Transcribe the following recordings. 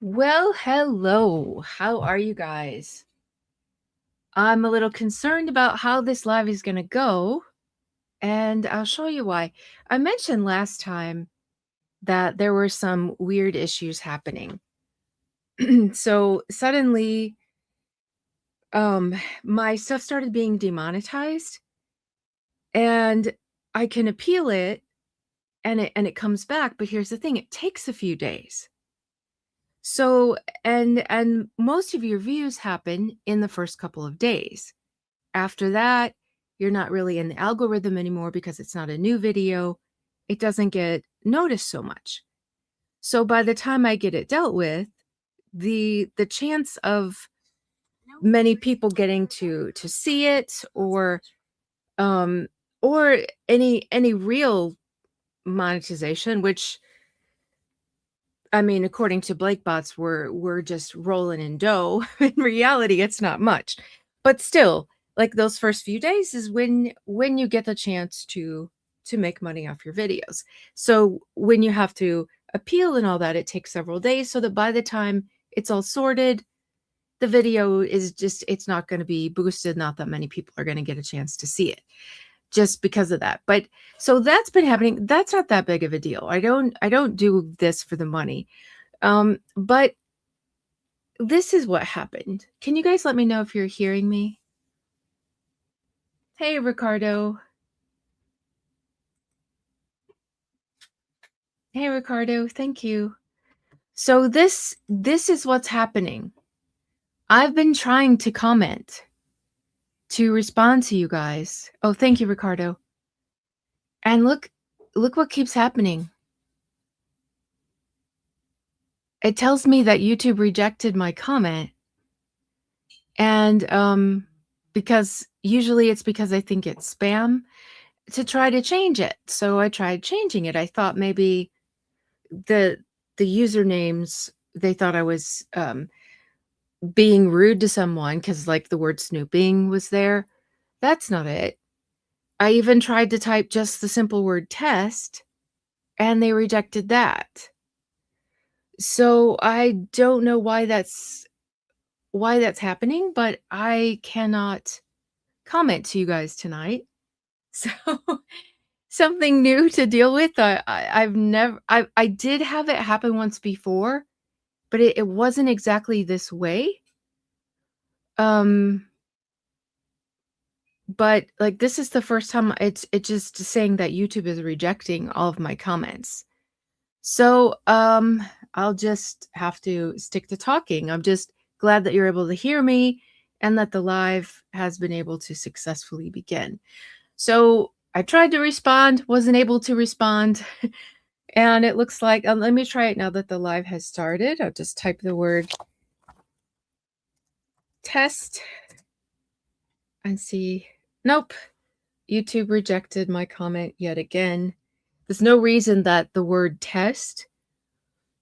Well, hello. How are you guys? I'm a little concerned about how this live is going to go, and I'll show you why. I mentioned last time that there were some weird issues happening. So suddenly, um, my stuff started being demonetized, and I can appeal it, and it comes back. But here's the thing: it takes a few days. So, and most of your views happen in the first couple of days. After that, you're not really in the algorithm anymore because it's not a new video. It doesn't get noticed so much. So by the time I get it dealt with, the chance of many people getting to see it um or any real monetization, which I mean, according to Blake bots, we're just rolling in dough. In reality, it's not much. But still, like those first few days is when you get the chance to make money off your videos. So when you have to appeal and all that, it takes several days so that by the time it's all sorted, the video is just it's not going to be boosted, not that many people are going to get a chance to see it just because of that. But so that's been happening. That's not that big of a deal. I don't do this for the money. But this is what happened. Can you guys let me know if you're hearing me? Hey, Ricardo. Hey, Ricardo. Thank you. So this is what's happening. I've been trying to comment to respond to you guys. Oh, thank you, Ricardo. And look what keeps happening. It tells me that YouTube rejected my comment. And because usually it's because I think it's spam to try to change it. So I tried changing it. I thought maybe the usernames, they thought I was being rude to someone because like the word snooping was there. That's not it. I even tried to type just the simple word test and they rejected that. So I don't know why that's happening, but I cannot comment to you guys tonight. So something new to deal with. I've never I did have it happen once before, but it wasn't exactly this way. Um, but like this is the first time it's just saying that YouTube is rejecting all of my comments. So I'll just have to stick to talking. I'm just glad that you're able to hear me and that the live has been able to successfully begin. So I tried to respond, wasn't able to respond. And it looks like, let me try it now that the live has started. I'll just type the word test and see. Nope. YouTube rejected my comment yet again. There's no reason that the word test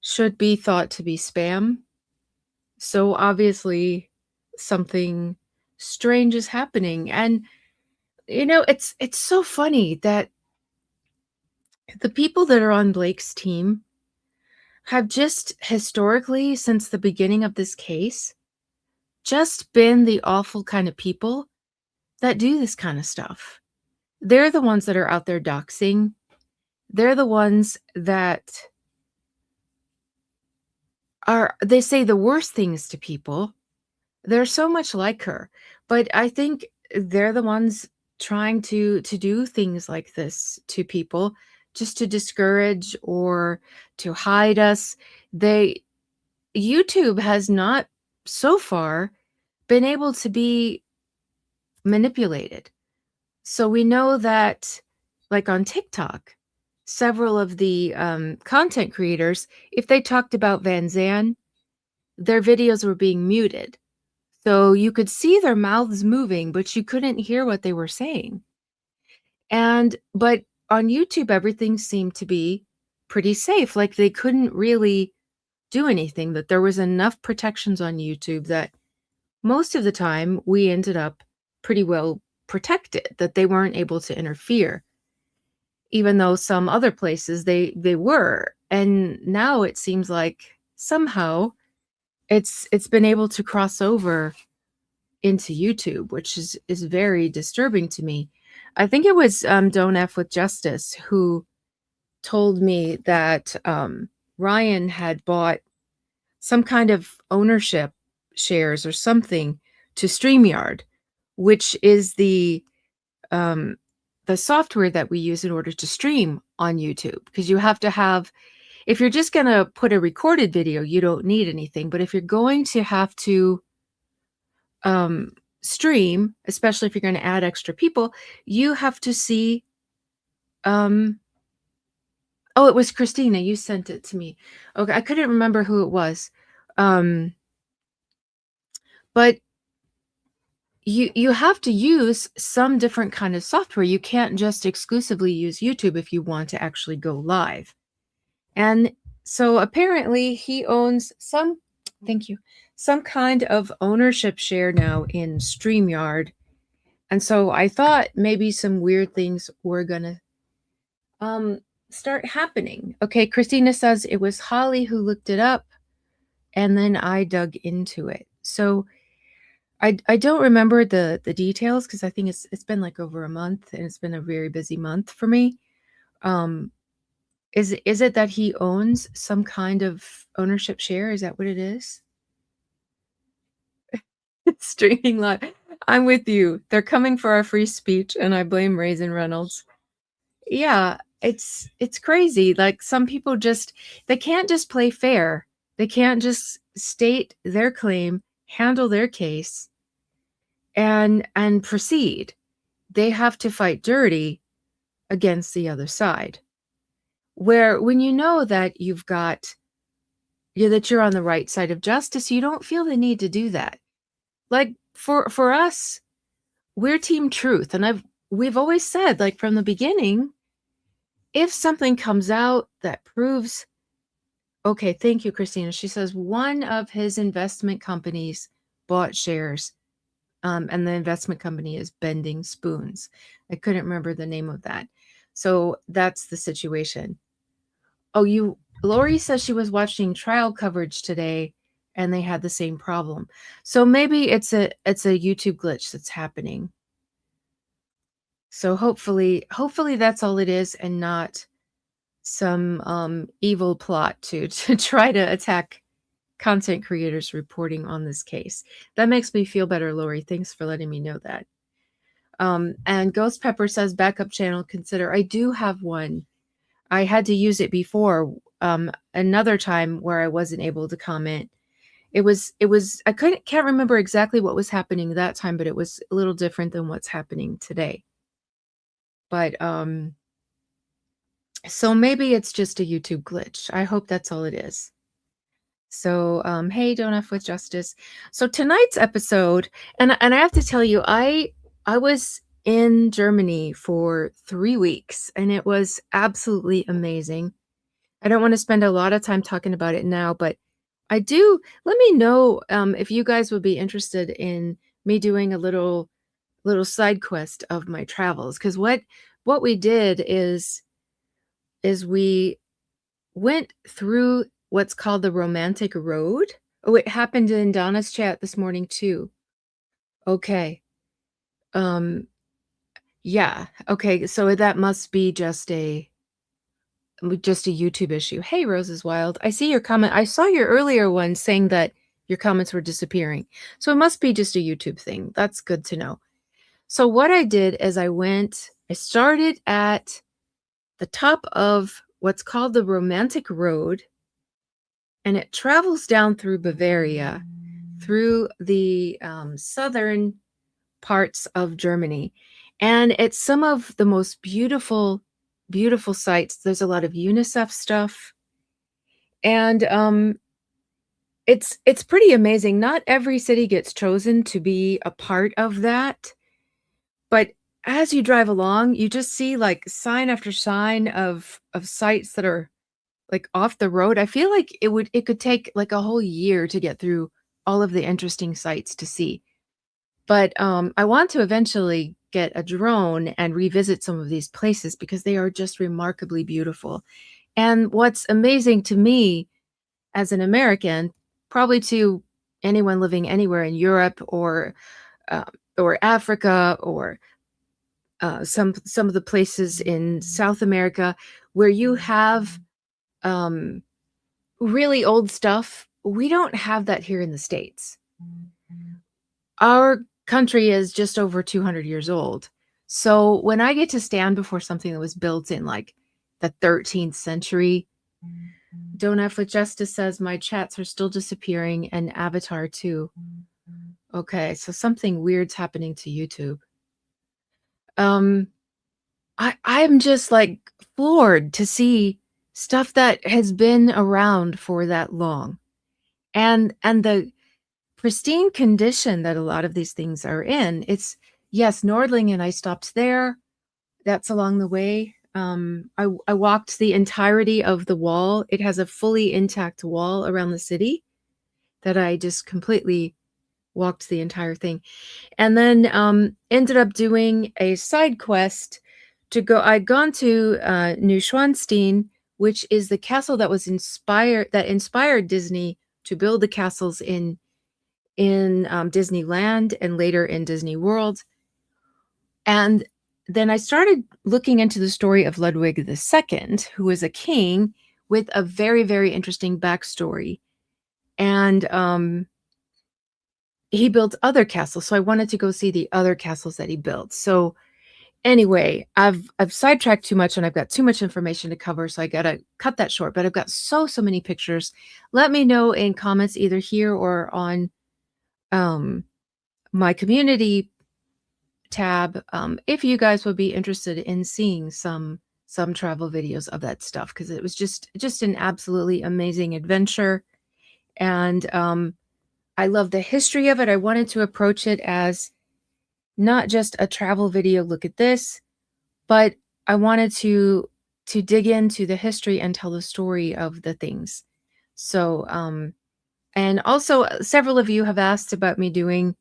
should be thought to be spam. So obviously something strange is happening. And you know, it's so funny that the people that are on Blake's team have just historically, since the beginning of this case, just been the awful kind of people that do this kind of stuff. They're the ones that are out there doxing. They're the ones that they say the worst things to people. They're so much like her. But I think they're the ones trying to do things like this to people just to discourage or to hide us. YouTube has not so far been able to be manipulated. So we know that, like on TikTok, several of the content creators, if they talked about Van Zandt, their videos were being muted. So you could see their mouths moving, but you couldn't hear what they were saying. But on YouTube, everything seemed to be pretty safe. Like they couldn't really do anything, that there was enough protections on YouTube that most of the time we ended up pretty well protected, that they weren't able to interfere, even though some other places they were. And now it seems like somehow it's been able to cross over into YouTube, which is very disturbing to me. I think it was Don't F with Justice who told me that Ryan had bought some kind of ownership shares or something to StreamYard, which is the software that we use in order to stream on YouTube. Because you have to have, if you're just going to put a recorded video, you don't need anything. But if you're going to have to stream, especially if you're going to add extra people, you have to see. Oh, it was Christina. You sent it to me. Okay, I couldn't remember who it was. But you have to use some different kind of software. You can't just exclusively use YouTube if you want to actually go live. And so apparently he owns thank you, some kind of ownership share now in StreamYard. And so I thought maybe some weird things were gonna start happening. Okay, Christina says it was Holly who looked it up, and then I dug into it. So I don't remember the details because I think it's been like over a month, and it's been a very busy month for me. Is it that he owns some kind of ownership share? Is that what it is? Streaming live. I'm with you. They're coming for our free speech, and I blame Raisin Reynolds. Yeah, it's crazy. Like some people just they can't just play fair. They can't just state their claim, handle their case, and proceed. They have to fight dirty against the other side. Where when you know that that you're on the right side of justice, you don't feel the need to do that. Like for us, we're team truth, and we've always said, like from the beginning, if something comes out that proves, okay, thank you, Christina. She says one of his investment companies bought shares, and the investment company is Bending Spoons. I couldn't remember the name of that. So that's the situation. Oh, Lori says she was watching trial coverage today and they had the same problem. So maybe it's a YouTube glitch that's happening. So hopefully that's all it is and not some evil plot to try to attack content creators reporting on this case. That makes me feel better, Lori. Thanks for letting me know that. And Ghost Pepper says backup channel consider. I do have one. I had to use it before. Another time where I wasn't able to comment. It was I can't remember exactly what was happening that time, but it was a little different than what's happening today. But so maybe it's just a YouTube glitch. I hope that's all it is. So hey, don't F with Justice. So tonight's episode, and I have to tell you, I was in Germany for 3 weeks and it was absolutely amazing. I don't want to spend a lot of time talking about it now, but I do. Let me know if you guys would be interested in me doing a little side quest of my travels. Because what we did is we went through what's called the Romantic Road. Oh, it happened in Donna's chat this morning too. Okay. Yeah. Okay. So that must be just a YouTube issue. Hey, Rose is Wild. I see your comment. I saw your earlier one saying that your comments were disappearing. So it must be just a YouTube thing. That's good to know. So what I did is I started at the top of what's called the Romantic Road, and it travels down through Bavaria, through the southern parts of Germany. And it's some of the most beautiful sites. There's a lot of UNICEF stuff. And it's pretty amazing. Not every city gets chosen to be a part of that. But as you drive along, you just see like sign after sign of sites that are like off the road. I feel like it could take like a whole year to get through all of the interesting sites to see. But I want to eventually get a drone and revisit some of these places because they are just remarkably beautiful. And what's amazing to me as an American, probably to anyone living anywhere in Europe uh, or Africa or some of the places in South America where you have um, really old stuff. We don't have that here in the States. Our country is just over 200 years old. So when I get to stand before something that was built in like the 13th century, Don't F with Justice says my chats are still disappearing and Avatar too. Okay, so something weird's happening to YouTube. Um, I'm just like floored to see stuff that has been around for that long. And the pristine condition that a lot of these things are in. It's yes, Nordling and I stopped there. That's along the way. I walked the entirety of the wall. It has a fully intact wall around the city that I just completely walked the entire thing. And then ended up doing a side quest to go. I'd gone to Neuschwanstein, which is the castle that was inspired Disney to build the castles in Disneyland and later in Disney World. And then I started looking into the story of Ludwig II, who was a king with a very, very interesting backstory. And he built other castles. So I wanted to go see the other castles that he built. So anyway, I've sidetracked too much and I've got too much information to cover. So I gotta cut that short. But I've got so many pictures. Let me know in comments either here or on my community tab if you guys would be interested in seeing some travel videos of that stuff, because it was just an absolutely amazing adventure. And I love the history of it. I wanted to approach it as not just a travel video, look at this, but I wanted to dig into the history and tell the story of the things. So and also several of you have asked about me doing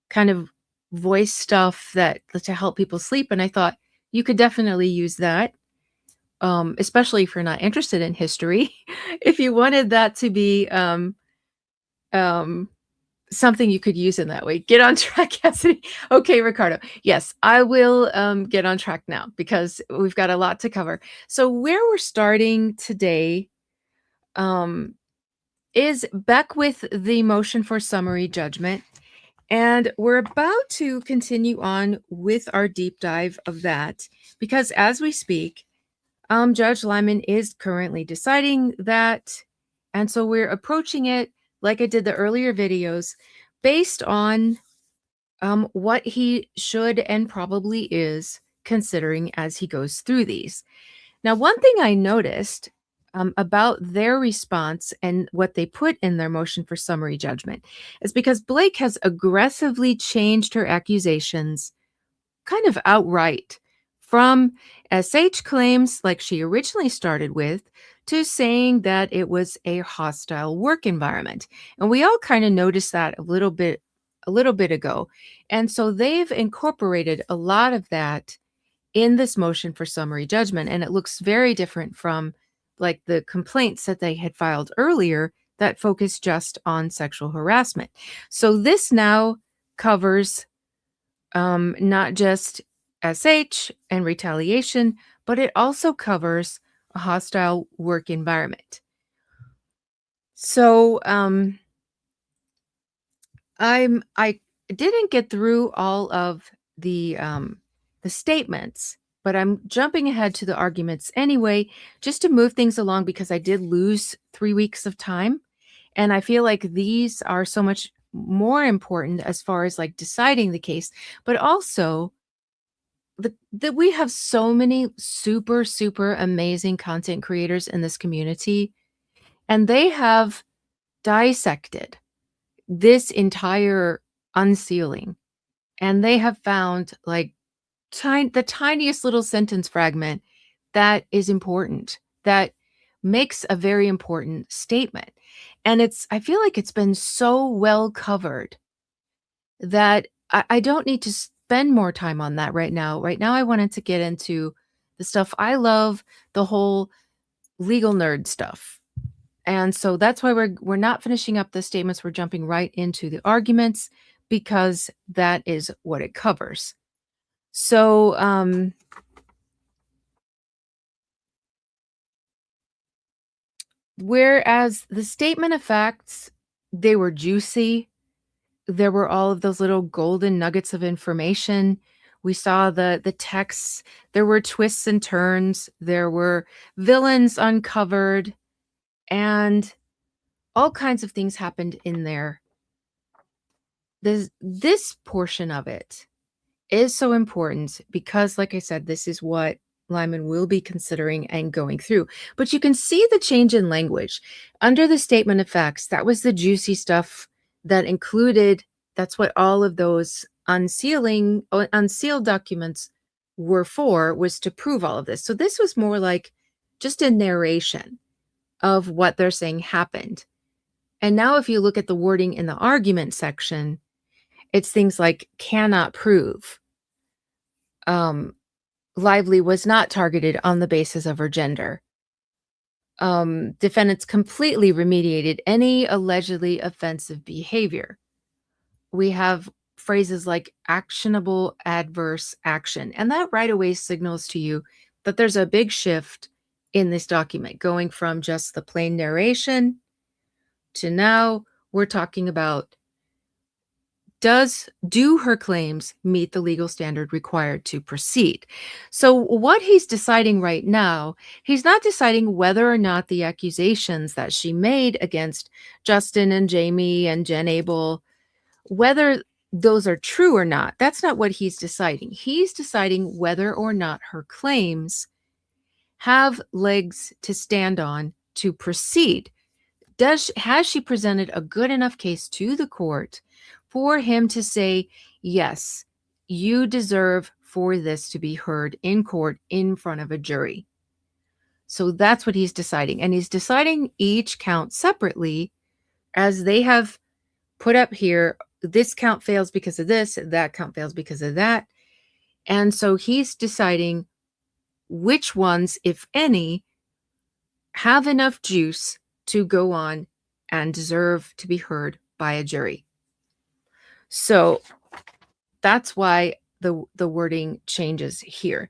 kind of voice stuff that to help people sleep, and I thought you could definitely use that, especially if you're not interested in history. If you wanted that to be um, something you could use in that way, get on track, Cassidy. Okay, Ricardo. Yes, I will get on track now because we've got a lot to cover. So where we're starting today um, is back with the motion for summary judgment. And we're about to continue on with our deep dive of that because as we speak, Judge Lyman is currently deciding that. And so we're approaching it like I did the earlier videos based on what he should and probably is considering as he goes through these. Now, one thing I noticed about their response and what they put in their motion for summary judgment is because Blake has aggressively changed her accusations kind of outright from SH claims like she originally started with to saying that it was a hostile work environment. And we all kind of noticed that a little bit ago. And so they've incorporated a lot of that in this motion for summary judgment. And it looks very different from like the complaints that they had filed earlier that focused just on sexual harassment. So this now covers not just SH and retaliation, but it also covers a hostile work environment. So I didn't get through all of the statements, but I'm jumping ahead to the arguments anyway, just to move things along because I did lose 3 weeks of time. And I feel like these are so much more important as far as like deciding the case, but also that we have so many super amazing content creators in this community, and they have dissected this entire unsealing, and they have found like the tiniest little sentence fragment that is important, that makes a very important statement. And I feel like it's been so well covered that I don't need to spend more time on that right now. Right now, I wanted to get into the stuff I love, the whole legal nerd stuff. And so that's why we're not finishing up the statements, we're jumping right into the arguments because that is what it covers. So, whereas the statement of facts, they were juicy, there were all of those little golden nuggets of information. We saw the texts, there were twists and turns, there were villains uncovered, and all kinds of things happened in there. This portion of it is so important because, like I said, this is what Lyman will be considering and going through. But you can see the change in language. Under the statement of facts, that was the juicy stuff that included, that's what all of those unsealed documents were for, was to prove all of this. So this was more like just a narration of what they're saying happened. And now if you look at the wording in the argument section, it's things like cannot prove. Lively was not targeted on the basis of her gender. Defendants completely remediated any allegedly offensive behavior. We have phrases like actionable adverse action, and that right away signals to you that there's a big shift in this document, going from just the plain narration to now we're talking about, do her claims meet the legal standard required to proceed? So what he's deciding right now, he's not deciding whether or not the accusations that she made against Justin and Jamie and Jen Abel, whether those are true or not. That's not what he's deciding. He's deciding whether or not her claims have legs to stand on to proceed. Has she presented a good enough case to the court for him to say, yes, you deserve for this to be heard in court in front of a jury? So that's what he's deciding. And he's deciding each count separately, as they have put up here. This count fails because of this, that count fails because of that. And so he's deciding which ones, if any, have enough juice to go on and deserve to be heard by a jury. So that's why the wording changes here.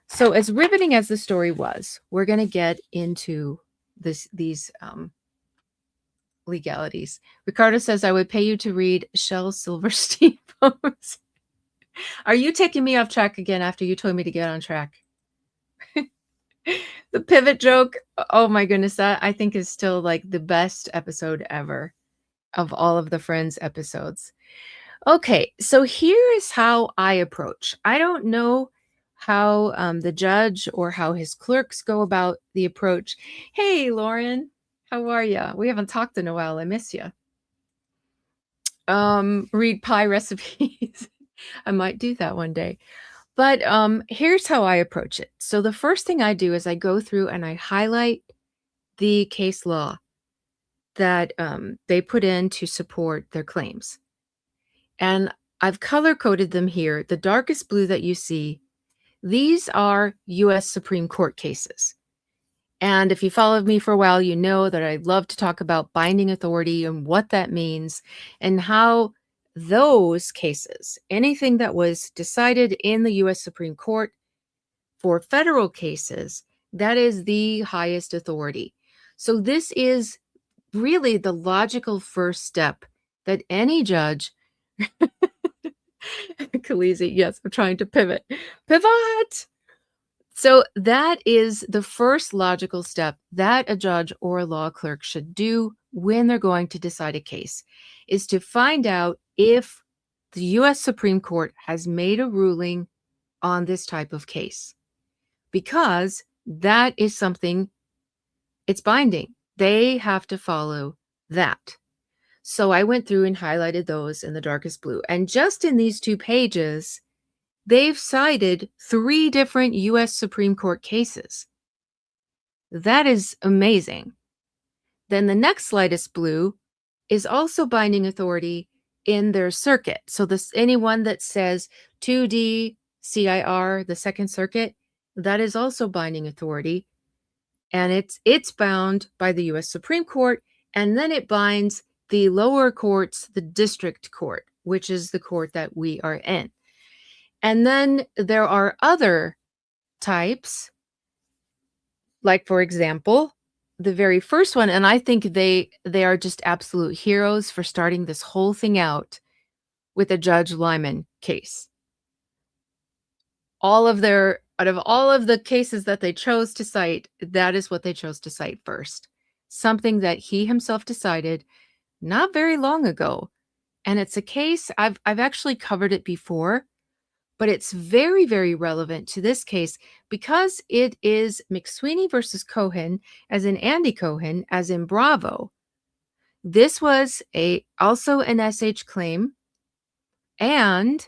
So as riveting as the story was, we're going to get into these legalities. Ricardo says, I would pay you to read Shel Silverstein poems. Are you taking me off track again after you told me to get on track? The pivot joke, oh my goodness, that I think is still like the best episode ever of all of the Friends episodes. Okay, so here is how I approach. I don't know how the judge or how his clerks go about the approach. Hey, Lauren, how are you? We haven't talked in a while. I miss you. Read pie recipes. I might do that one day. But here's how I approach it. So the first thing I do is I go through and I highlight the case law that they put in to support their claims. And I've color-coded them here. The darkest blue that you see, these are U.S. Supreme Court cases. And if you followed me for a while, you know that I love to talk about binding authority and what that means and how those cases, anything that was decided in the U.S. Supreme Court for federal cases, that is the highest authority. So this is really the logical first step that any judge Khaleesi, yes, I'm trying to pivot. Pivot! So that is the first logical step that a judge or a law clerk should do when they're going to decide a case, is to find out if the U.S. Supreme Court has made a ruling on this type of case, because that is something, it's binding. They have to follow that. So I went through and highlighted those in the darkest blue. And just in these 2 pages, they've cited 3 different U.S. Supreme Court cases. That is amazing. Then the next lightest blue is also binding authority in their circuit. So this, anyone that says 2D CIR, the Second Circuit, that is also binding authority. and it's bound by the US Supreme Court, and then it binds the lower courts, the district court, which is the court that we are in. And then there are other types, like for example, the very first one, and I think they are just absolute heroes for starting this whole thing out with the Judge Lyman case. Out of all of the cases that they chose to cite, that is what they chose to cite first. Something that he himself decided not very long ago. And it's a case I've actually covered it before, but it's very, very relevant to this case because it is McSweeney versus Cohen, as in Andy Cohen, as in Bravo. This was also an SH claim, and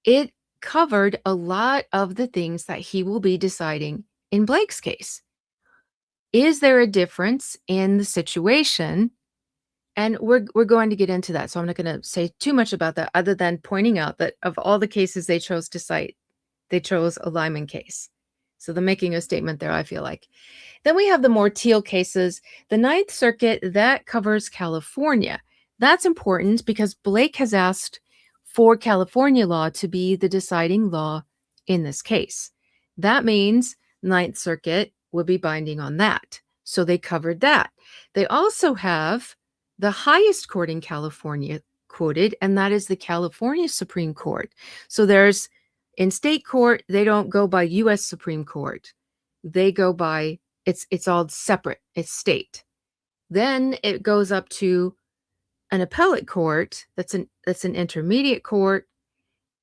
it covered a lot of the things that he will be deciding in Blake's case. Is there a difference in the situation? And we're going to get into that, so I'm not going to say too much about that other than pointing out that of all the cases they chose to cite, they chose a Lyman case. So they're making a statement there, I feel like. Then we have the more teal cases. The Ninth Circuit, that covers California. That's important because Blake has asked for California law to be the deciding law in this case. That means Ninth Circuit would be binding on that. So they covered that. They also have the highest court in California quoted, and that is the California Supreme Court. So there's, in state court, they don't go by U.S. Supreme Court. They go by, it's all separate, it's state. Then it goes up to an appellate court, that's an intermediate court.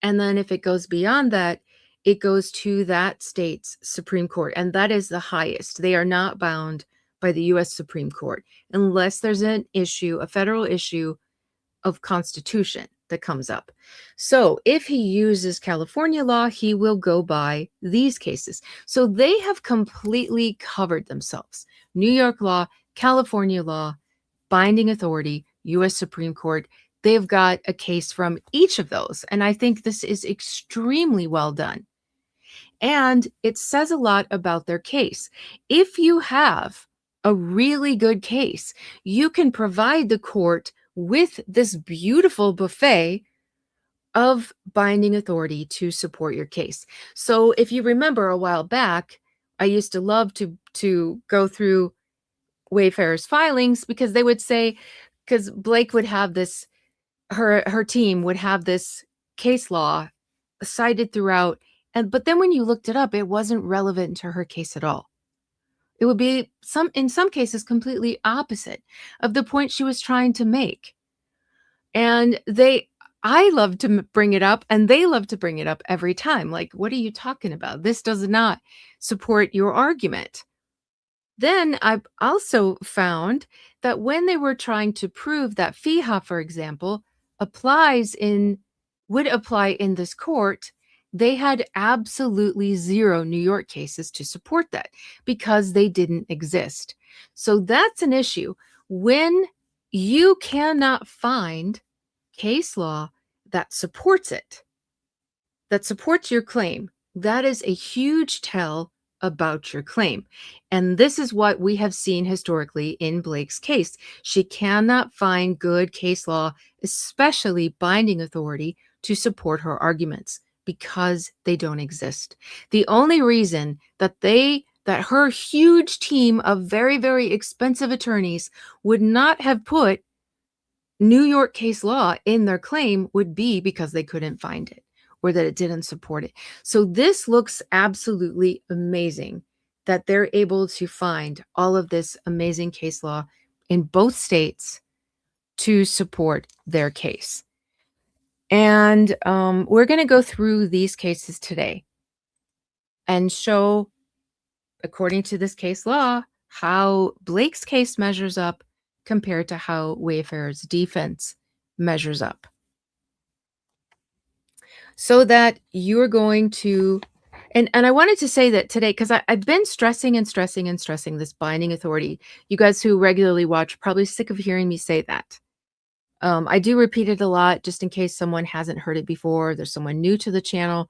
And then if it goes beyond that, it goes to that state's Supreme Court, and that is the highest. They are not bound by the U.S. Supreme Court unless there's an issue, a federal issue of constitution that comes up. So if he uses California law, he will go by these cases. So they have completely covered themselves. New York law, California law, binding authority, U.S. Supreme Court. They've got a case from each of those. And I think this is extremely well done. And it says a lot about their case. If you have a really good case, you can provide the court with this beautiful buffet of binding authority to support your case. So if you remember a while back, I used to love to go through Wayfarer's filings because they would say, because Blake would have this, her team would have this case law cited throughout, but then when you looked it up, it wasn't relevant to her case at all. It would be in some cases completely opposite of the point she was trying to make. And I love to bring it up, and they love to bring it up every time. Like, what are you talking about? This does not support your argument. Then I've also found that when they were trying to prove that FIHA, for example, would apply in this court, they had absolutely zero New York cases to support that because they didn't exist. So that's an issue. When you cannot find case law that supports it, that supports your claim, that is a huge tell about your claim. And this is what we have seen historically in Blake's case. She cannot find good case law, especially binding authority, to support her arguments because they don't exist. The only reason that her huge team of very, very expensive attorneys would not have put New York case law in their claim would be because they couldn't find it, or that it didn't support it. So this looks absolutely amazing that they're able to find all of this amazing case law in both states to support their case. And we're going to go through these cases today and show, according to this case law, how Blake's case measures up compared to how Wayfarer's defense measures up. So that you're going to, and I wanted to say that today, because I've been stressing this binding authority. You guys who regularly watch are probably sick of hearing me say that. I do repeat it a lot just in case someone hasn't heard it before. There's someone new to the channel.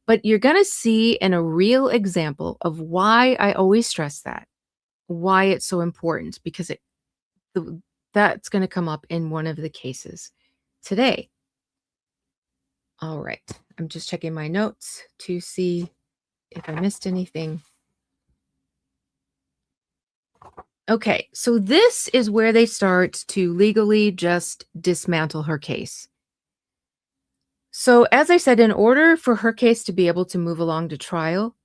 But you're going to see in a real example of why I always stress that, why it's so important, because the, that's going to come up in one of the cases today. All right. I'm just checking my notes to see if I missed anything. Okay, so this is where they start to legally just dismantle her case. So, as I said, in order for her case to be able to move along to trial,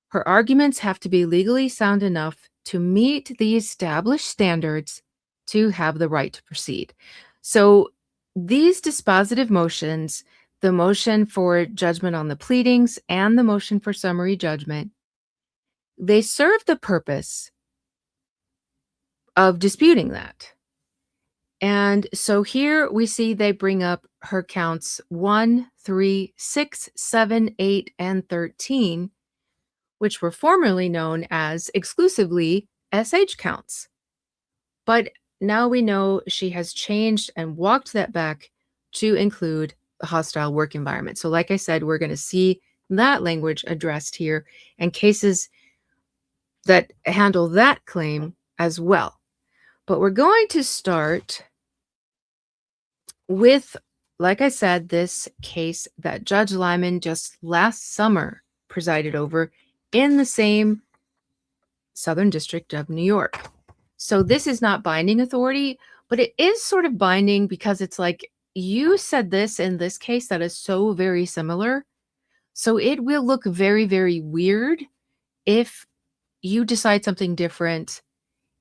her arguments have to be legally sound enough to meet the established standards to have the right to proceed. So, these dispositive motions, the motion for judgment on the pleadings and the motion for summary judgment, they serve the purpose of disputing that. And so here we see they bring up her counts 1, 3, 6, 7, 8, and 13, which were formerly known as exclusively SH counts. But now we know she has changed and walked that back to include the hostile work environment. So, like I said, we're going to see that language addressed here and cases that handle that claim as well. But we're going to start with, like I said, this case that Judge Lyman just last summer presided over in the same Southern District of New York. So this is not binding authority, but it is sort of binding because it's like, you said this in this case that is so very similar. So it will look very, very weird if you decide something different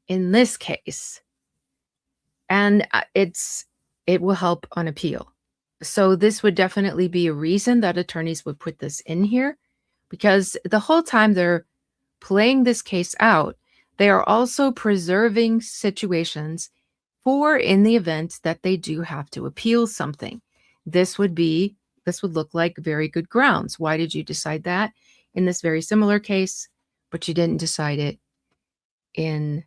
in this case. And it will help on appeal. So this would definitely be a reason that attorneys would put this in here, because the whole time they're playing this case out, they are also preserving situations for in the event that they do have to appeal something. This would look like very good grounds. Why did you decide that in this very similar case, but you didn't decide it in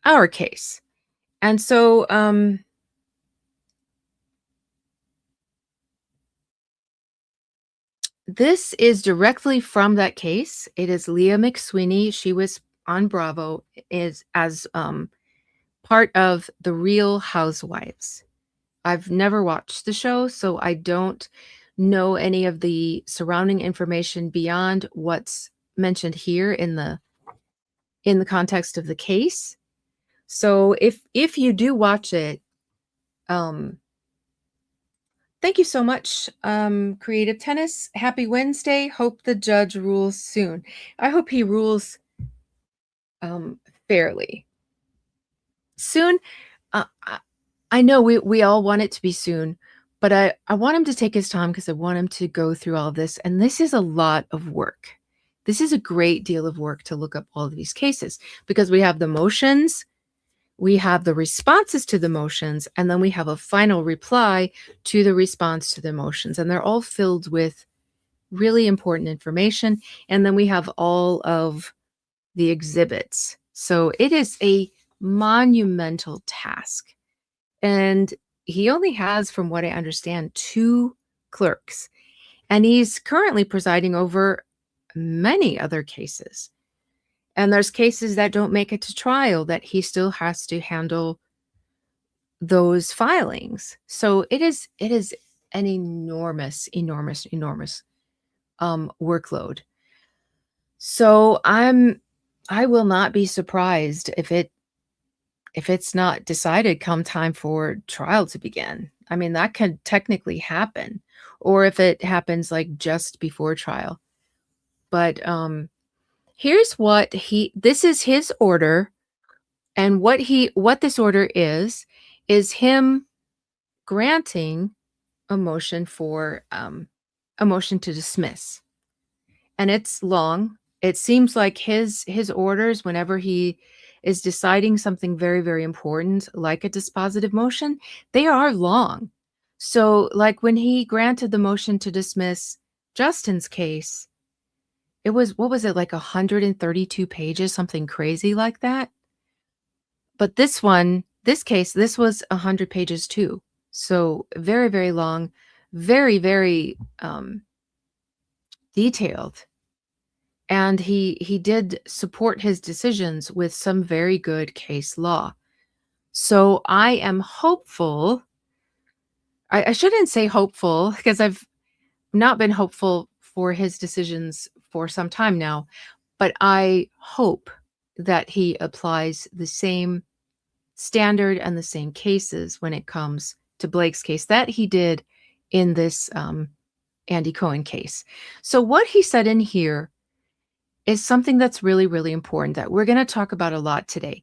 our case? And so, this is directly from that case. It is Leah McSweeney. She was on Bravo is as part of The Real Housewives. I've never watched the show, so I don't know any of the surrounding information beyond what's mentioned here in the context of the case. So if you do watch it, thank you so much, Creative Tennis. Happy Wednesday. Hope the judge rules soon. I hope he rules fairly soon. I know we all want it to be soon, but I want him to take his time because I want him to go through all of this. And this is a lot of work. This is a great deal of work to look up all of these cases because we have the motions, we have the responses to the motions, and then we have a final reply to the response to the motions. And they're all filled with really important information. And then we have all of the exhibits. So it is a monumental task. And he only has, from what I understand, 2 clerks. And he's currently presiding over many other cases. And there's cases that don't make it to trial that he still has to handle those filings. So it is an enormous workload. So I will not be surprised if it's not decided come time for trial to begin. I mean, that could technically happen, or if it happens like just before trial. But here's what this is his order, and what this order is him granting a motion for a motion to dismiss. And it's long. It seems like his orders, whenever he is deciding something very, very important, like a dispositive motion, they are long. So, like when he granted the motion to dismiss Justin's case, it was, what was it, like 132 pages, something crazy like that? But this case, this was 100 pages too. So very, very long, very, very detailed. And he did support his decisions with some very good case law. So I am hopeful. I shouldn't say hopeful because I've not been hopeful for his decisions for some time now, but I hope that he applies the same standard and the same cases when it comes to Blake's case that he did in this Andy Cohen case. So what he said in here is something that's really, really important that we're going to talk about a lot today.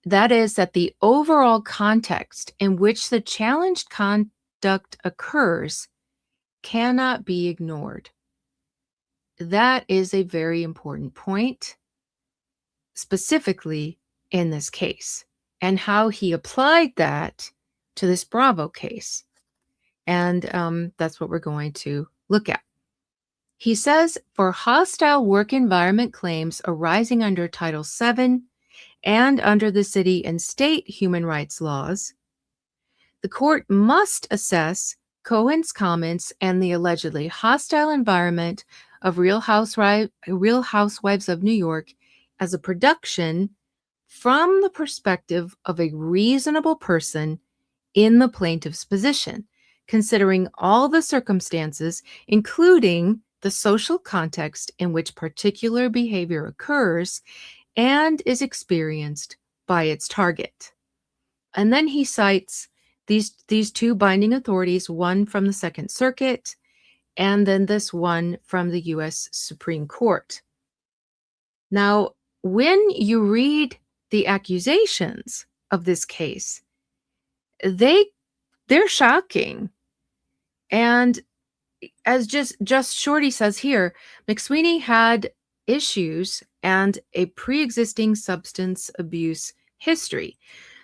That is that the overall context in which the challenged conduct occurs cannot be ignored. That is a very important point, specifically in this case, and how he applied that to this Bravo case. And that's what we're going to look at. He says, for hostile work environment claims arising under Title VII and under the city and state human rights laws, the court must assess Cohen's comments and the allegedly hostile environment of Real Housewives of New York as a production from the perspective of a reasonable person in the plaintiff's position, considering all the circumstances, including the social context in which particular behavior occurs and is experienced by its target. And then he cites these two binding authorities, one from the Second Circuit and then this one from the U.S. Supreme Court. Now, when you read the accusations of this case, they're shocking. And as just Shorty says here, McSweeney had issues and a pre-existing substance abuse history.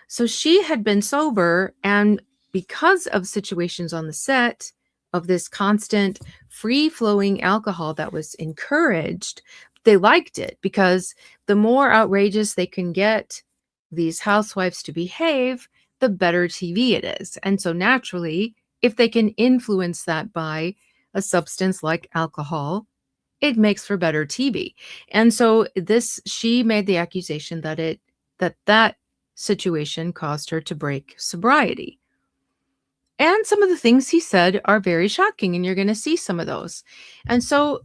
So she had been sober, and because of situations on the set of this constant free-flowing alcohol that was encouraged, they liked it because the more outrageous they can get these housewives to behave, the better TV it is. And so naturally, if they can influence that by a substance like alcohol, it makes for better TV. And so she made the accusation that situation caused her to break sobriety. And some of the things he said are very shocking, and you're going to see some of those. And so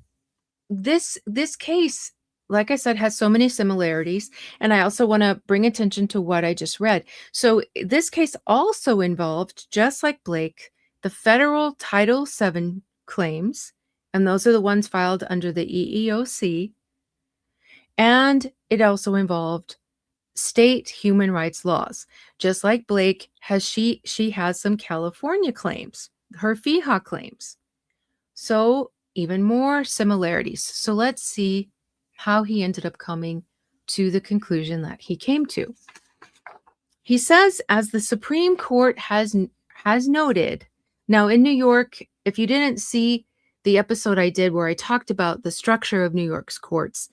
this case, like I said, has so many similarities. And I also want to bring attention to what I just read. So this case also involved, just like Blake, the federal Title VII claims, and those are the ones filed under the EEOC. And it also involved state human rights laws. Just like Blake, she has some California claims, her FEHA claims. So even more similarities. So let's see how he ended up coming to the conclusion that he came to. He says, as the Supreme Court has noted, now in New York, if you didn't see the episode I did where I talked about the structure of New York's courts,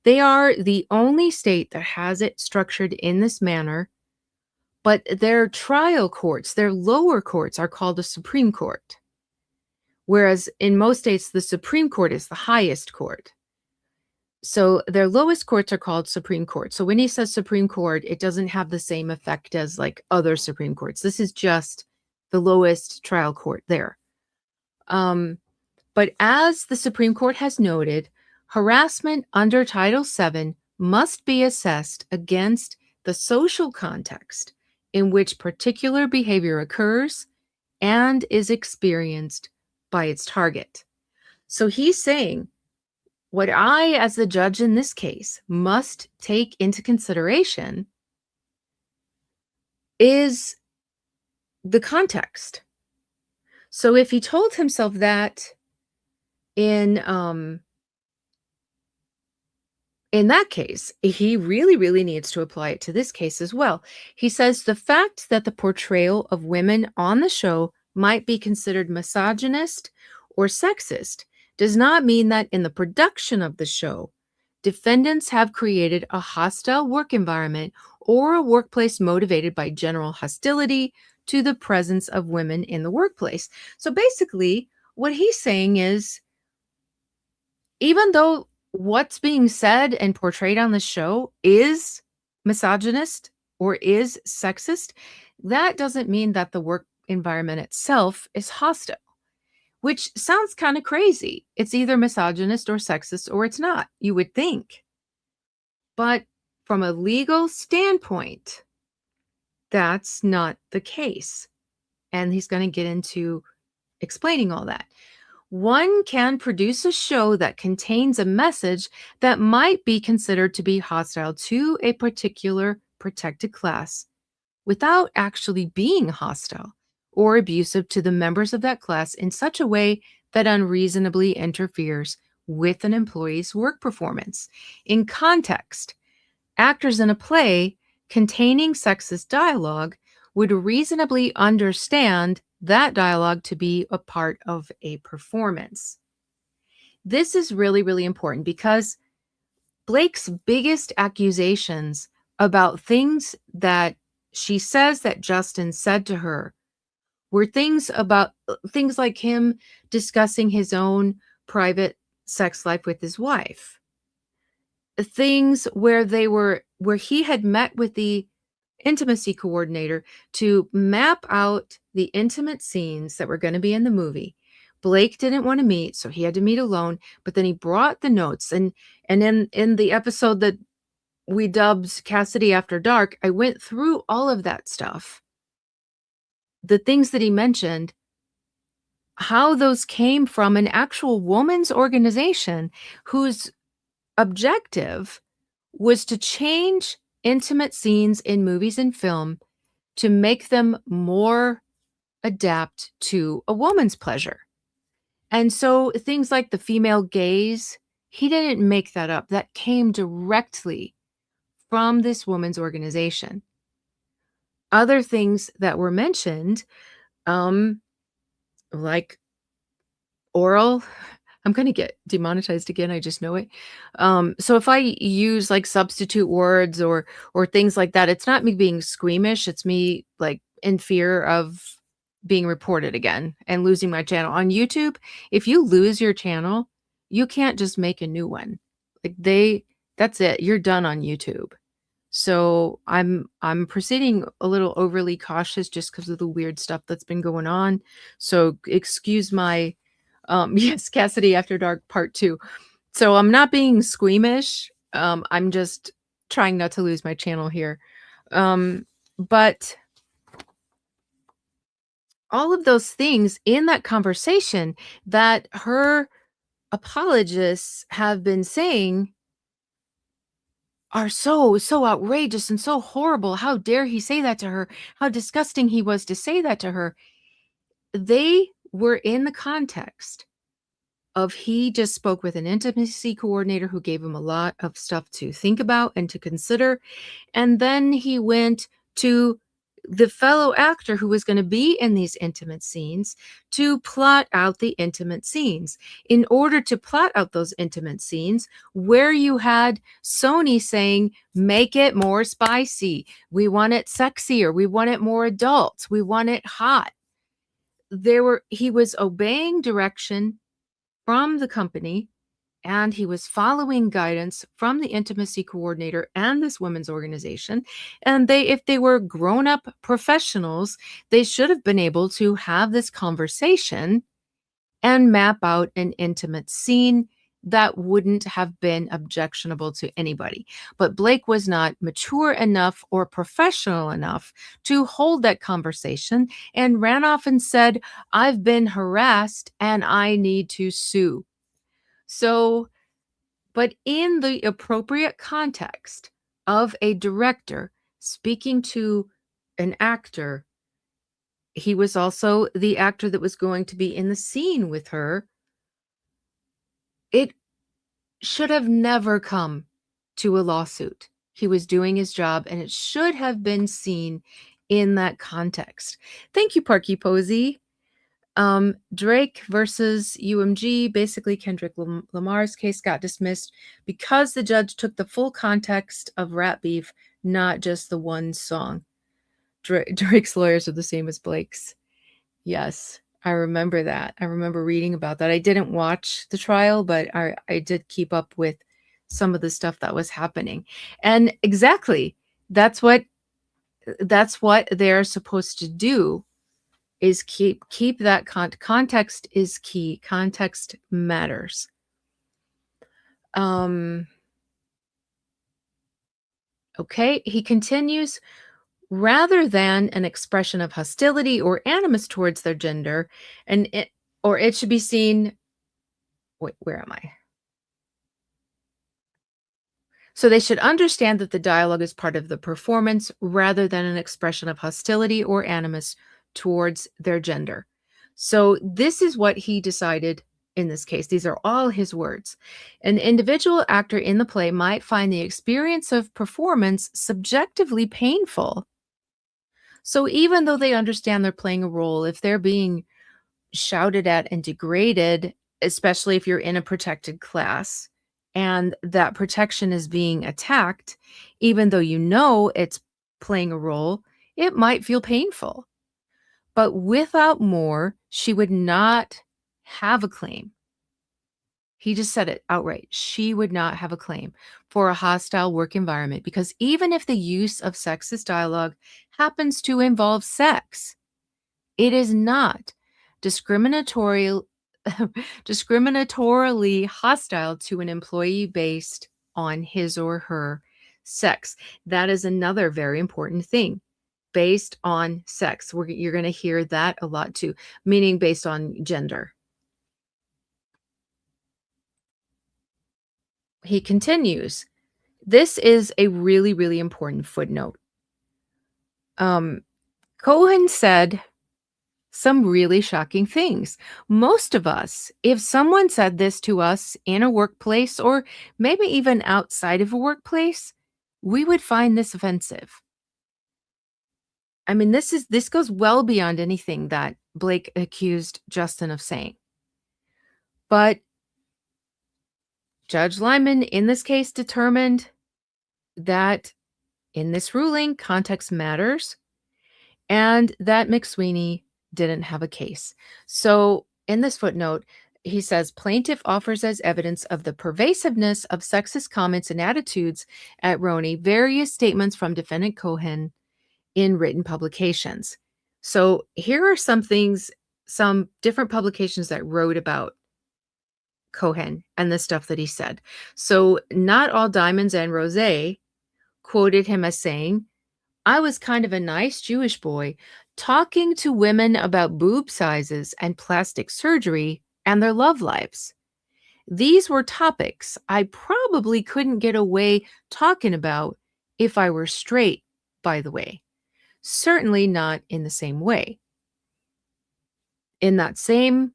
they are the only state that has it structured in this manner, but their trial courts, their lower courts, are called a Supreme Court. Whereas in most states, the Supreme Court is the highest court. So their lowest courts are called Supreme Court. So when he says Supreme Court, it doesn't have the same effect as like other Supreme Courts. This is just the lowest trial court there. But as the Supreme Court has noted, harassment under Title VII must be assessed against the social context in which particular behavior occurs and is experienced by its target. So he's saying, what I, as the judge in this case, must take into consideration is the context. So if he told himself that in that case, he really, really needs to apply it to this case as well. He says the fact that the portrayal of women on the show might be considered misogynist or sexist does not mean that in the production of the show, defendants have created a hostile work environment or a workplace motivated by general hostility to the presence of women in the workplace. So basically, what he's saying is, Even though what's being said and portrayed on the show is misogynist or is sexist, that doesn't mean that the work environment itself is hostile, which sounds kind of crazy. It's either misogynist or sexist or it's not, you would think. But from a legal standpoint, that's not the case. And he's going to get into explaining all that. One can produce a show that contains a message that might be considered to be hostile to a particular protected class without actually being hostile or abusive to the members of that class in such a way that unreasonably interferes with an employee's work performance. In context, actors in a play containing sexist dialogue would reasonably understand that dialogue to be a part of a performance. This is really, really important because Blake's biggest accusations about things that she says that Justin said to her were things about things like him discussing his own private sex life with his wife. Things where he had met with the intimacy coordinator to map out the intimate scenes that were going to be in the movie. Blake didn't want to meet, so he had to meet alone, but then he brought the notes and in the episode that we dubbed Cassidy After Dark, I went through all of that stuff. The things that he mentioned, how those came from an actual woman's organization whose objective was to change intimate scenes in movies and film to make them more adapt to a woman's pleasure. And so things like the female gaze, he didn't make that up. That came directly from this woman's organization. Other things that were mentioned, like oral. I'm going to get demonetized again. I just know it. So if I use like substitute words or things like that, it's not me being squeamish. It's me like in fear of being reported again and losing my channel on YouTube. If you lose your channel, you can't just make a new one. Like that's it. You're done on YouTube. So I'm proceeding a little overly cautious just because of the weird stuff that's been going on. So excuse my yes, Cassidy After Dark Part 2. So I'm not being squeamish. I'm just trying not to lose my channel here. But all of those things in that conversation that her apologists have been saying are so outrageous and so horrible. How dare he say that to her? How disgusting he was to say that to her. They were in the context of he just spoke with an intimacy coordinator who gave him a lot of stuff to think about and to consider. And then he went to the fellow actor who was going to be in these intimate scenes to plot out the intimate scenes. In order to plot out those intimate scenes, where you had Sony saying, make it more spicy, we want it sexier, we want it more adult, we want it hot. He was obeying direction from the company, and he was following guidance from the intimacy coordinator and this women's organization. And if they were grown-up professionals, they should have been able to have this conversation and map out an intimate scene that wouldn't have been objectionable to anybody. But Blake was not mature enough or professional enough to hold that conversation and ran off and said, I've been harassed and I need to sue. So, but in the appropriate context of a director speaking to an actor, he was also the actor that was going to be in the scene with her. It should have never come to a lawsuit. He was doing his job, and it should have been seen in that context. Thank you, Parky Posey. Drake versus UMG. Basically, Kendrick Lamar's case got dismissed because the judge took the full context of rap beef, not just the one song. Drake's lawyers are the same as Blake's. Yes. I remember that. I remember reading about that. I didn't watch the trial, but I did keep up with some of the stuff that was happening. And exactly, that's what that's what they're supposed to do is keep that context is key. Context matters. Um okay, he continues rather than an expression of hostility or animus towards their gender and it should be seen. Wait, where am I? So they should understand that the dialogue is part of the performance rather than an expression of hostility or animus towards their gender. So this is what he decided in this case. These are all his words. An individual actor in the play might find the experience of performance subjectively painful. So even though they understand they're playing a role, if they're being shouted at and degraded, especially if you're in a protected class and that protection is being attacked, even though you know it's playing a role, it might feel painful. But without more, she would not have a claim. He just said it outright. She would not have a claim for a hostile work environment because even if the use of sexist dialogue happens to involve sex, it is not discriminatory discriminatorily hostile to an employee based on his or her sex. That is another very important thing. Based on sex. You're going to hear that a lot too, meaning based on gender. He continues, this is a really, really important footnote. Um, Cohen said some really shocking things. Most of us, if someone said this to us in a workplace or maybe even outside of a workplace, we would find this offensive. I mean, this goes well beyond anything that Blake accused Justin of saying. But Judge Lyman in this case determined that in this ruling, context matters and that McSweeney didn't have a case. So in this footnote, he says plaintiff offers as evidence of the pervasiveness of sexist comments and attitudes at Roney various statements from defendant Cohen in written publications. So here are some things, some different publications that wrote about Cohen and the stuff that he said. So Not All Diamonds and Rosé quoted him as saying, I was kind of a nice Jewish boy talking to women about boob sizes and plastic surgery and their love lives. These were topics I probably couldn't get away talking about if I were straight, by the way. Certainly not in the same way. In that same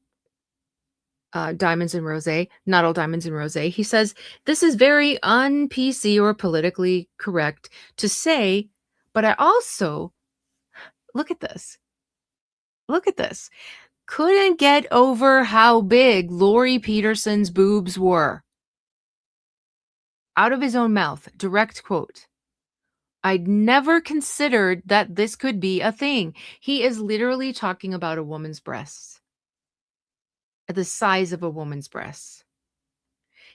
Diamonds and Rosé, Not All Diamonds and Rosé, he says, this is very un-PC or politically correct to say, but I also, look at this. Look at this. Couldn't get over how big Lori Peterson's boobs were. Out of his own mouth, direct quote. I'd never considered that this could be a thing. He is literally talking about a woman's breasts, the size of a woman's breasts.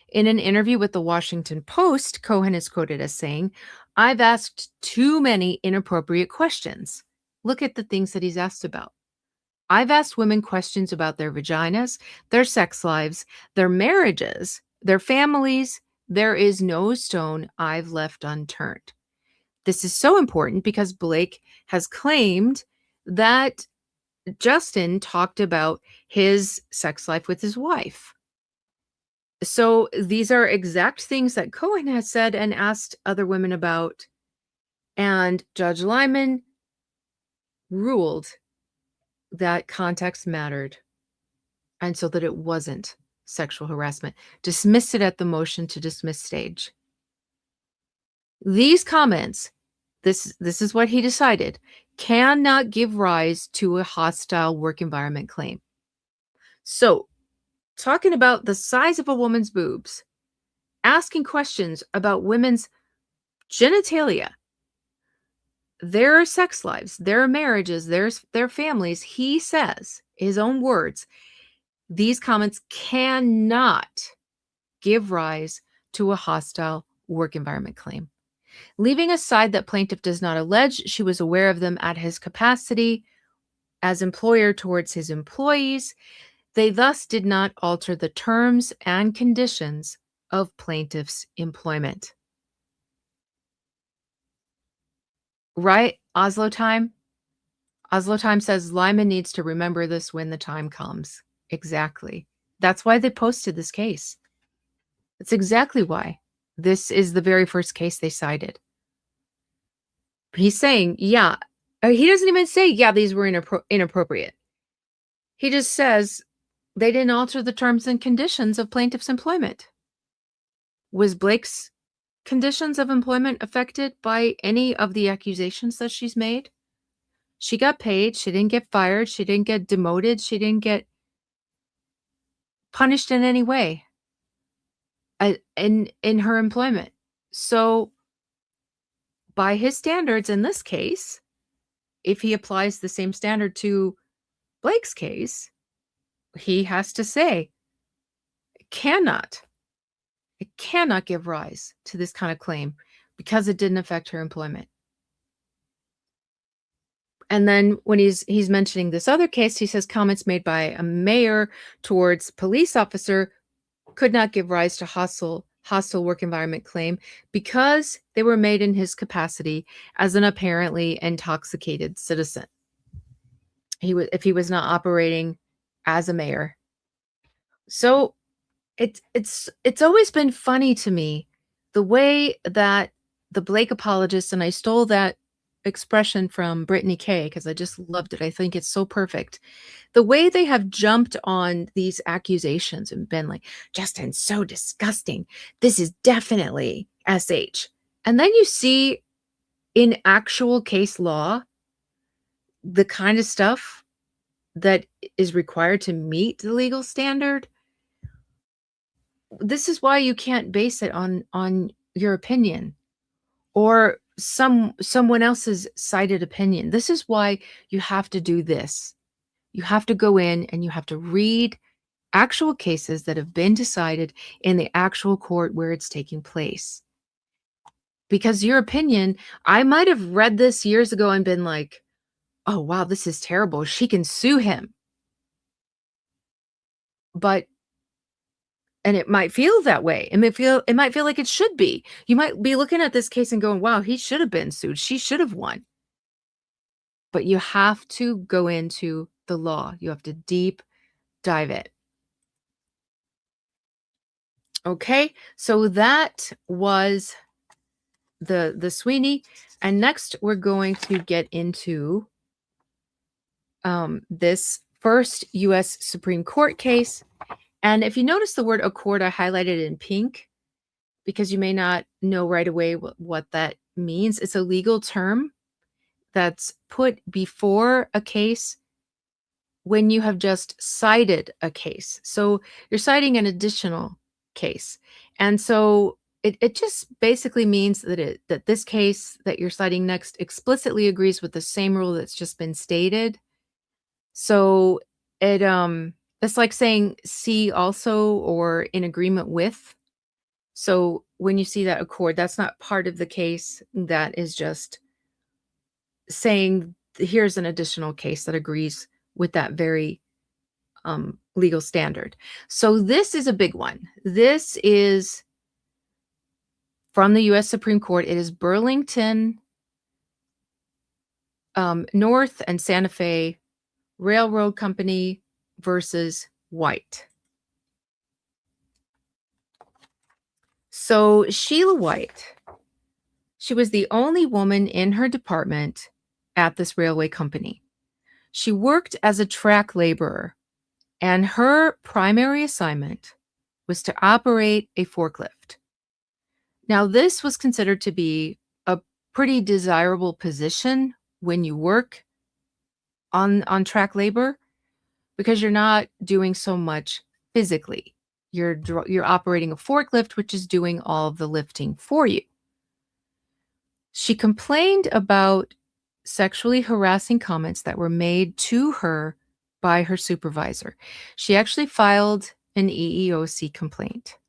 In an interview with the Washington Post, Cohen is quoted as saying, I've asked too many inappropriate questions. Look at the things that he's asked about. I've asked women questions about their vaginas, their sex lives, their marriages, their families. There is no stone I've left unturned. This is so important because Blake has claimed that Justin talked about his sex life with his wife. So these are exact things that Cohen has said and asked other women about. And Judge Lyman ruled that context mattered and so that it wasn't sexual harassment. Dismissed it at the motion to dismiss stage. These comments, this is what he decided, cannot give rise to a hostile work environment claim. So, talking about the size of a woman's boobs, asking questions about women's genitalia, their sex lives, their marriages, their families, he says his own words, these comments cannot give rise to a hostile work environment claim. Leaving aside that plaintiff does not allege she was aware of them at his capacity as employer towards his employees, they thus did not alter the terms and conditions of plaintiff's employment. Right? Oslo time? Oslo time says Lyman needs to remember this when the time comes. Exactly. That's why they posted this case. That's exactly why. This is the very first case they cited. He's saying, yeah. He doesn't even say, yeah, these were inappropriate. He just says they didn't alter the terms and conditions of plaintiff's employment. Was Blake's conditions of employment affected by any of the accusations that she's made? She got paid. She didn't get fired. She didn't get demoted. She didn't get punished in any way in her employment. So by his standards in this case, if he applies the same standard to Blake's case, he has to say it cannot give rise to this kind of claim because it didn't affect her employment. And then when he's mentioning this other case, he says comments made by a mayor towards police officer could not give rise to hostile work environment claim because they were made in his capacity as an apparently intoxicated citizen. If he was not operating as a mayor. So it's always been funny to me the way that the Blake apologists, and I stole that expression from Brittany Kay because I just loved it. I think it's so perfect. The way they have jumped on these accusations and been like, Justin's so disgusting. This is definitely SH. And then you see in actual case law the kind of stuff that is required to meet the legal standard. This is why you can't base it on your opinion or someone else's cited opinion. This is why you have to do this. You have to go in and you have to read actual cases that have been decided in the actual court where it's taking place. Because your opinion, I might have read this years ago and been like, oh wow, this is terrible. She can sue him. And it might feel that way. It might feel like it should be. You might be looking at this case and going, wow, he should have been sued. She should have won. But you have to go into the law. You have to deep dive it. Okay, so that was the Sweeney. And next we're going to get into this first U.S. Supreme Court case. And if you notice the word accord, I highlighted in pink because you may not know right away what that means. It's a legal term that's put before a case when you have just cited a case. So you're citing an additional case. And so it just basically means that this case that you're citing next explicitly agrees with the same rule that's just been stated. So it's like saying see also or in agreement with. So when you see that accord, that's not part of the case. That is just saying here's an additional case that agrees with that very legal standard. So this is a big one. This is from the U.S. Supreme Court. It is Burlington North and Santa Fe Railroad Company versus White. So Sheila White, she was the only woman in her department at this railway company. She worked as a track laborer, and her primary assignment was to operate a forklift. Now, this was considered to be a pretty desirable position when you work on track labor because you're not doing so much physically. You're operating a forklift, which is doing all of the lifting for you. She complained about sexually harassing comments that were made to her by her supervisor. She actually filed an EEOC complaint.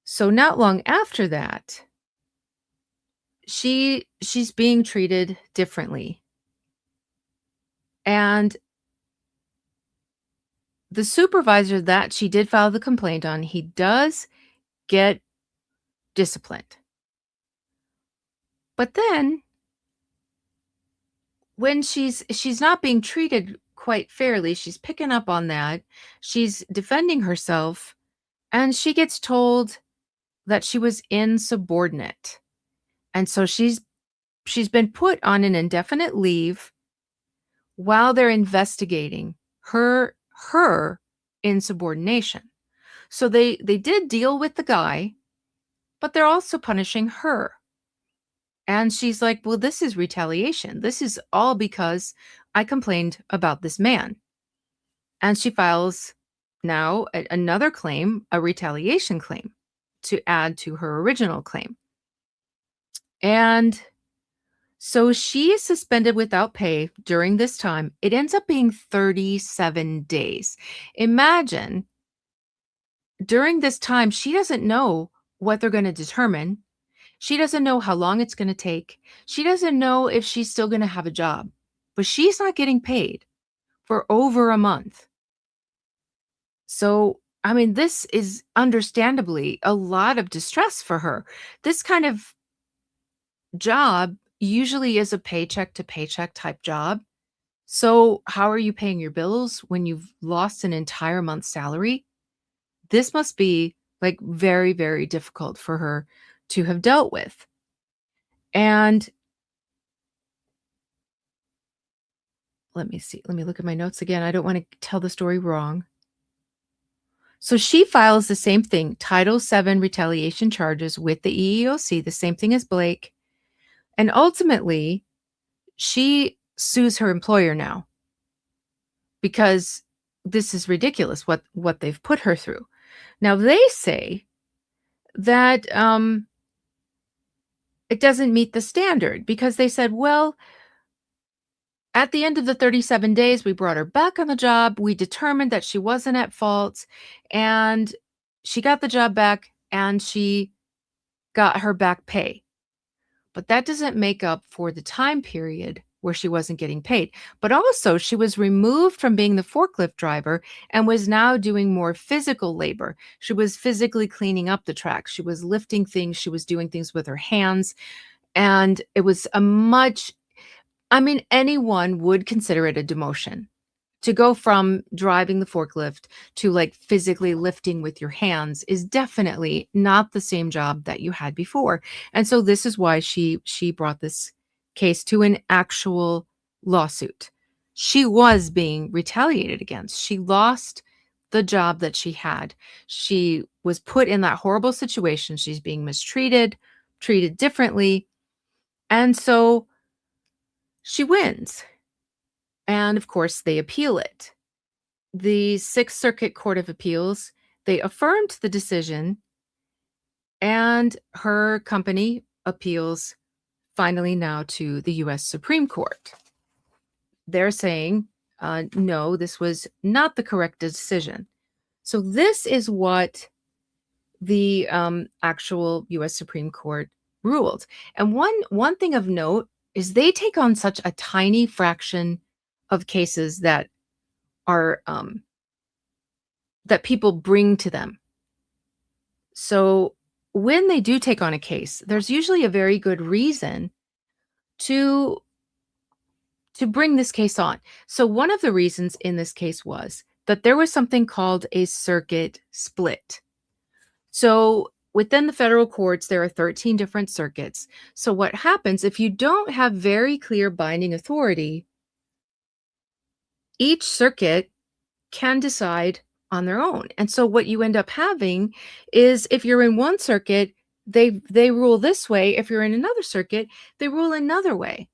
So not long after that, she's being treated differently. And the supervisor that she did file the complaint on, he does get disciplined. But then when she's not being treated quite fairly, she's picking up on that. She's defending herself, and she gets told that she was insubordinate. And so she's been put on an indefinite leave while they're investigating her insubordination. So they did deal with the guy, but they're also punishing her. And she's like, "Well, this is retaliation. This is all because I complained about this man." And she files now another claim, a retaliation claim, to add to her original claim. And so she is suspended without pay during this time. It ends up being 37 days. Imagine during this time, she doesn't know what they're going to determine. She doesn't know how long it's going to take. She doesn't know if she's still going to have a job, but she's not getting paid for over a month. So, I mean, this is understandably a lot of distress for her. This kind of job usually is a paycheck to paycheck type job. So, how are you paying your bills when you've lost an entire month's salary? This must be like very, very difficult for her to have dealt with. And let me see. Let me look at my notes again. I don't want to tell the story wrong. So she files the same thing, Title VII retaliation charges with the EEOC, the same thing as Blake. And ultimately, she sues her employer now because this is ridiculous what they've put her through. Now they say that it doesn't meet the standard because they said, well, at the end of the 37 days, we brought her back on the job. We determined that she wasn't at fault, and she got the job back, and she got her back pay. But that doesn't make up for the time period where she wasn't getting paid. But also, she was removed from being the forklift driver and was now doing more physical labor. She was physically cleaning up the track. She was lifting things. She was doing things with her hands. And it was anyone would consider it a demotion to go from driving the forklift to like physically lifting with your hands is definitely not the same job that you had before. And so this is why she brought this case to an actual lawsuit. She was being retaliated against. She lost the job that she had. She was put in that horrible situation. She's being mistreated, treated differently. And so she wins. And of course, they appeal it. The Sixth Circuit Court of Appeals, they affirmed the decision, and her company appeals finally now to the U.S. Supreme Court. They're saying, no, this was not the correct decision. So this is what the actual U.S. Supreme Court ruled. And one thing of note is they take on such a tiny fraction of cases that are that people bring to them. So when they do take on a case, there's usually a very good reason to bring this case on. So one of the reasons in this case was that there was something called a circuit split. So within the federal courts, there are 13 different circuits. So what happens if you don't have very clear binding authority, each circuit can decide on their own. And so what you end up having is if you're in one circuit, they rule this way. If you're in another circuit, they rule another way.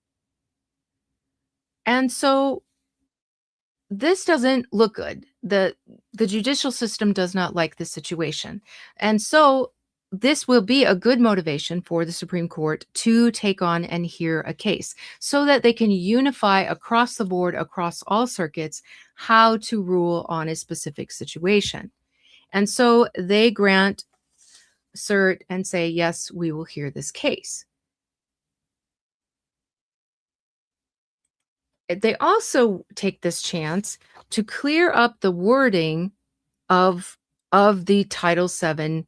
And so this doesn't look good. The judicial system does not like this situation. And so this will be a good motivation for the Supreme Court to take on and hear a case so that they can unify across the board, across all circuits, how to rule on a specific situation. And so they grant cert and say, yes, we will hear this case. They also take this chance to clear up the wording of the Title VII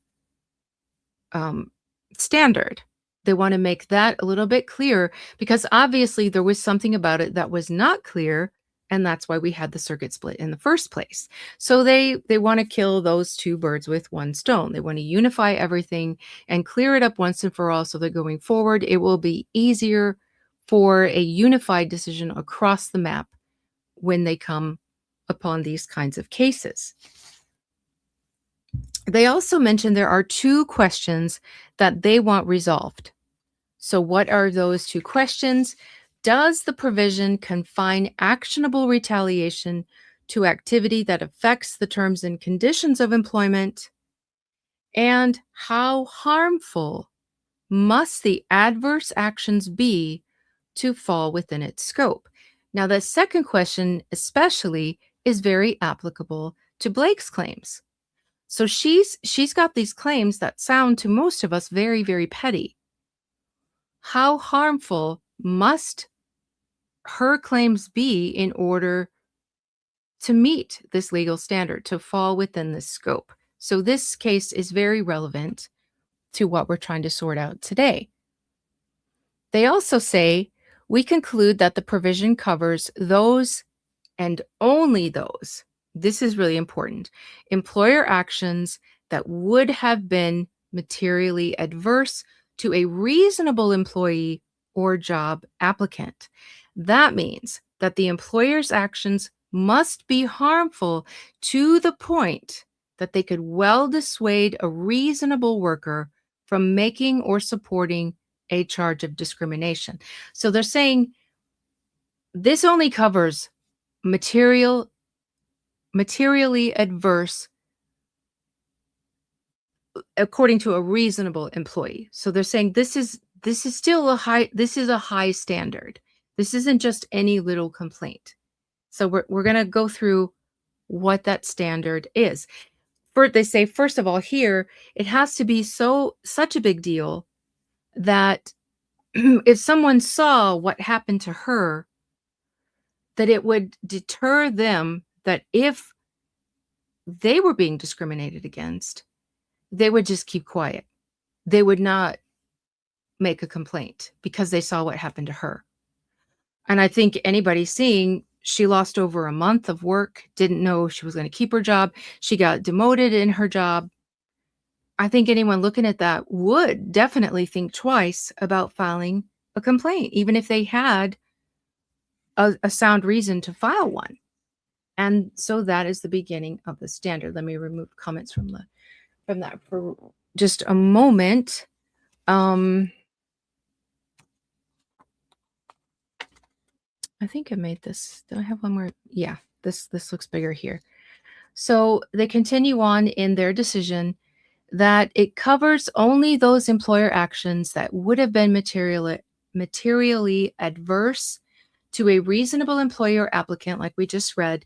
standard. They want to make that a little bit clearer because obviously there was something about it that was not clear, and that's why we had the circuit split in the first place. So they want to kill those two birds with one stone. They want to unify everything and clear it up once and for all so that going forward it will be easier for a unified decision across the map when they come upon these kinds of cases. They also mentioned there are two questions that they want resolved. So, what are those two questions? Does the provision confine actionable retaliation to activity that affects the terms and conditions of employment? And how harmful must the adverse actions be to fall within its scope? Now, the second question, especially, is very applicable to Blake's claims. So she's got these claims that sound to most of us very, very petty. How harmful must her claims be in order to meet this legal standard, to fall within this scope? So this case is very relevant to what we're trying to sort out today. They also say, we conclude that the provision covers those and only those, this is really important, employer actions that would have been materially adverse to a reasonable employee or job applicant. That means that the employer's actions must be harmful to the point that they could well dissuade a reasonable worker from making or supporting a charge of discrimination. So they're saying this only covers materially adverse according to a reasonable employee. So they're saying this is still a high standard. This isn't just any little complaint. So we're going to go through what that standard is. They say, first of all, here it has to be such a big deal that if someone saw what happened to her, that it would deter them, that if they were being discriminated against, they would just keep quiet. They would not make a complaint because they saw what happened to her. And I think anybody seeing she lost over a month of work, didn't know she was going to keep her job, she got demoted in her job. I think anyone looking at that would definitely think twice about filing a complaint, even if they had a sound reason to file one. And so that is the beginning of the standard. Let me remove comments from that for just a moment. I think I made this. Did I have one more? Yeah, this looks bigger here. So they continue on in their decision that it covers only those employer actions that would have been materially adverse to a reasonable employer applicant, like we just read.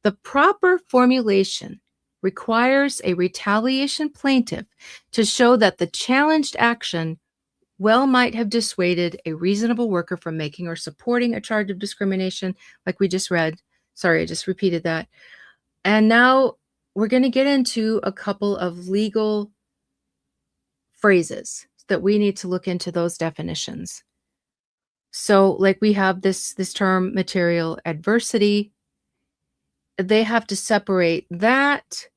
The proper formulation requires a retaliation plaintiff to show that the challenged action might have dissuaded a reasonable worker from making or supporting a charge of discrimination, like we just read. Sorry, I just repeated that. And now we're going to get into a couple of legal phrases that we need to look into those definitions. So, like we have this term material adversity. They have to separate that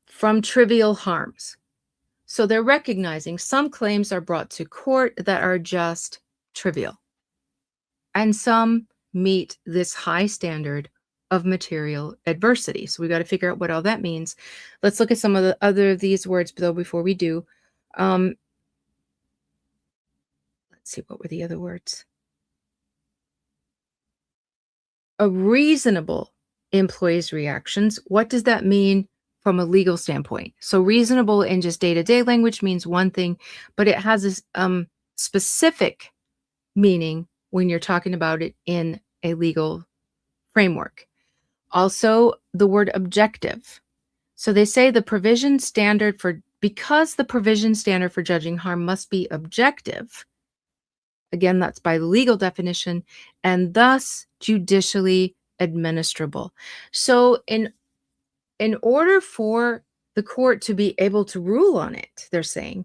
from trivial harms. So they're recognizing some claims are brought to court that are just trivial, and some meet this high standard of material adversity. So we got to figure out what all that means. Let's look at some of the other of these words, though, before we do. Let's see, what were the other words? A reasonable employee's reactions. What does that mean from a legal standpoint. So reasonable in just day-to-day language means one thing, but it has this specific meaning when you're talking about it in a legal framework. Also, the word objective. So they say because the provision standard for judging harm must be objective. Again, that's by the legal definition, and thus judicially administrable. So in order for the court to be able to rule on it, they're saying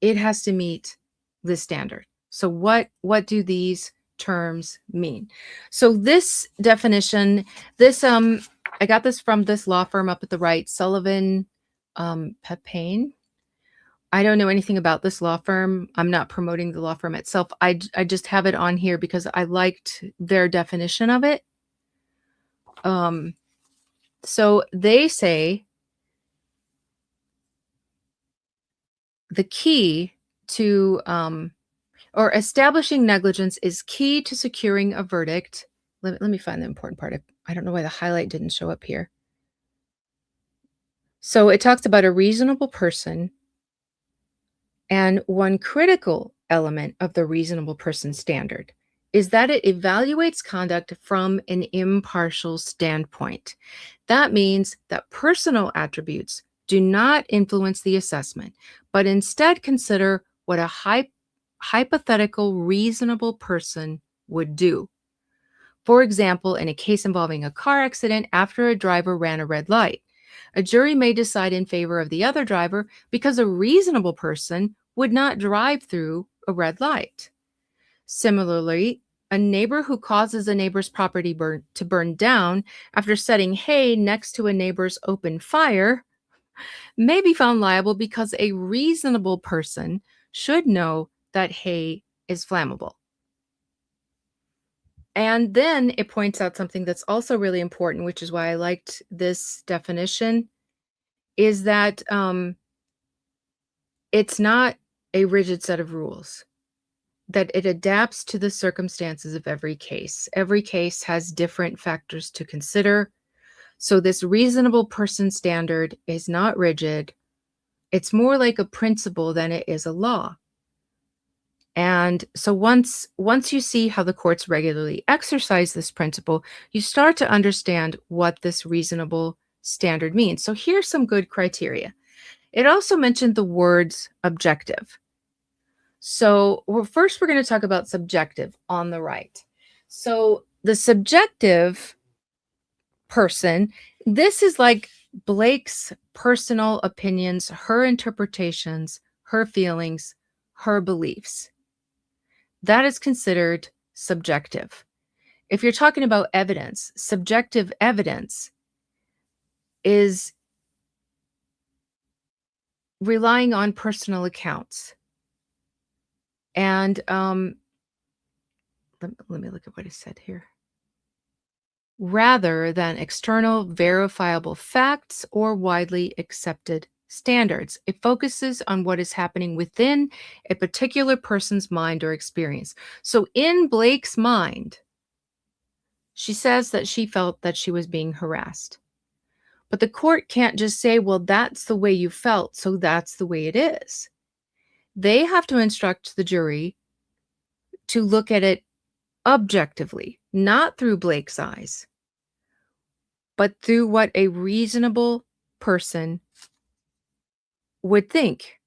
it has to meet this standard. So what do these terms mean? So this definition, this I got this from this law firm up at the right, Sullivan Pepane. I don't know anything about this law firm. I'm not promoting the law firm itself. I just have it on here because I liked their definition of it. So they say the key to or establishing negligence is key to securing a verdict. Let me find the important part. I don't know why the highlight didn't show up here. So it talks about a reasonable person, and one critical element of the reasonable person standard is that it evaluates conduct from an impartial standpoint. That means that personal attributes do not influence the assessment, but instead consider what a hypothetical reasonable person would do. For example, in a case involving a car accident after a driver ran a red light, a jury may decide in favor of the other driver because a reasonable person would not drive through a red light. Similarly, a neighbor who causes a neighbor's property to burn down after setting hay next to a neighbor's open fire may be found liable because a reasonable person should know that hay is flammable. And then it points out something that's also really important, which is why I liked this definition, is that it's not a rigid set of rules, that it adapts to the circumstances of every case. Every case has different factors to consider. So this reasonable person standard is not rigid. It's more like a principle than it is a law. And so once you see how the courts regularly exercise this principle, you start to understand what this reasonable standard means. So here's some good criteria. It also mentioned the words objective. So first we're going to talk about subjective on the right. So the subjective person, this is like Blake's personal opinions, her interpretations, her feelings, her beliefs. That is considered subjective. If you're talking about evidence, subjective evidence is relying on personal accounts. And let me look at what he said here. Rather than external verifiable facts or widely accepted standards. It focuses on what is happening within a particular person's mind or experience. So in Blake's mind, she says that she felt that she was being harassed. But the court can't just say, well, that's the way you felt, so that's the way it is. They have to instruct the jury to look at it objectively, not through Blake's eyes, but through what a reasonable person would think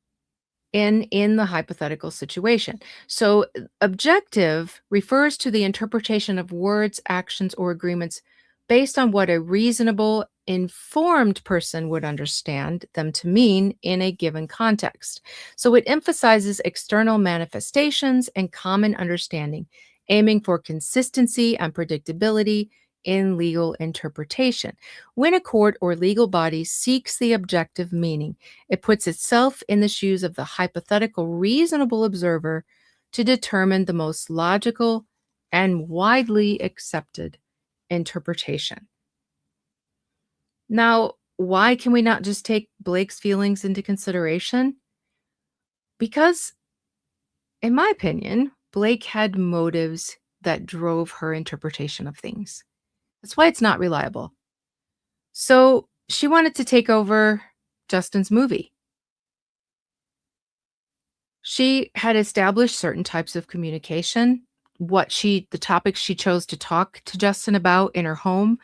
in the hypothetical situation. So objective refers to the interpretation of words, actions, or agreements based on what a reasonable, informed person would understand them to mean in a given context. So it emphasizes external manifestations and common understanding, aiming for consistency and predictability in legal interpretation. When a court or legal body seeks the objective meaning, it puts itself in the shoes of the hypothetical reasonable observer to determine the most logical and widely accepted interpretation. Now, why can we not just take Blake's feelings into consideration? Because, in my opinion, Blake had motives that drove her interpretation of things. That's why it's not reliable. So She wanted to take over Justin's movie. She had established certain types of communication, the topics she chose to talk to Justin about in her home,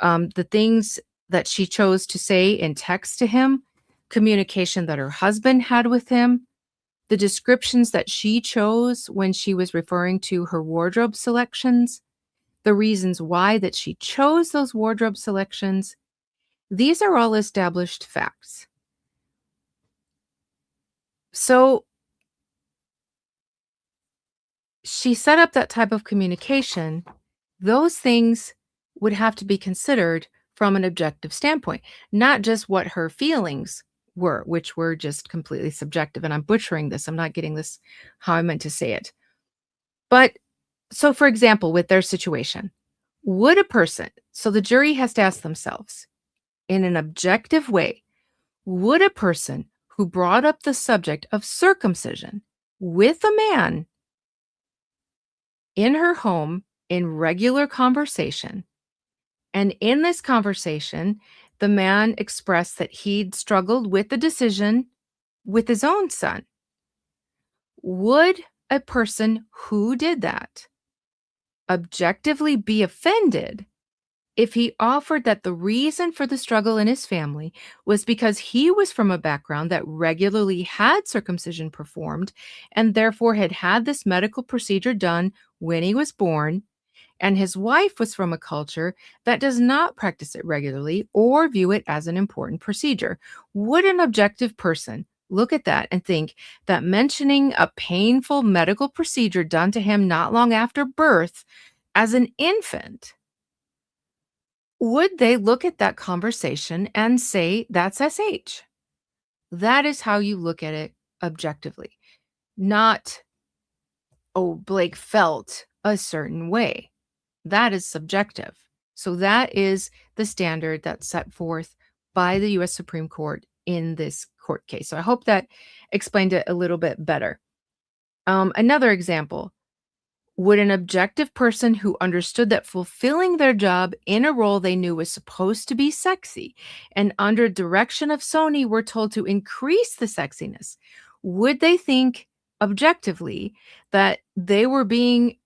the things that she chose to say in text to him, communication that her husband had with him, the descriptions that she chose when she was referring to her wardrobe selections, the reasons why that she chose those wardrobe selections. These are all established facts. So she set up that type of communication. Those things would have to be considered from an objective standpoint, not just what her feelings were, which were just completely subjective. And I'm butchering this. I'm not getting this how I meant to say it. But so, for example, with their situation, would a person, so the jury has to ask themselves in an objective way, would a person who brought up the subject of circumcision with a man in her home in regular conversation, and in this conversation, the man expressed that he'd struggled with the decision with his own son, would a person who did that objectively be offended if he offered that the reason for the struggle in his family was because he was from a background that regularly had circumcision performed and therefore had had this medical procedure done when he was born, and his wife was from a culture that does not practice it regularly or view it as an important procedure? Would an objective person look at that and think that mentioning a painful medical procedure done to him not long after birth as an infant, would they look at that conversation and say that's SH? That is how you look at it objectively, not, oh, Blake felt a certain way. That is subjective. So that is the standard that's set forth by the US Supreme Court in this court case. So I hope that explained it a little bit better. Another example. Would an objective person who understood that fulfilling their job in a role they knew was supposed to be sexy and under direction of Sony were told to increase the sexiness, would they think objectively that they were being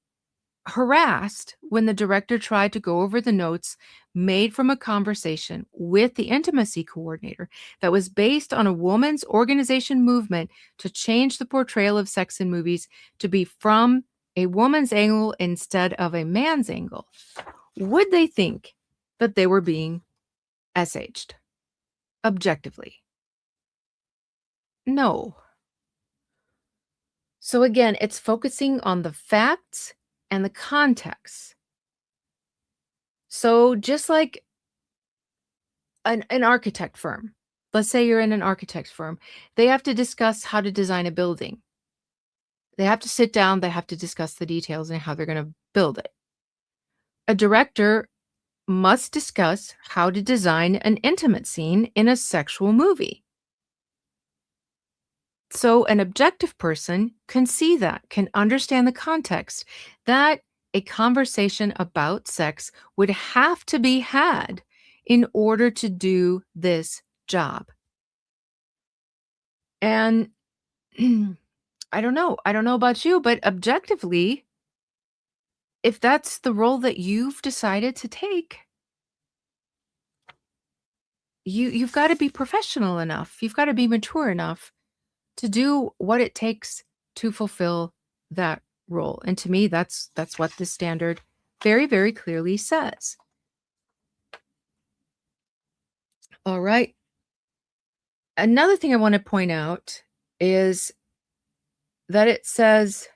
harassed when the director tried to go over the notes made from a conversation with the intimacy coordinator that was based on a woman's organization movement to change the portrayal of sex in movies to be from a woman's angle instead of a man's angle? Would they think that they were being SH'd objectively? No. So again, it's focusing on the facts and the context. So just like an architect firm, let's say you're in an architect firm, they have to discuss how to design a building. They have to sit down, they have to discuss the details and how they're going to build it. A director must discuss how to design an intimate scene in a sexual movie. So an objective person can see that, can understand the context that a conversation about sex would have to be had in order to do this job. And I don't know. I don't know about you, but objectively, if that's the role that you've decided to take, you've got to be professional enough. You've got to be mature enough to do what it takes to fulfill that role. And to me, that's what the standard very, very clearly says. All right. Another thing I want to point out is that it says,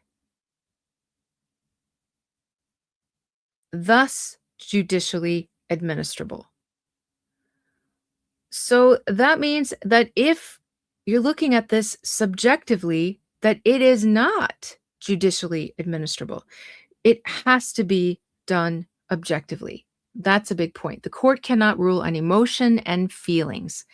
thus judicially administrable. So that means that if you're looking at this subjectively, that it is not judicially administrable. It has to be done objectively. That's a big point. The court cannot rule on emotion and feelings.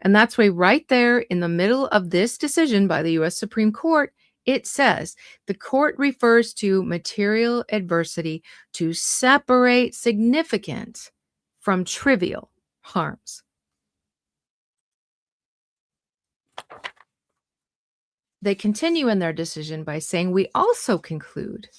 And that's why right there in the middle of this decision by the US Supreme Court, it says the court refers to material adversity to separate significant from trivial harms. They continue in their decision by saying, we also conclude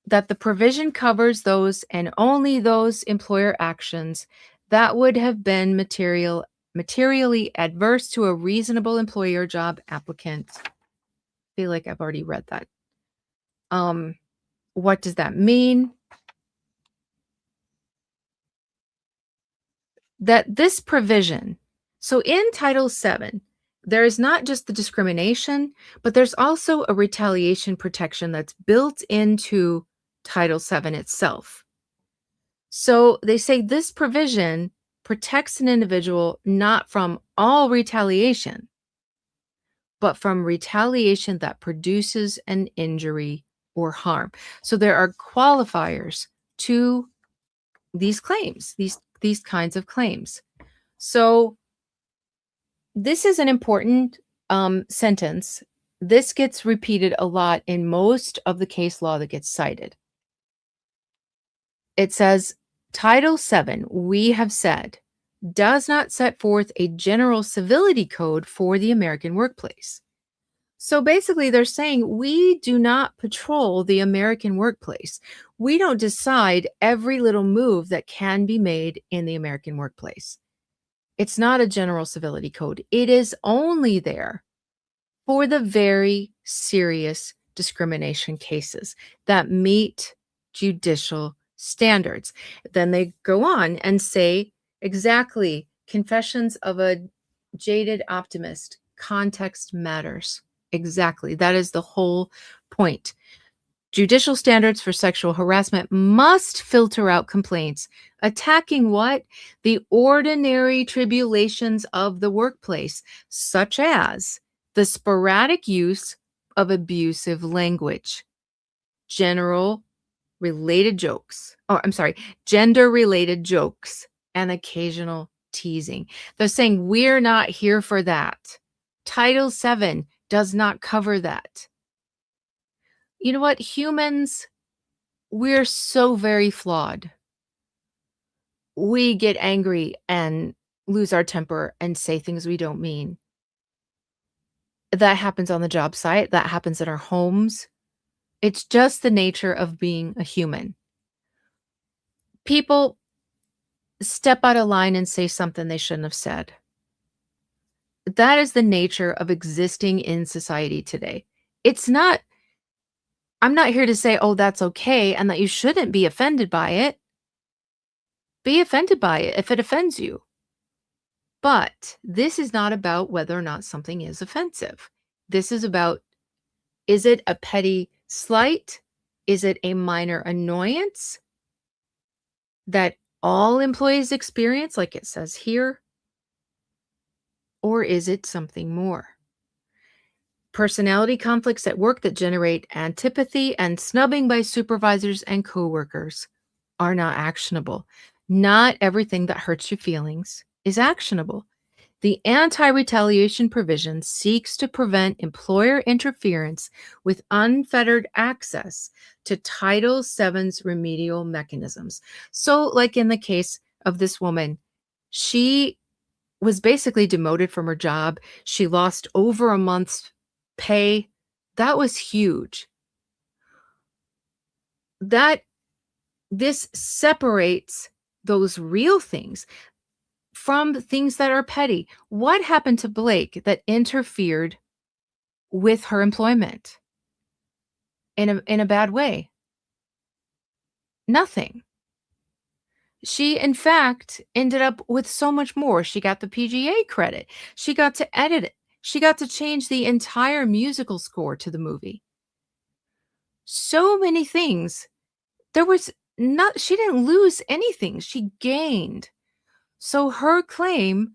that the provision covers those and only those employer actions that would have been materially adverse to a reasonable employer job applicant. I feel like I've already read that. What does that mean? That this provision, so in Title VII, there is not just the discrimination, but there's also a retaliation protection that's built into Title VII itself. So they say this provision protects an individual not from all retaliation, but from retaliation that produces an injury or harm. So there are qualifiers to these claims, these kinds of claims. So this is an important sentence. This gets repeated a lot in most of the case law that gets cited. It says, Title VII, we have said, does not set forth a general civility code for the American workplace. So basically, they're saying we do not patrol the American workplace. We don't decide every little move that can be made in the American workplace. It's not a general civility code. It is only there for the very serious discrimination cases that meet judicial standards. Then they go on and say exactly, confessions of a jaded optimist, context matters. Exactly. That is the whole point. Judicial standards for sexual harassment must filter out complaints attacking what? The ordinary tribulations of the workplace, such as the sporadic use of abusive language, gender related jokes, and occasional teasing. They're saying we're not here for that. Title VII does not cover that. You know what? Humans, we're so very flawed. We get angry and lose our temper and say things we don't mean. That happens on the job site. That happens in our homes. It's just the nature of being a human. People step out of line and say something they shouldn't have said. That is the nature of existing in society today. I'm not here to say, oh, that's okay, and that you shouldn't be offended by it. Be offended by it if it offends you. But this is not about whether or not something is offensive. This is about, is it a petty slight? Is it a minor annoyance that all employees experience, like it says here? Or is it something more? Personality conflicts at work that generate antipathy and snubbing by supervisors and coworkers are not actionable. Not everything that hurts your feelings is actionable. The anti-retaliation provision seeks to prevent employer interference with unfettered access to Title VII's remedial mechanisms. So, like in the case of this woman, she was basically demoted from her job. She lost over a month's pay. That was huge. This separates those real things from things that are petty. What happened to Blake that interfered with her employment in a bad way? Nothing. She, in fact, ended up with so much more. She got the PGA credit. She got to edit it. She got to change the entire musical score to the movie. So many things. She didn't lose anything. She gained. So her claim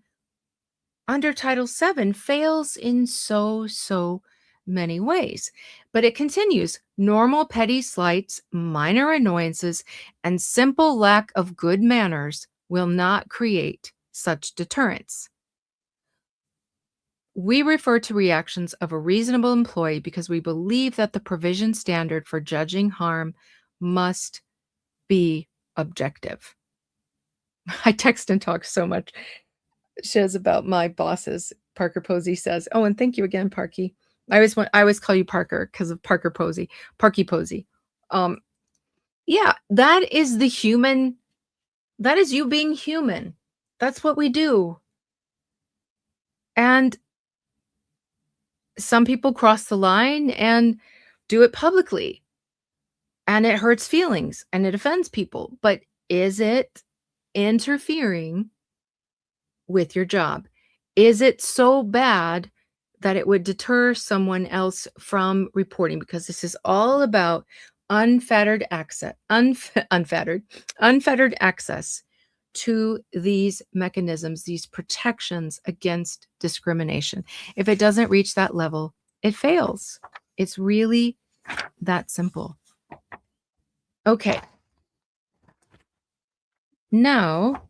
under Title VII fails in so many ways. But it continues. Normal petty slights, minor annoyances, and simple lack of good manners will not create such deterrence. We refer to reactions of a reasonable employee because we believe that the provision standard for judging harm must be objective. I text and talk so much shows about my bosses. Parker Posey says. Oh, and thank you again, Parky. I always call you Parker because of Parker Posey, Parky Posey. Um, yeah, that is the human. That is you being human. That's what we do. And some people cross the line and do it publicly, and it hurts feelings and it offends people. But is it interfering with your job? Is it so bad that it would deter someone else from reporting? Because this is all about unfettered access, unfettered access to these mechanisms, these protections against discrimination. If it doesn't reach that level, it fails. It's really that simple. Okay. Now,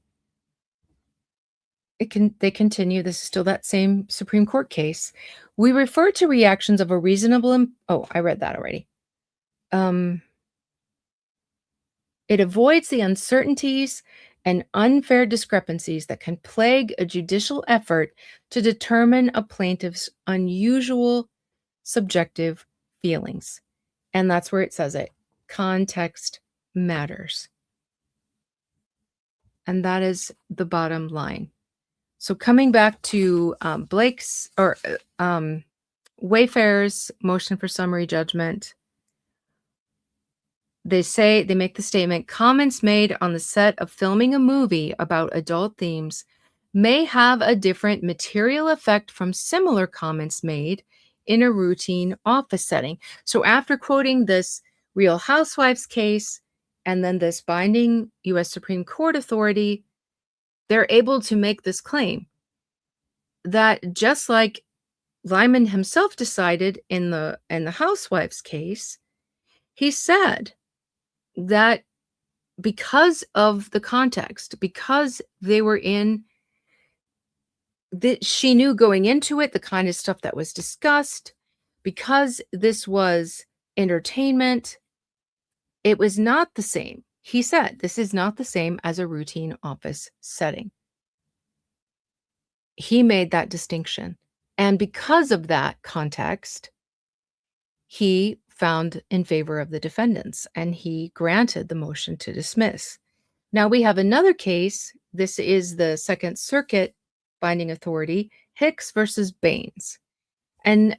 they continue. This is still that same Supreme Court case. We refer to reactions of a reasonable. Oh, I read that already. It avoids the uncertainties and unfair discrepancies that can plague a judicial effort to determine a plaintiff's unusual subjective feelings. And that's where it says it. Context matters. And that is the bottom line. So coming back to Blake's or Wayfarer's motion for summary judgment, they make the statement, comments made on the set of filming a movie about adult themes may have a different material effect from similar comments made in a routine office setting. So after quoting this Real Housewives case and then this binding U.S. Supreme Court authority, they're able to make this claim that just like Lyman himself decided in the Housewives case, he said that because of the context, because they were in that she knew going into it the kind of stuff that was discussed, because this was entertainment, it was not the same. He said this is not the same as a routine office setting. He made that distinction. And because of that context, he found in favor of the defendants and he granted the motion to dismiss. Now we have another case. This is the Second Circuit binding authority, Hicks versus Baines. And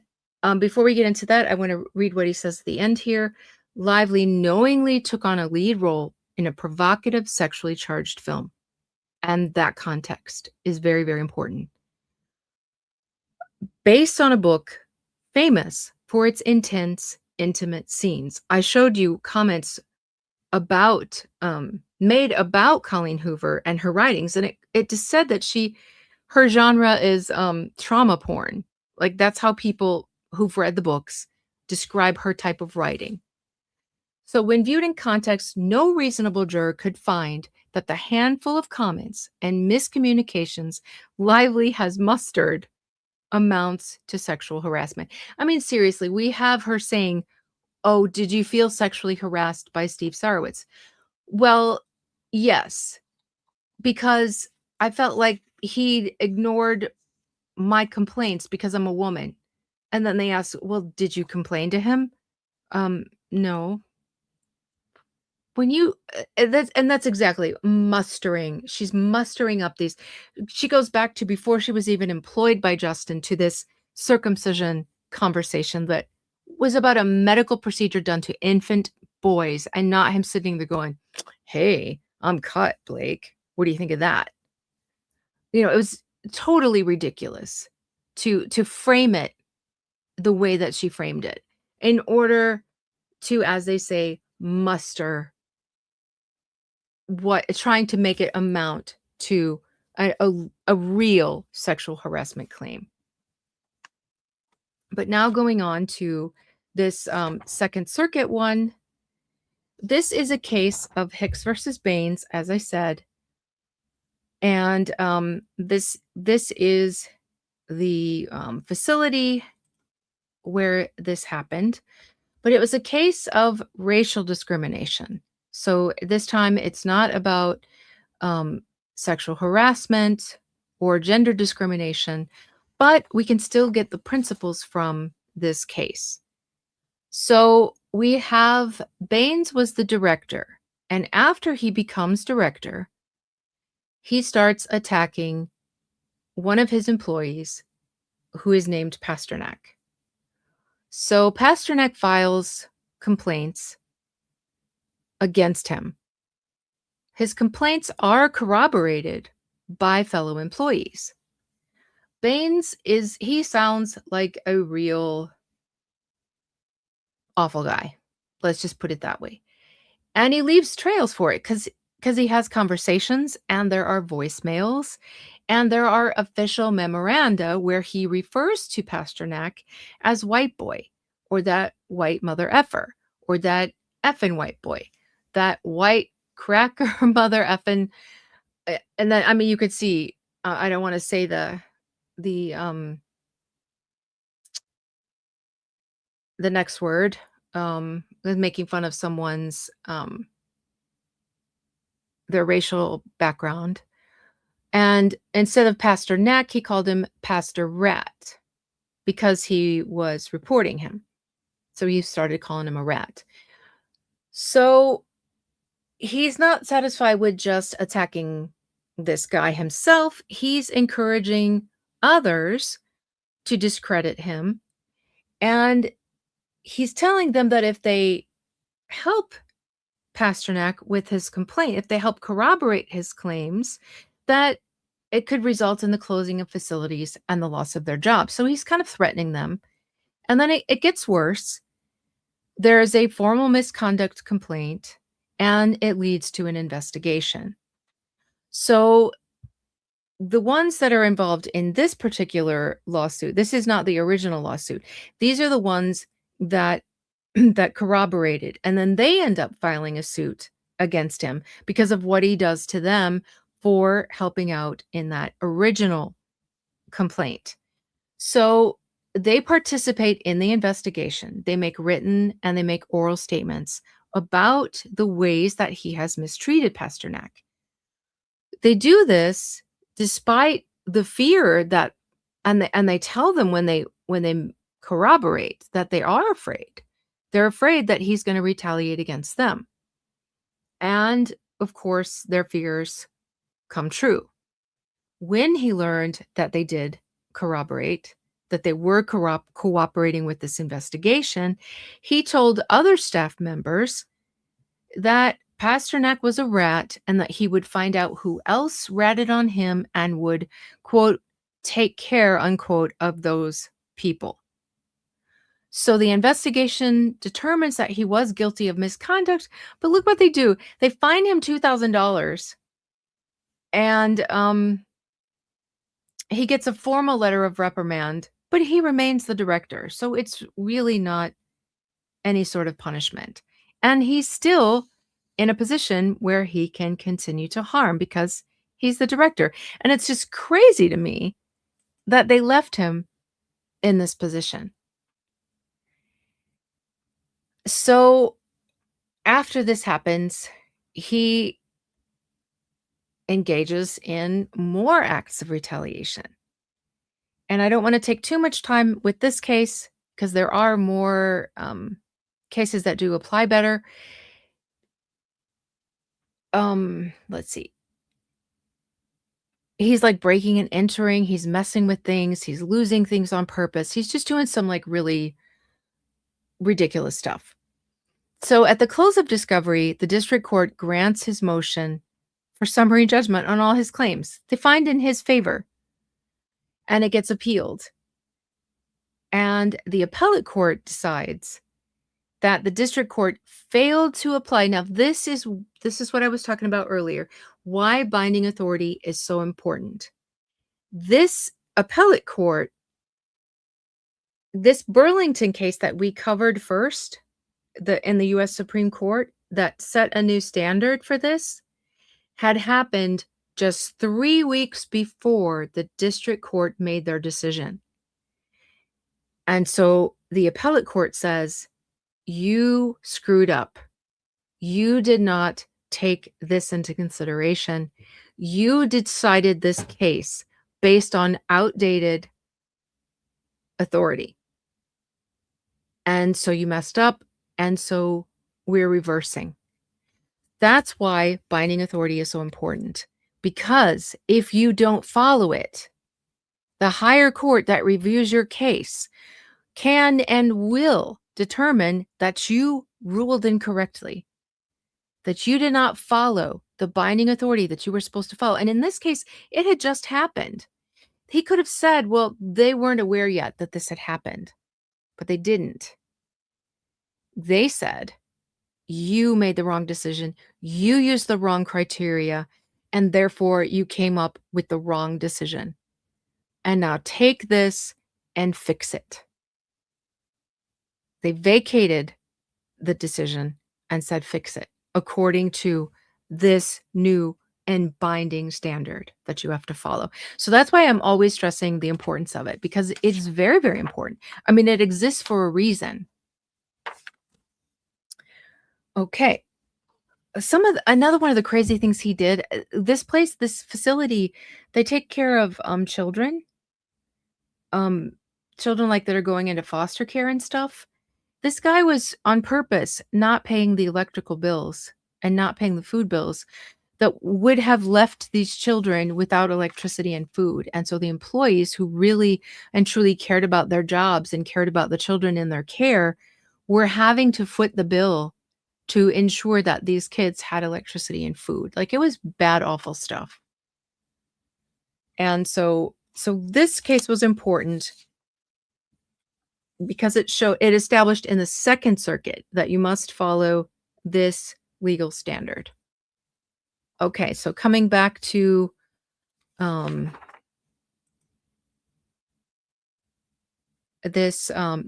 before we get into that, I want to read what he says at the end here. Lively knowingly took on a lead role in a provocative sexually charged film. And that context is very, very important. Based on a book famous for its intense, intimate scenes. I showed you comments about made about Colleen Hoover and her writings, and it just said that her genre is trauma porn. Like that's how people who've read the books describe her type of writing. So when viewed in context, no reasonable juror could find that the handful of comments and miscommunications Lively has mustered amounts to sexual harassment. I mean, seriously, we have her saying, "Oh, did you feel sexually harassed by Steve Sarowitz?" Well, yes, because I felt like he ignored my complaints because I'm a woman. And then they asked, "Well, did you complain to him?" No. When you that's exactly mustering. She's mustering up these. She goes back to before she was even employed by Justin to this circumcision conversation that was about a medical procedure done to infant boys and not him sitting there going, "Hey, I'm cut, Blake. What do you think of that?" It was totally ridiculous to frame it the way that she framed it in order to, as they say, muster trying to make it amount to a real sexual harassment claim. But now going on to this Second Circuit one, this is a case of Hicks versus Baines, as I said, and this is the facility where this happened, but it was a case of racial discrimination. So this time it's not about sexual harassment or gender discrimination, but we can still get the principles from this case. So we have Baines was the director, and after he becomes director, he starts attacking one of his employees who is named Pasternak. So Pasternak files complaints against him. His complaints are corroborated by fellow employees. He sounds like a real awful guy. Let's just put it that way. And he leaves trails for it because he has conversations and there are voicemails and there are official memoranda where he refers to Pasternak as white boy or that white mother effer or that effing white boy, that white cracker mother effing. And then, I mean, you could see, I don't want to say the the next word, with making fun of someone's, their racial background. And instead of Pastor Neck, he called him Pastor Rat because he was reporting him. So he started calling him a rat. So he's not satisfied with just attacking this guy himself. He's encouraging others to discredit him. And he's telling them that if they help Pasternak with his complaint, if they help corroborate his claims, that it could result in the closing of facilities and the loss of their jobs. So he's kind of threatening them. And then it gets worse. There is a formal misconduct complaint, and it leads to an investigation. So the ones that are involved in this particular lawsuit, this is not the original lawsuit. These are the ones that that corroborated, and then they end up filing a suit against him because of what he does to them for helping out in that original complaint. So they participate in the investigation. They make written and they make oral statements about the ways that he has mistreated Pasternak. They do this despite the fear that, and they tell them when they corroborate that they are afraid. They're afraid that he's going to retaliate against them. And of course, their fears come true. When he learned that they did corroborate, that they were cooperating with this investigation, he told other staff members that Pasternak was a rat and that he would find out who else ratted on him and would, quote, take care, unquote, of those people. So the investigation determines that he was guilty of misconduct, but look what they do. They fine him $2,000 and he gets a formal letter of reprimand, but he remains the director. So it's really not any sort of punishment. And he's still in a position where he can continue to harm because he's the director. And it's just crazy to me that they left him in this position. So after this happens, he engages in more acts of retaliation. And I don't want to take too much time with this case because there are more cases that do apply better. Let's see. He's like breaking and entering. He's messing with things. He's losing things on purpose. He's just doing some like really ridiculous stuff. So at the close of discovery, the district court grants his motion for summary judgment on all his claims. They find in his favor, and it gets appealed. And the appellate court decides that the district court failed to apply. Now, this is what I was talking about earlier, why binding authority is so important. This appellate court, this Burlington case that we covered first, in the U.S. Supreme Court that set a new standard for this, had happened just 3 weeks before the district court made their decision. And so the appellate court says, you screwed up. You did not take this into consideration. You decided this case based on outdated authority. And so you messed up, and so we're reversing. That's why binding authority is so important, because if you don't follow it, the higher court that reviews your case can and will determine that you ruled incorrectly, that you did not follow the binding authority that you were supposed to follow. And in this case, it had just happened. He could have said, well, they weren't aware yet that this had happened, but they didn't. They said, you made the wrong decision, you used the wrong criteria, and therefore you came up with the wrong decision. And now take this and fix it. They vacated the decision and said, fix it according to this new and binding standard that you have to follow. So that's why I'm always stressing the importance of it, because it's very, very important. I mean, it exists for a reason. Okay. Another one of the crazy things he did, this facility, they take care of children, um children like that are going into foster care and stuff. This guy was on purpose not paying the electrical bills and not paying the food bills that would have left these children without electricity and food. And so the employees who really and truly cared about their jobs and cared about the children in their care were having to foot the bill to ensure that these kids had electricity and food. Like, it was bad, awful stuff. And so this case was important because it established in the Second Circuit that you must follow this legal standard. Okay, so coming back to the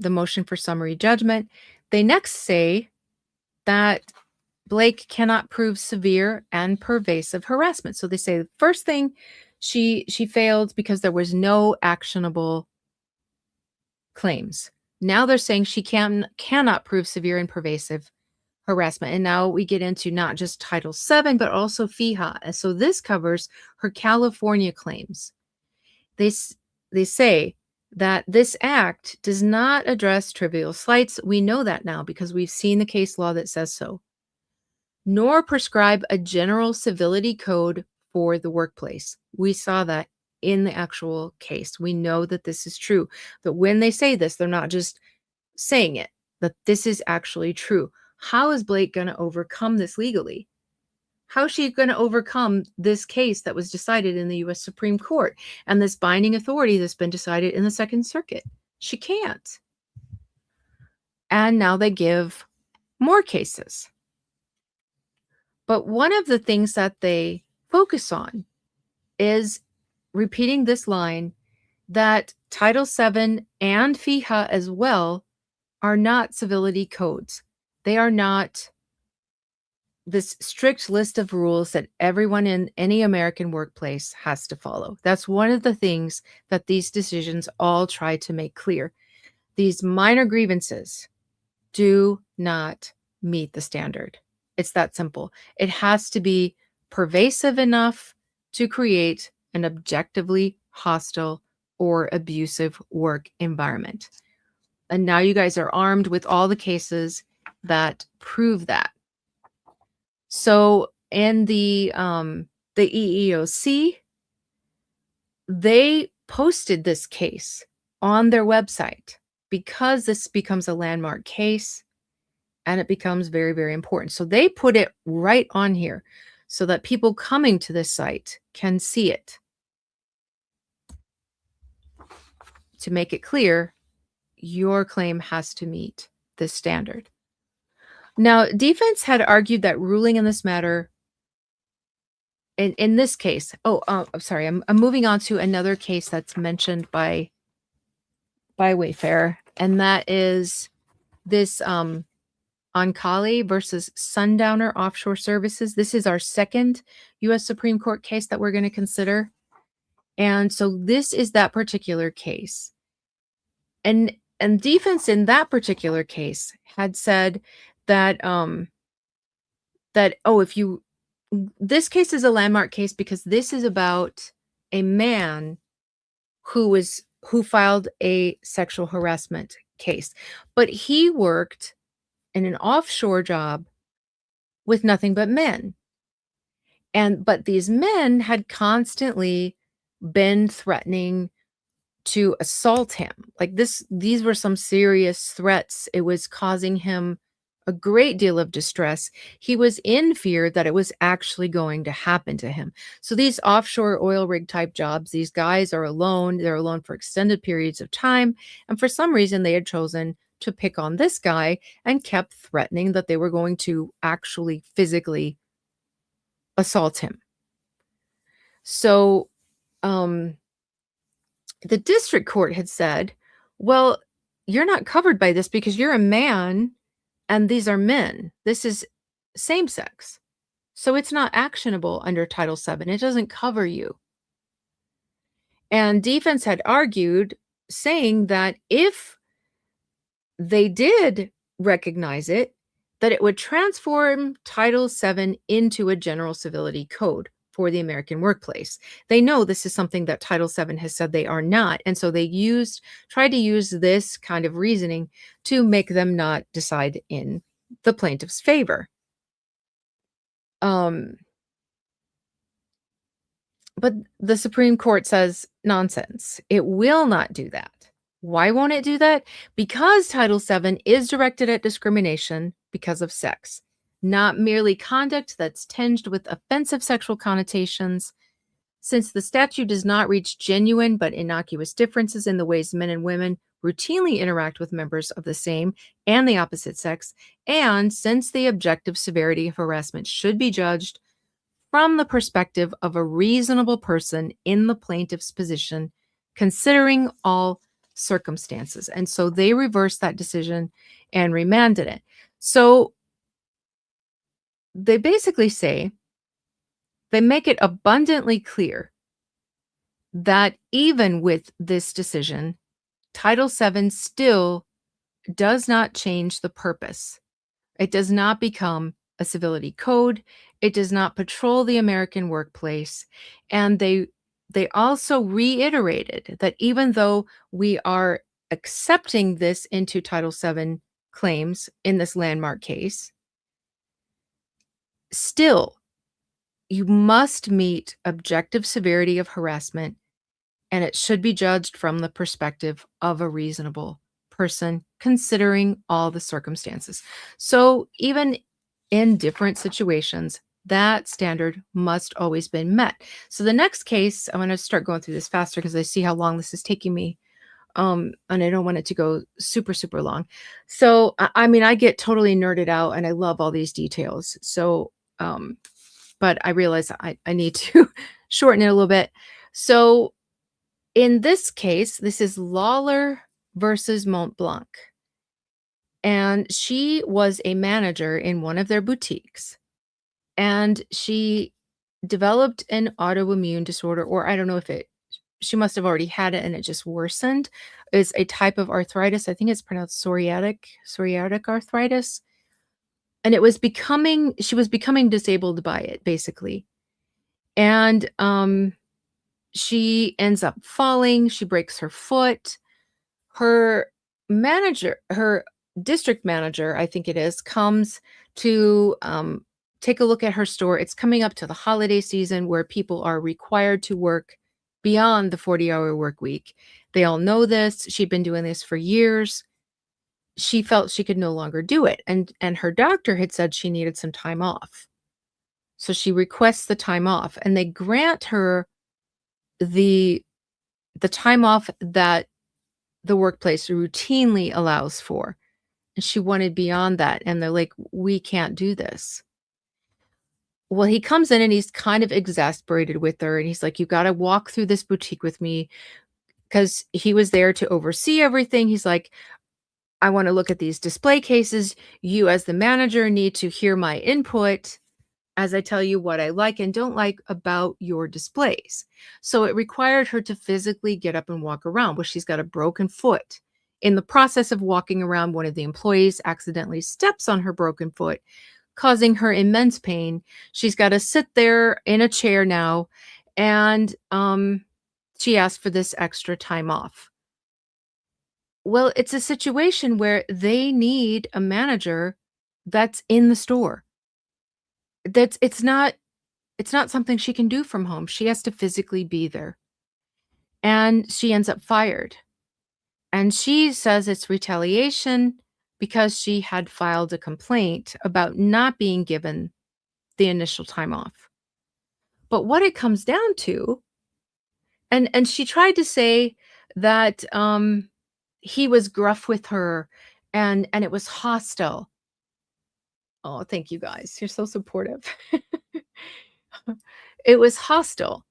motion for summary judgment, they next say that Blake cannot prove severe and pervasive harassment. So they say the first thing, she failed because there was no actionable claims. Now they're saying she cannot prove severe and pervasive harassment. And now we get into not just Title VII, but also FEHA. And so this covers her California claims. They say that this act does not address trivial slights. We know that now because we've seen the case law that says so. Nor prescribe a general civility code for the workplace. We saw that in the actual case. We know that this is true. That when they say this, they're not just saying it, that this is actually true. How is Blake going to overcome this legally? How is she going to overcome this case that was decided in the U.S. Supreme Court and this binding authority that's been decided in the Second Circuit? She can't. And now they give more cases. But one of the things that they focus on is repeating this line that Title VII and FEHA as well are not civility codes. They are not this strict list of rules that everyone in any American workplace has to follow. That's one of the things that these decisions all try to make clear. These minor grievances do not meet the standard. It's that simple. It has to be pervasive enough to create an objectively hostile or abusive work environment. And now you guys are armed with all the cases that prove that. So in the EEOC, they posted this case on their website because this becomes a landmark case and it becomes very, very important. So they put it right on here so that people coming to this site can see it. To make it clear, your claim has to meet this standard. Now, defense had argued that ruling in this matter, in this case, I'm sorry, I'm moving on to another case that's mentioned by Wayfarer, and that is this Oncali versus Sundowner Offshore Services. This is our second U.S. Supreme Court case that we're going to consider. And so this is that particular case. And defense in that particular case had said that this case is a landmark case because this is about a man who who filed a sexual harassment case. But he worked in an offshore job with nothing but men. But these men had constantly been threatening to assault him. Like these were some serious threats. It was causing him a great deal of distress. He was in fear that it was actually going to happen to him. So these offshore oil rig type jobs, these guys are alone. They're alone for extended periods of time. And for some reason, they had chosen to pick on this guy and kept threatening that they were going to actually physically assault him. So, um, the district court had said, well, you're not covered by this because you're a man and these are men. This is same sex. So it's not actionable under Title VII. It doesn't cover you. And defense had argued, saying that if they did recognize it, that it would transform Title VII into a general civility code for the American workplace. They know this is something that Title VII has said they are not. And so they tried to use this kind of reasoning to make them not decide in the plaintiff's favor. But the Supreme Court says nonsense. It will not do that. Why won't it do that? Because Title VII is directed at discrimination because of sex, not merely conduct that's tinged with offensive sexual connotations. Since the statute does not reach genuine but innocuous differences in the ways men and women routinely interact with members of the same and the opposite sex, and since the objective severity of harassment should be judged from the perspective of a reasonable person in the plaintiff's position, considering all circumstances. And so they reversed that decision and remanded it. So they basically say, they make it abundantly clear that even with this decision, Title VII still does not change the purpose. It does not become a civility code. It does not patrol the American workplace. And they also reiterated that even though we are accepting this into Title VII claims in this landmark case, still, you must meet objective severity of harassment, and it should be judged from the perspective of a reasonable person, considering all the circumstances. So even in different situations, that standard must always be met. So the next case, I'm going to start going through this faster because I see how long this is taking me. And I don't want it to go super, super long. So, I mean, I get totally nerded out and I love all these details. So, but I realize I need to shorten it a little bit. So in this case, this is Lawler versus Mont Blanc. And she was a manager in one of their boutiques. And she developed an autoimmune disorder, or I don't know if she must have already had it and it just worsened. It's a type of arthritis. I think it's pronounced psoriatic arthritis. And she was becoming disabled by it, basically. And she ends up falling. She breaks her foot. Her district manager, I think it is, comes to take a look at her store. It's coming up to the holiday season where people are required to work beyond the 40-hour work week. They all know this. She'd been doing this for years. She felt she could no longer do it. And her doctor had said she needed some time off. So she requests the time off, and they grant her the time off that the workplace routinely allows for. And she wanted beyond that. And they're like, we can't do this. Well, he comes in and he's kind of exasperated with her. And he's like, you got to walk through this boutique with me, because he was there to oversee everything. He's like, I want to look at these display cases. You, as the manager, need to hear my input as I tell you what I like and don't like about your displays. So it required her to physically get up and walk around. Well, she's got a broken foot. In the process of walking around, one of the employees accidentally steps on her broken foot, causing her immense pain. She's got to sit there in a chair now, and she asked for this extra time off. Well, it's a situation where they need a manager that's in the store. That's it's not something she can do from home. She has to physically be there. And she ends up fired. And she says it's retaliation because she had filed a complaint about not being given the initial time off. But what it comes down to, and she tried to say that he was gruff with her and it was hostile. Oh, thank you guys. You're so supportive. It was hostile.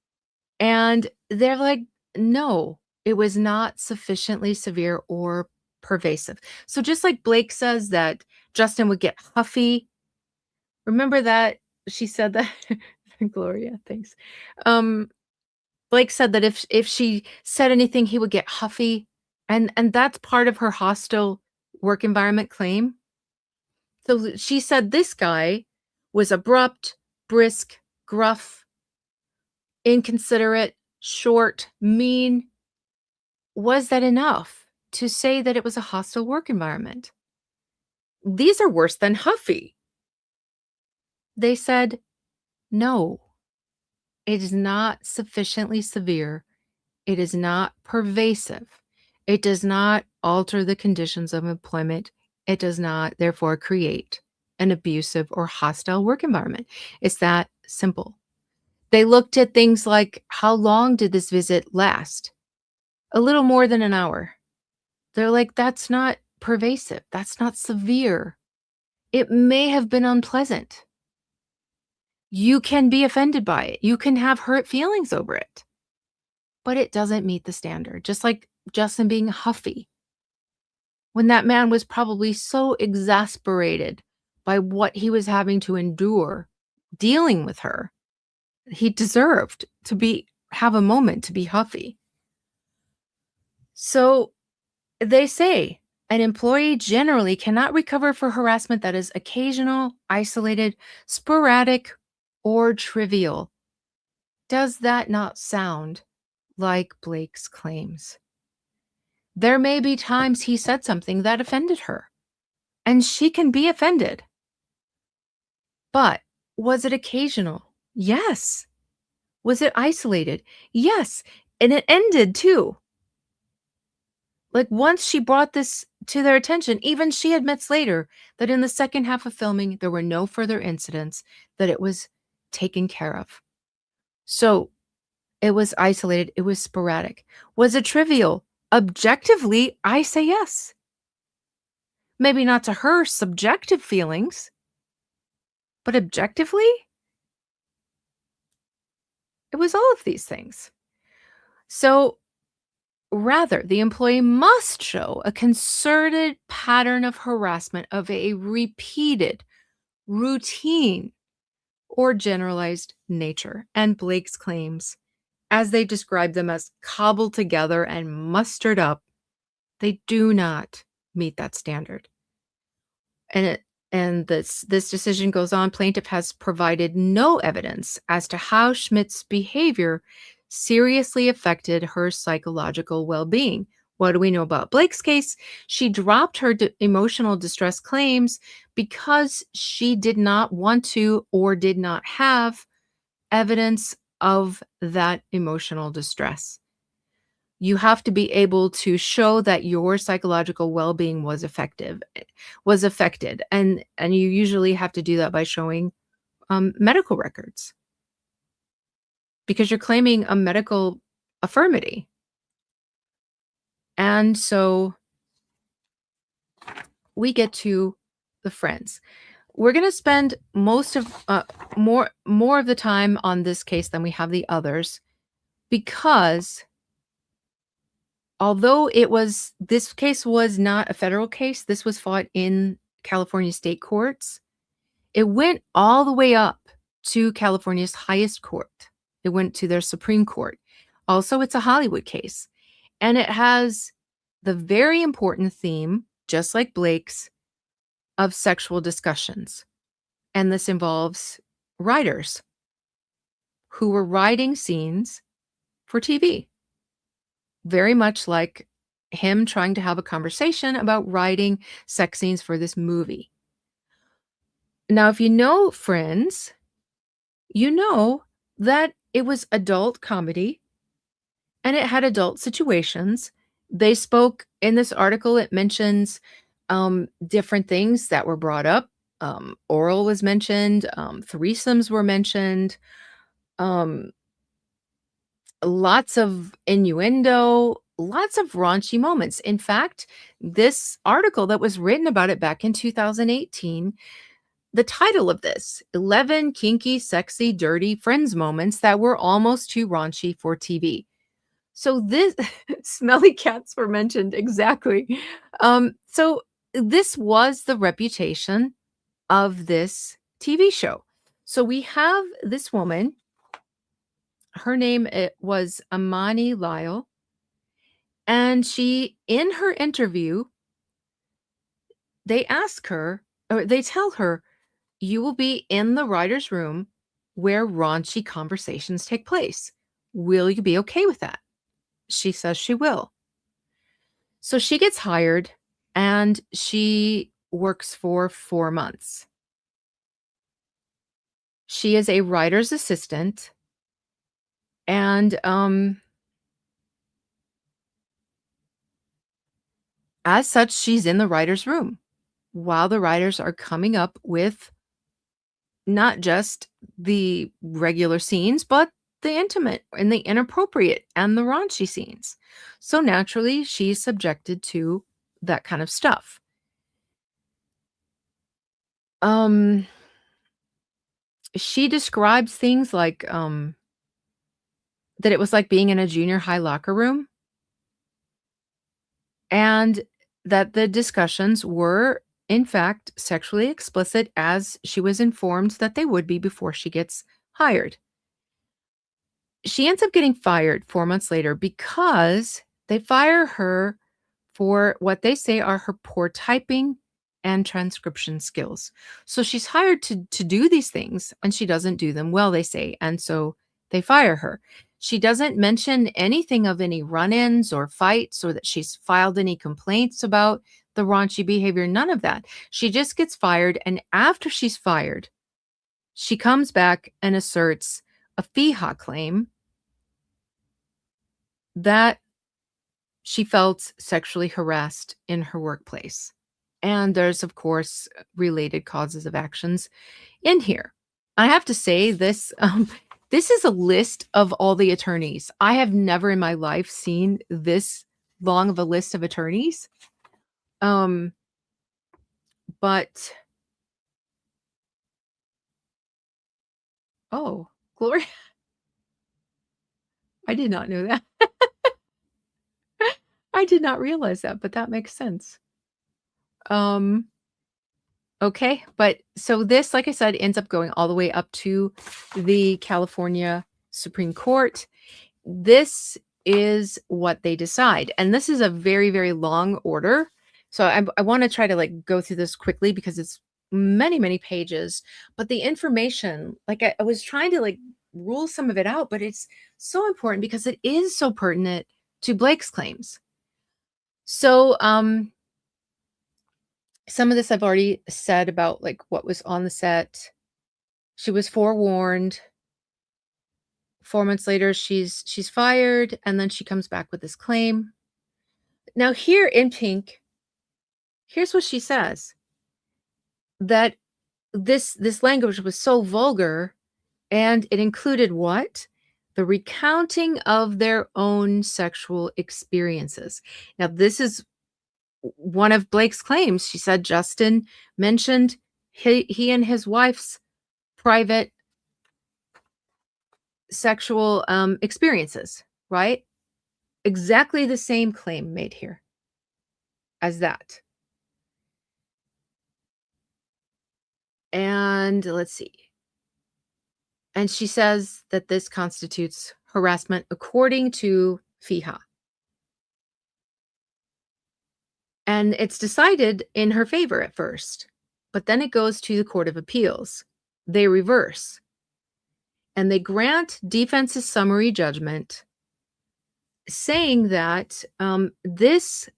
And they're like, no, it was not sufficiently severe or pervasive. So just like Blake says that Justin would get huffy, remember that she said that Gloria, thanks. Um, Blake said that if she said anything, he would get huffy. And that's part of her hostile work environment claim. So she said this guy was abrupt, brisk, gruff, inconsiderate, short, mean. Was that enough to say that it was a hostile work environment? These are worse than huffy. They said, no, it is not sufficiently severe. It is not pervasive. It does not alter the conditions of employment. It does not, therefore, create an abusive or hostile work environment. It's that simple. They looked at things like how long did this visit last? A little more than an hour. They're like, that's not pervasive. That's not severe. It may have been unpleasant. You can be offended by it. You can have hurt feelings over it, but it doesn't meet the standard. Just like Justin being huffy when that man was probably so exasperated by what he was having to endure dealing with her. He deserved to have a moment to be huffy. So they say an employee generally cannot recover for harassment that is occasional, isolated, sporadic, or trivial. Does that not sound like Blake's claims? There may be times he said something that offended her, and she can be offended. But was it occasional? Yes. Was it isolated? Yes. And it ended too. Like once she brought this to their attention, even she admits later that in the second half of filming, there were no further incidents, that it was taken care of. So it was isolated, it was sporadic. Was it trivial? Objectively, I say yes. Maybe not to her subjective feelings, but objectively, it was all of these things. So rather, the employee must show a concerted pattern of harassment of a repeated, routine, or generalized nature. And Blake's claims, as they describe them as cobbled together and mustered up, they do not meet that standard. And this decision goes on, plaintiff has provided no evidence as to how Schmidt's behavior seriously affected her psychological well-being. What do we know about Blake's case? She dropped her emotional distress claims because she did not want to or did not have evidence of that emotional distress. You have to be able to show that your psychological well-being was affected, and you usually have to do that by showing medical records because you're claiming a medical affirmity. And so we get to the friends. We're going to spend most of more of the time on this case than we have the others, because although this case was not a federal case, this was fought in California state courts. It went all the way up to California's highest court. It went to their Supreme Court. Also, it's a Hollywood case, and it has the very important theme, just like Blake's, of sexual discussions. And this involves writers who were writing scenes for TV, very much like him trying to have a conversation about writing sex scenes for this movie. Now, if you know Friends, you know that it was adult comedy and it had adult situations. They spoke in this article, it mentions different things that were brought up. Oral was mentioned, threesomes were mentioned, um, lots of innuendo, lots of raunchy moments. In fact, this article that was written about it back in 2018, the title of this 11 kinky, sexy, dirty friends moments that were almost too raunchy for TV. So this smelly cats were mentioned exactly. So this was the reputation of this TV show. So we have this woman, her name it was Amani Lyle, and she in her interview, they ask her or they tell her, "You will be in the writer's room where raunchy conversations take place. Will you be okay with that?" She says she will. So she gets hired and she works for 4 months. She is a writer's assistant and, as such, she's in the writer's room while the writers are coming up with not just the regular scenes, but the intimate and the inappropriate and the raunchy scenes. So naturally, she's subjected to that kind of stuff. Um, she describes things like, that it was like being in a junior high locker room, and that the discussions were, in fact, sexually explicit as she was informed that they would be before she gets hired. She ends up getting fired 4 months later because they fire her for what they say are her poor typing and transcription skills. So she's hired to do these things, and she doesn't do them well, they say, and so they fire her. She doesn't mention anything of any run-ins or fights or that she's filed any complaints about the raunchy behavior, none of that. She just gets fired, and after she's fired, she comes back and asserts a FEHA claim that she felt sexually harassed in her workplace. And there's, of course, related causes of actions in here. I have to say this, this is a list of all the attorneys. I have never in my life seen this long of a list of attorneys. Um, but oh, Gloria, I did not know that. I did not realize that, but that makes sense. Um, okay, but so this, like I said, ends up going all the way up to the California Supreme Court. This is what they decide, and this is a very, very long order. So I want to try to like go through this quickly because it's many, many pages. But the information, like I was trying to like rule some of it out, but it's so important because it is so pertinent to Blake's claims. So some of this I've already said about like what was on the set. She was forewarned. 4 months later, she's fired, and then she comes back with this claim. Now here in pink, here's what she says, that this language was so vulgar, and it included what? The recounting of their own sexual experiences. Now, this is one of Blake's claims. She said Justin mentioned he and his wife's private sexual experiences, right? Exactly the same claim made here as that. And let's see. And she says that this constitutes harassment according to FIHA. And it's decided in her favor at first, but then it goes to the Court of Appeals. They reverse and they grant defense's summary judgment saying that this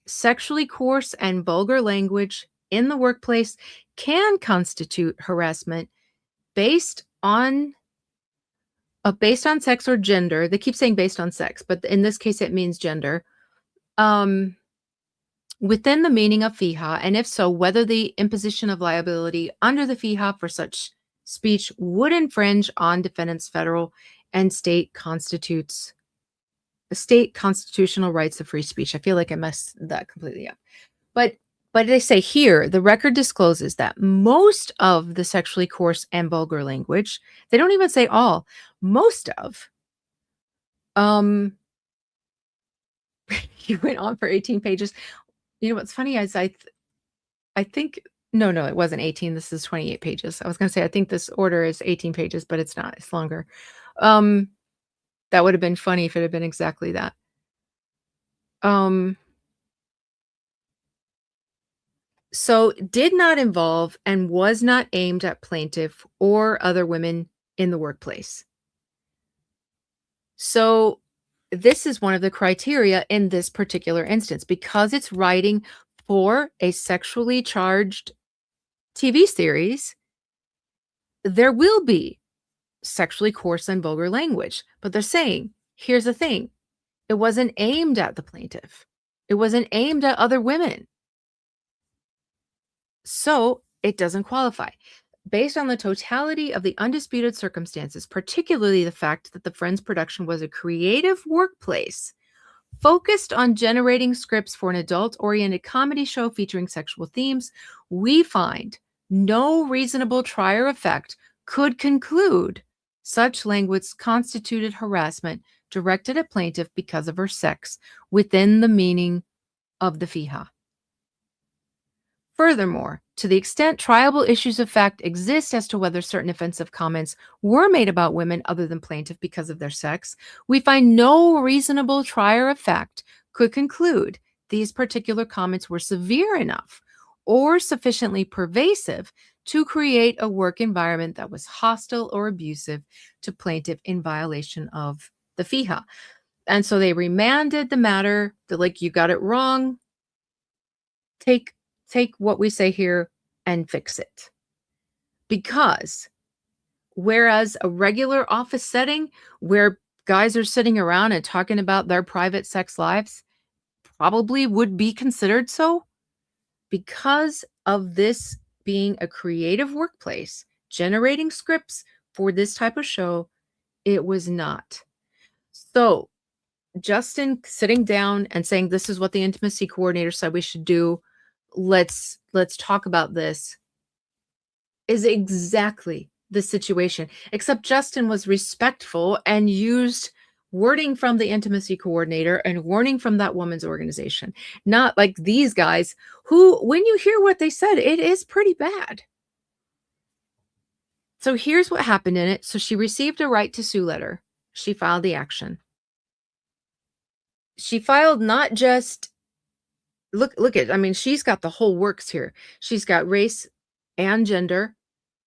sexually coarse and vulgar language in the workplace can constitute harassment based on based on sex or gender. They keep saying based on sex, but in this case, it means gender. Um, Within the meaning of FIHA, and if so, whether the imposition of liability under the FIHA for such speech would infringe on defendants' federal and state constitutional rights of free speech. I feel like I messed that completely up. But they say here the record discloses that most of the sexually coarse and vulgar language, they don't even say all, most of, um, he went on for 18 pages. You know what's funny is I think no, it wasn't 18. This is 28 pages. I was going to say I think this order is 18 pages, but it's not. It's longer. Um, that would have been funny if it had been exactly that. Um, so did not involve and was not aimed at plaintiff or other women in the workplace. So this is one of the criteria in this particular instance because it's writing for a sexually charged TV series. There will be sexually coarse and vulgar language, but they're saying, here's the thing. It wasn't aimed at the plaintiff. It wasn't aimed at other women. So it doesn't qualify. Based on the totality of the undisputed circumstances, particularly the fact that the Friends production was a creative workplace focused on generating scripts for an adult-oriented comedy show featuring sexual themes, we find no reasonable trier of fact could conclude such language constituted harassment directed at plaintiff because of her sex within the meaning of the FIHA. Furthermore, to the extent triable issues of fact exist as to whether certain offensive comments were made about women other than plaintiff because of their sex, we find no reasonable trier of fact could conclude these particular comments were severe enough or sufficiently pervasive to create a work environment that was hostile or abusive to plaintiff in violation of the FIHA. And so they remanded the matter. They're like, you got it wrong. Take what we say here and fix it. Because whereas a regular office setting where guys are sitting around and talking about their private sex lives probably would be considered so, because of this being a creative workplace generating scripts for this type of show, it was not. So Justin sitting down and saying, this is what the intimacy coordinator said we should do. Let's talk about this, is exactly the situation, except Justin was respectful and used wording from the intimacy coordinator and warning from that woman's organization, not like these guys who, when you hear what they said, it is pretty bad. So here's what happened in it. So she received a right to sue letter. She filed the action. She filed not just look at, I mean, she's got the whole works here. She's got race and gender,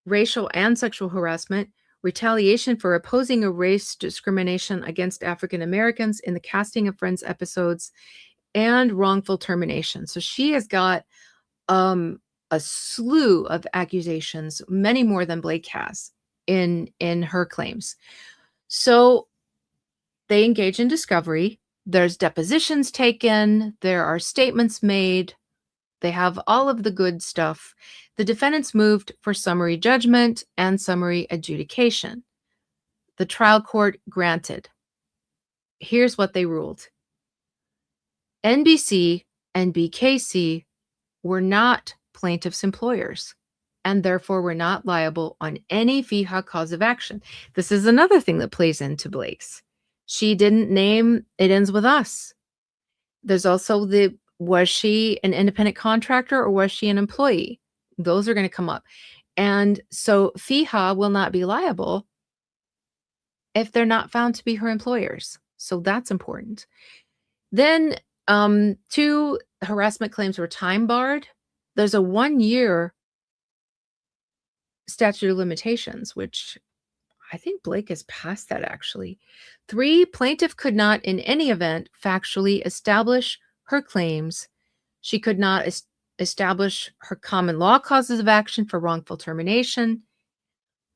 racial and sexual harassment, retaliation for opposing a race discrimination against African Americans in the casting of Friends episodes, and wrongful termination. So she has got a slew of accusations, many more than Blake has in her claims. So they engage in discovery. There's depositions taken. There are statements made. They have all of the good stuff. The defendants moved for summary judgment and summary adjudication. The trial court granted. Here's what they ruled. NBC and BKC were not plaintiffs' employers and therefore were not liable on any FIHA cause of action. This is another thing that plays into Blake's. She didn't name it ends with us. There's also was she an independent contractor or was she an employee? Those are going to come up. And so FIHA will not be liable if they're not found to be her employers. So that's important. Then 2 harassment claims were time barred. There's a 1-year statute of limitations, which I think Blake is past that actually. 3, plaintiff could not in any event factually establish her claims. She could not establish her common law causes of action for wrongful termination.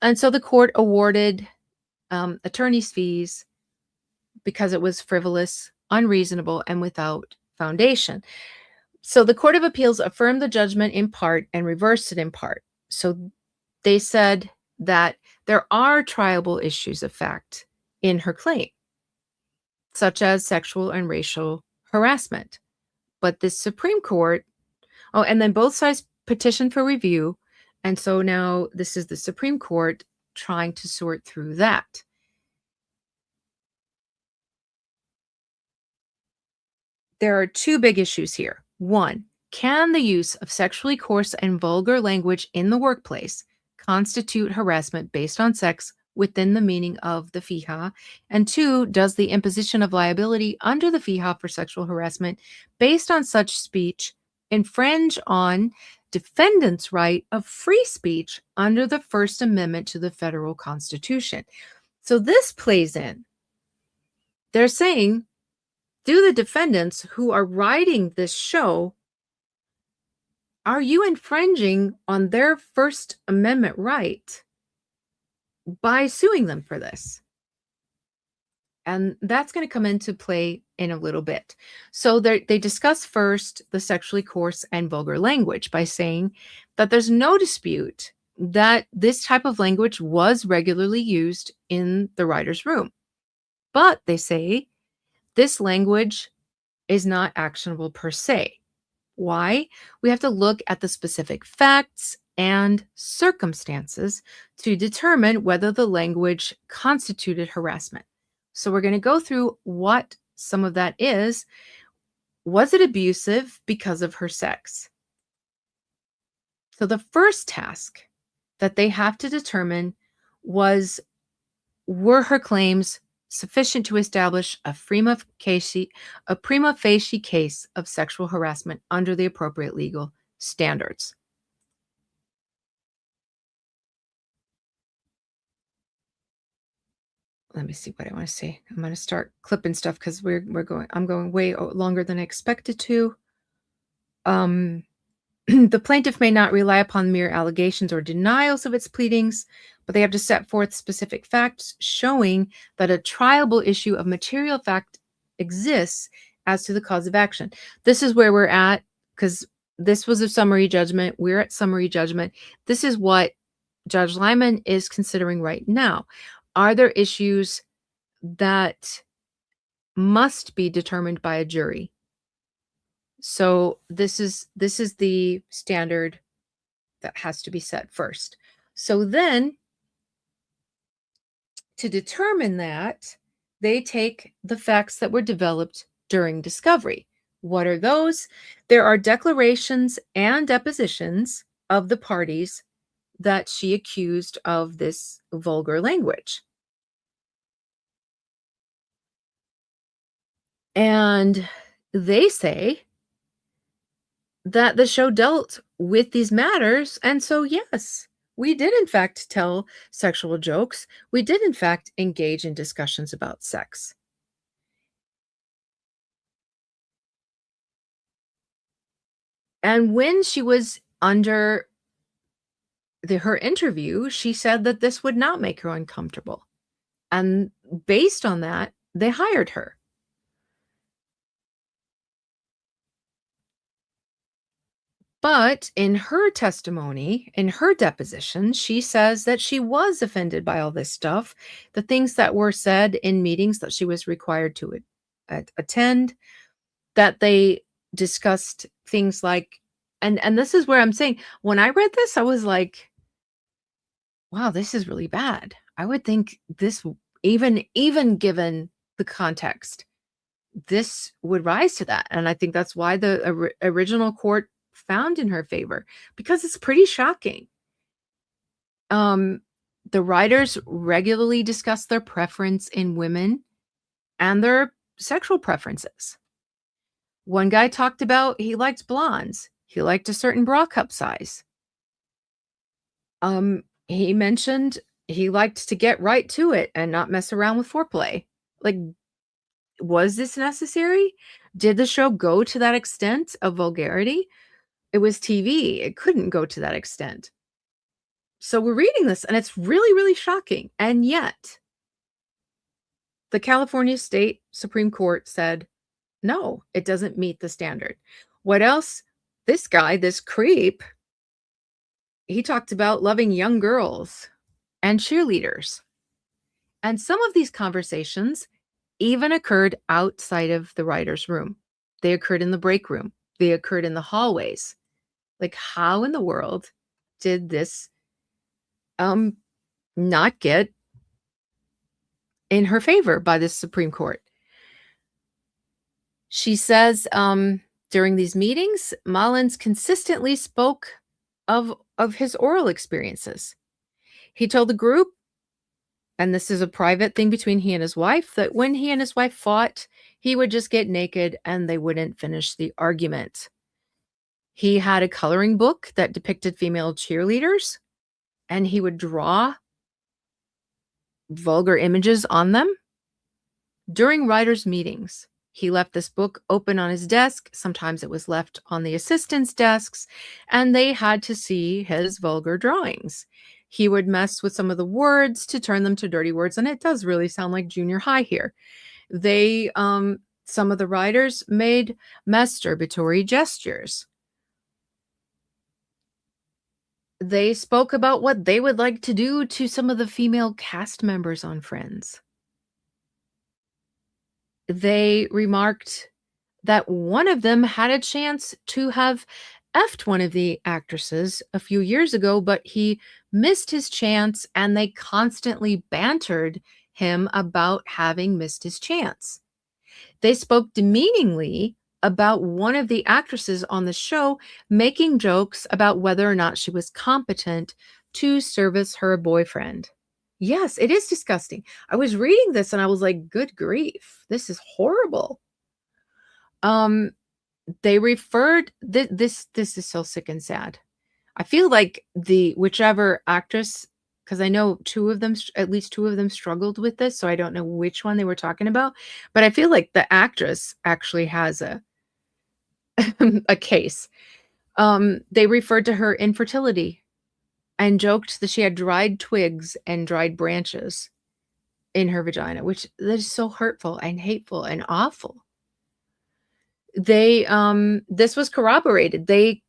And so the court awarded attorney's fees because it was frivolous, unreasonable, and without foundation. So the Court of Appeals affirmed the judgment in part and reversed it in part. So they said that there are triable issues of fact in her claim, such as sexual and racial harassment. But the Supreme Court, oh, and then both sides petitioned for review. And so now this is the Supreme Court trying to sort through that. There are two big issues here. One, can the use of sexually coarse and vulgar language in the workplace constitute harassment based on sex within the meaning of the FEHA? And two, does the imposition of liability under the FEHA for sexual harassment based on such speech infringe on defendants' right of free speech under the First Amendment to the federal Constitution? So this plays in. They're saying, do the defendants who are writing this show, are you infringing on their First Amendment right by suing them for this? And that's going to come into play in a little bit. So they discuss first the sexually coarse and vulgar language by saying that there's no dispute that this type of language was regularly used in the writer's room. But they say this language is not actionable per se. Why? We have to look at the specific facts and circumstances to determine whether the language constituted harassment. So we're going to go through what some of that is. Was it abusive because of her sex? So the first task that they have to determine was, were her claims sufficient to establish a prima facie case of sexual harassment under the appropriate legal standards? Let me see what I want to say. I'm going to start clipping stuff because I'm going way longer than I expected to. The plaintiff may not rely upon mere allegations or denials of its pleadings, but they have to set forth specific facts showing that a triable issue of material fact exists as to the cause of action. This is where we're at, because this was a summary judgment. We're at summary judgment. This is what Judge Lyman is considering right now. Are there issues that must be determined by a jury? So this is the standard that has to be set first. So then, to determine that, they take the facts that were developed during discovery. What are those? There are declarations and depositions of the parties that she accused of this vulgar language. And they say that the show dealt with these matters. And so, yes, we did, in fact, tell sexual jokes. We did, in fact, engage in discussions about sex. And when she was under her interview, she said that this would not make her uncomfortable. And based on that, they hired her. But in her testimony, in her deposition, she says that she was offended by all this stuff, the things that were said in meetings that she was required to attend, that they discussed things like, and this is where I'm saying, when I read this, I was like, wow, this is really bad. I would think this, even given the context, this would rise to that. And I think that's why the original court found in her favor, because it's pretty shocking. The writers regularly discuss their preference in women and their sexual preferences. One guy talked about he liked blondes. He liked a certain bra cup size. He mentioned He liked to get right to it and not mess around with foreplay. Like, was this necessary? Did the show go to that extent of vulgarity? It was TV. It couldn't go to that extent. So we're reading this and it's really, really shocking. And yet, the California State Supreme Court said, no, it doesn't meet the standard. What else? This guy, this creep, he talked about loving young girls and cheerleaders. And some of these conversations even occurred outside of the writer's room. They occurred in the break room. They occurred in the hallways. Like, how in the world did this um not get in her favor by the Supreme Court? She says during these meetings, Mullins consistently spoke of his oral experiences. He told the group, and this is a private thing between he and his wife, that when he and his wife fought, he would just get naked and they wouldn't finish the argument. He had a coloring book that depicted female cheerleaders, and he would draw vulgar images on them. During writers' meetings, he left this book open on his desk. Sometimes it was left on the assistants' desks, and they had to see his vulgar drawings. He would mess with some of the words to turn them to dirty words, and it does really sound like junior high here. They, some of the writers made masturbatory gestures. They spoke about what they would like to do to some of the female cast members on Friends. They remarked that one of them had a chance to have effed one of the actresses a few years ago, but he missed his chance and they constantly bantered him about having missed his chance. They spoke demeaningly about one of the actresses on the show, making jokes about whether or not she was competent to service her boyfriend. Yes, it is disgusting. I was reading this and I was like, good grief, this is horrible. Um, they referred this is so sick and sad. I feel like the whichever actress, because I know two of them, at least two of them struggled with this, so I don't know which one they were talking about, but I feel like the actress actually has a a case. They referred to her infertility and joked that she had dried twigs and dried branches in her vagina, which that is so hurtful and hateful and awful. They this was corroborated. They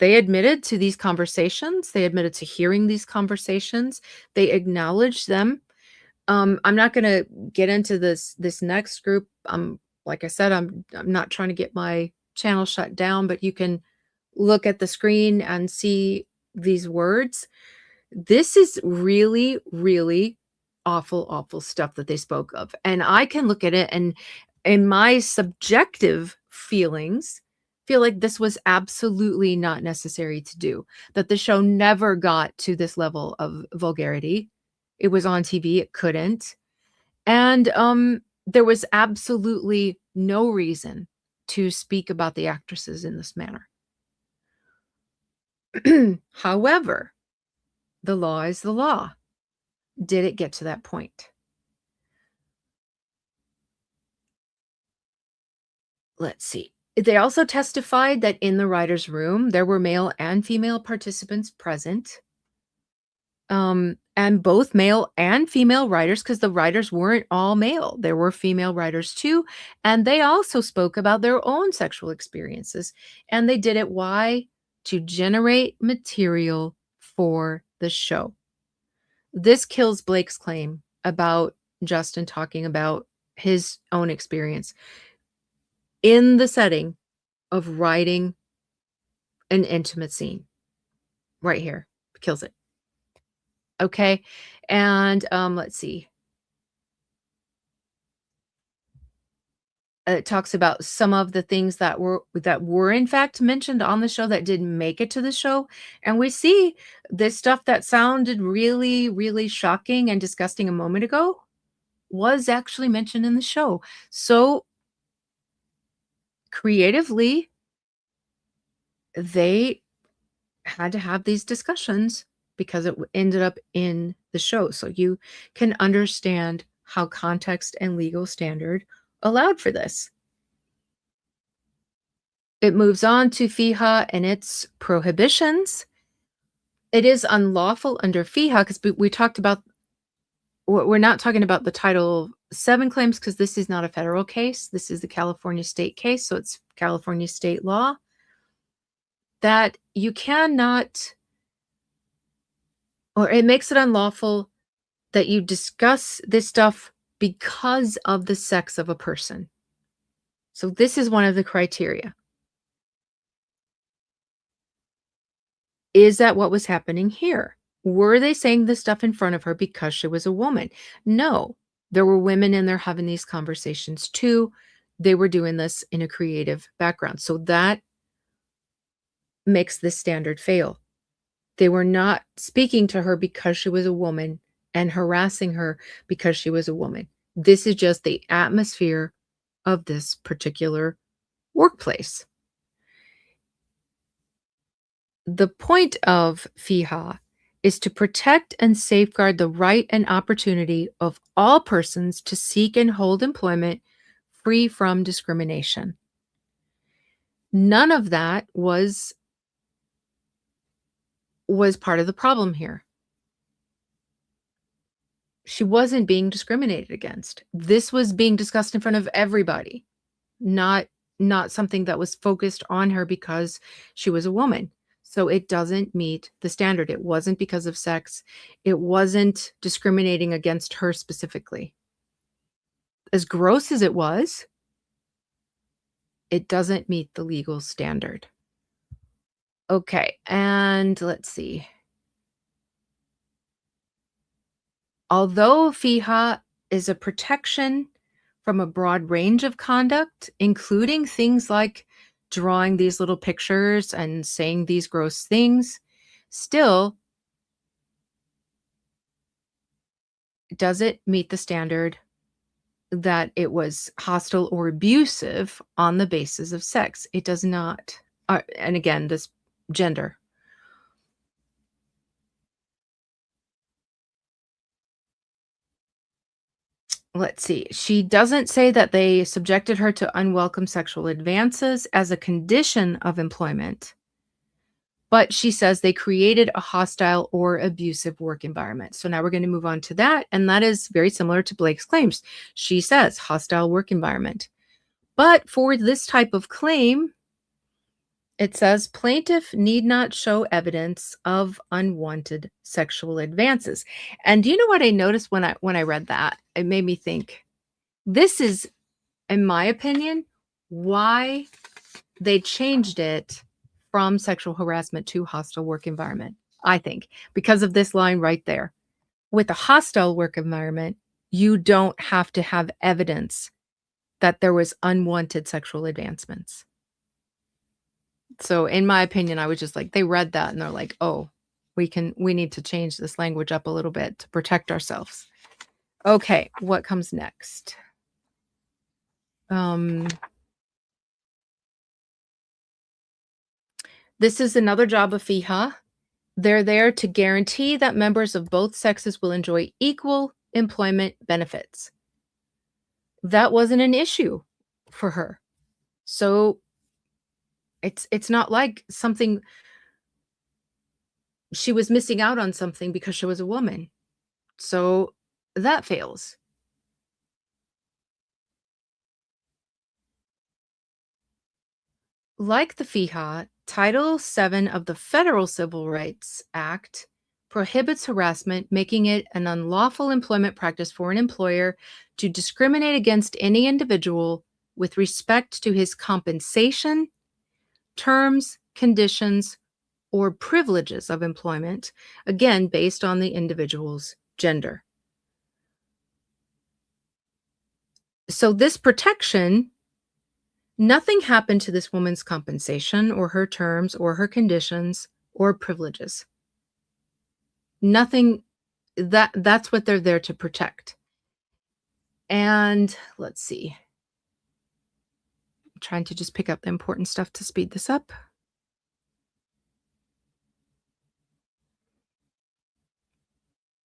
admitted to these conversations. They admitted to hearing these conversations. They acknowledged them. I'm not going to get into this next group. Like I said, I'm not trying to get my channel shut down, but you can look at the screen and see these words. This is really, really awful, awful stuff that they spoke of. And I can look at it and in my subjective feelings, feel like this was absolutely not necessary to do, that the show never got to this level of vulgarity. It was on TV, it couldn't. And there was absolutely no reason to speak about the actresses in this manner. However, the law is the law. Did it get to that point? Let's see. They also testified that in the writer's room, there were male and female participants present. And both male and female writers, because the writers weren't all male. There were female writers too. And they also spoke about their own sexual experiences. And they did it why? To generate material for the show. This kills Blake's claim about Justin talking about his own experience in the setting of writing an intimate scene. Right here. Kills it. Okay. And let's see. It talks about some of the things that were in fact mentioned on the show that didn't make it to the show. And we see this stuff that sounded really, really shocking and disgusting a moment ago was actually mentioned in the show. So creatively, they had to have these discussions because ended up in the show. So you can understand how context and legal standard allowed for this. It moves on to FIHA and its prohibitions. It is unlawful under FIHA because we talked about, we're not talking about the Title 7 claims because this is not a federal case. This is the California state case. So it's California state law that you cannot, or it makes it unlawful that you discuss this stuff because of the sex of a person. So this is one of the criteria. Is that what was happening here? Were they saying this stuff in front of her because she was a woman? No. There were women in there having these conversations too. They were doing this in a creative background. So that makes this standard fail. They were not speaking to her because she was a woman and harassing her because she was a woman. This is just the atmosphere of this particular workplace. The point of FIHA is to protect and safeguard the right and opportunity of all persons to seek and hold employment free from discrimination. None of that was part of the problem here. She wasn't being discriminated against. This was being discussed in front of everybody, not something that was focused on her because she was a woman. So it doesn't meet the standard. It wasn't because of sex. It wasn't discriminating against her specifically. As gross as it was, it doesn't meet the legal standard. Okay, and let's see. Although FIHA is a protection from a broad range of conduct, including things like drawing these little pictures and saying these gross things, still does it meet the standard that it was hostile or abusive on the basis of sex? It does not. And again, this gender. Let's see. She doesn't say that they subjected her to unwelcome sexual advances as a condition of employment, but she says they created a hostile or abusive work environment. So now we're going to move on to that. And that is very similar to Blake's claims. She says hostile work environment. But for this type of claim, it says plaintiff need not show evidence of unwanted sexual advances. And do you know what I noticed when I read that? It made me think, this is, in my opinion, why they changed it from sexual harassment to hostile work environment. I think because of this line right there. With a hostile work environment, you don't have to have evidence that there was unwanted sexual advancements. So in my opinion, I was just like, they read that and they're like, oh, we need to change this language up a little bit to protect ourselves. Okay, what comes next? This is another job of FIHA. They're there to guarantee that members of both sexes will enjoy equal employment benefits. That wasn't an issue for her. So it's not like something, she was missing out on something because she was a woman. So that fails. Like the FIHA, Title 7 of the Federal Civil Rights Act prohibits harassment, making it an unlawful employment practice for an employer to discriminate against any individual with respect to his compensation, terms, conditions, or privileges of employment, again, based on the individual's gender. So this protection, nothing happened to this woman's compensation or her terms or her conditions or privileges. Nothing. That's what they're there to protect. And let's see. I'm trying to just pick up the important stuff to speed this up.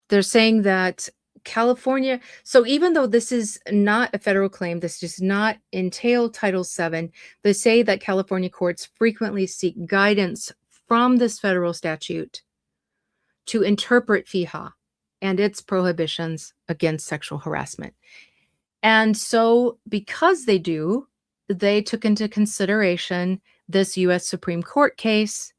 They're saying that California, so even though this is not a federal claim, this does not entail Title VII, they say that California courts frequently seek guidance from this federal statute to interpret FEHA and its prohibitions against sexual harassment. And so, because they do, they took into consideration this US Supreme Court case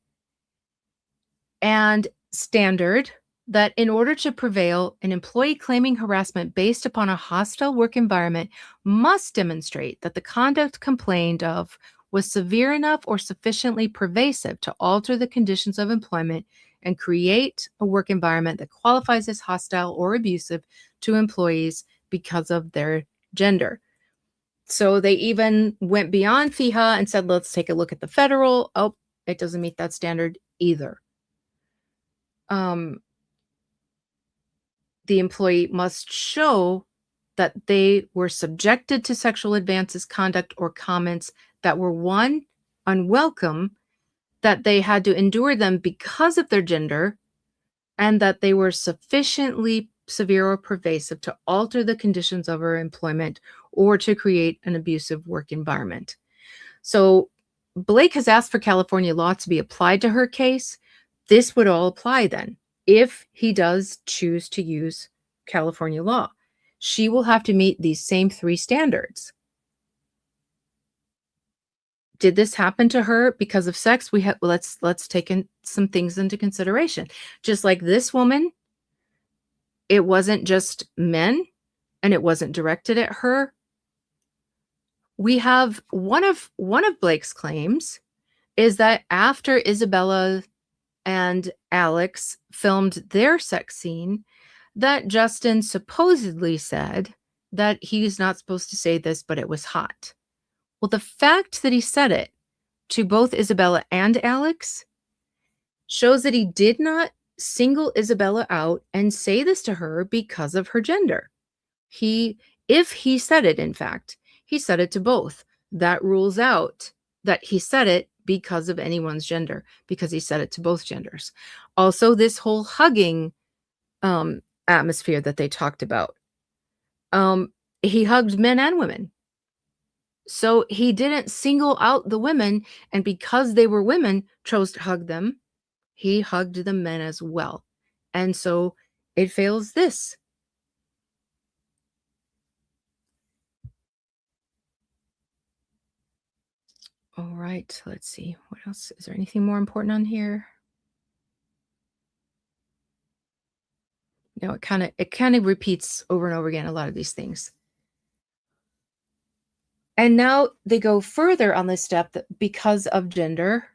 and standard that in order to prevail, an employee claiming harassment based upon a hostile work environment must demonstrate that the conduct complained of was severe enough or sufficiently pervasive to alter the conditions of employment and create a work environment that qualifies as hostile or abusive to employees because of their gender. So they even went beyond FEHA and said, let's take a look at the federal. Oh, it doesn't meet that standard either. Um, the employee must show that they were subjected to sexual advances, conduct, or comments that were one, unwelcome, that they had to endure them because of their gender, and that they were sufficiently severe or pervasive to alter the conditions of her employment or to create an abusive work environment. So Blake has asked for California law to be applied to her case. This would all apply then if he does choose to use California law. She will have to meet these same three standards. Did this happen to her because of sex? We have let's take in some things into consideration. Just like this woman, it wasn't just men and it wasn't directed at her. We have one of Blake's claims is that after Isabella and Alex filmed their sex scene, that Justin supposedly said that he's not supposed to say this, but it was hot. Well, the fact that he said it to both Isabella and Alex shows that he did not single Isabella out and say this to her because of her gender. If he said it, in fact, he said it to both. That rules out that he said it because of anyone's gender, because he said it to both genders. Also, this whole hugging atmosphere that they talked about. He hugged men and women. So he didn't single out the women, and because they were women, chose to hug them. He hugged the men as well. And so it fails this. All right, let's see. What else? Is there anything more important on here? No, it kind of repeats over and over again a lot of these things. And now they go further on this step that because of gender,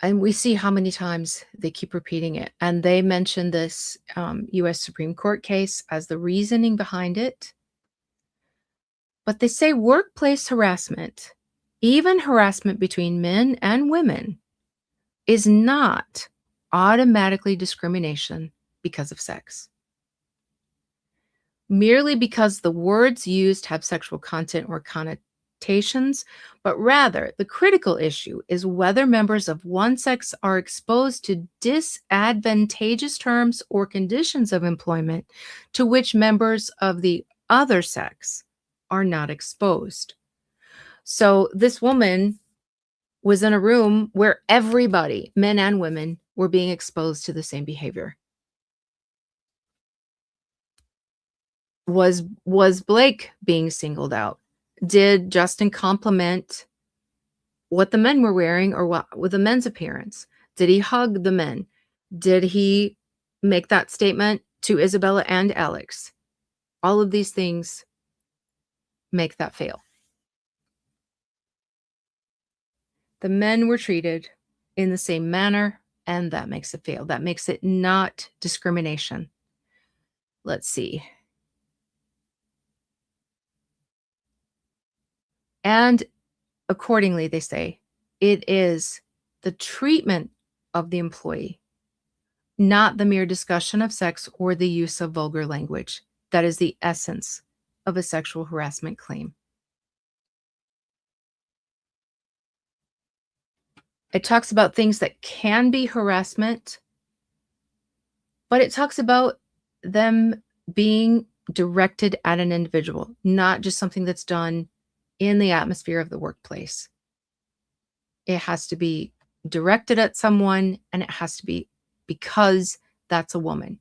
and we see how many times they keep repeating it. And they mention this US Supreme Court case as the reasoning behind it. But they say workplace harassment, even harassment between men and women, is not automatically discrimination because of sex. Merely because the words used have sexual content or connotations, but rather the critical issue is whether members of one sex are exposed to disadvantageous terms or conditions of employment to which members of the other sex are not exposed. So this woman was in a room where everybody, men and women, were being exposed to the same behavior. Was Blake being singled out? Did Justin compliment what the men were wearing or what with the men's appearance? Did he hug the men? Did he make that statement to Isabella and Alex? All of these things make that fail. The men were treated in the same manner, and that makes it fail. That makes it not discrimination. Let's see. And accordingly, they say, it is the treatment of the employee, not the mere discussion of sex or the use of vulgar language. That is the essence of a sexual harassment claim. It talks about things that can be harassment but it talks about them being directed at an individual, not just something that's done in the atmosphere of the workplace. It has to be directed at someone, and it has to be because that's a woman.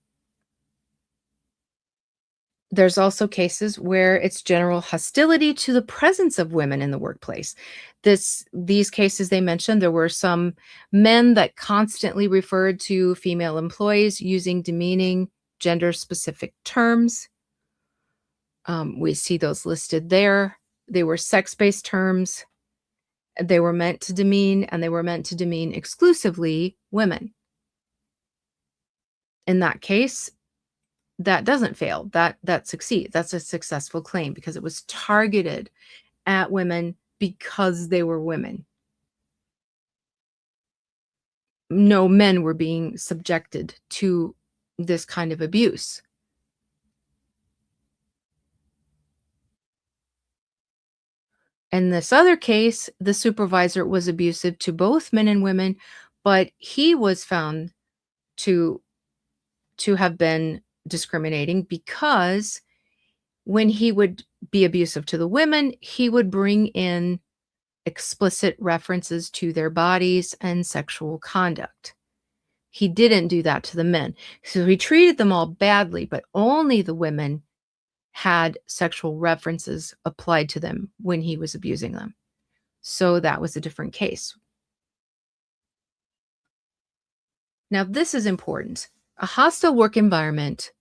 There's also cases where it's general hostility to the presence of women in the workplace. These cases they mentioned, there were some men that constantly referred to female employees using demeaning gender-specific terms. We see those listed there. They were sex-based terms. They were meant to demean, and they were meant to demean exclusively women. In that case, that doesn't fail. That succeeds. That's a successful claim because it was targeted at women because they were women. No men were being subjected to this kind of abuse. In this other case, the supervisor was abusive to both men and women, but he was found to have been discriminating because when he would be abusive to the women, he would bring in explicit references to their bodies and sexual conduct. He didn't do that to the men. So he treated them all badly, but only the women had sexual references applied to them when he was abusing them. So that was a different case. Now, this is important. A hostile work environment,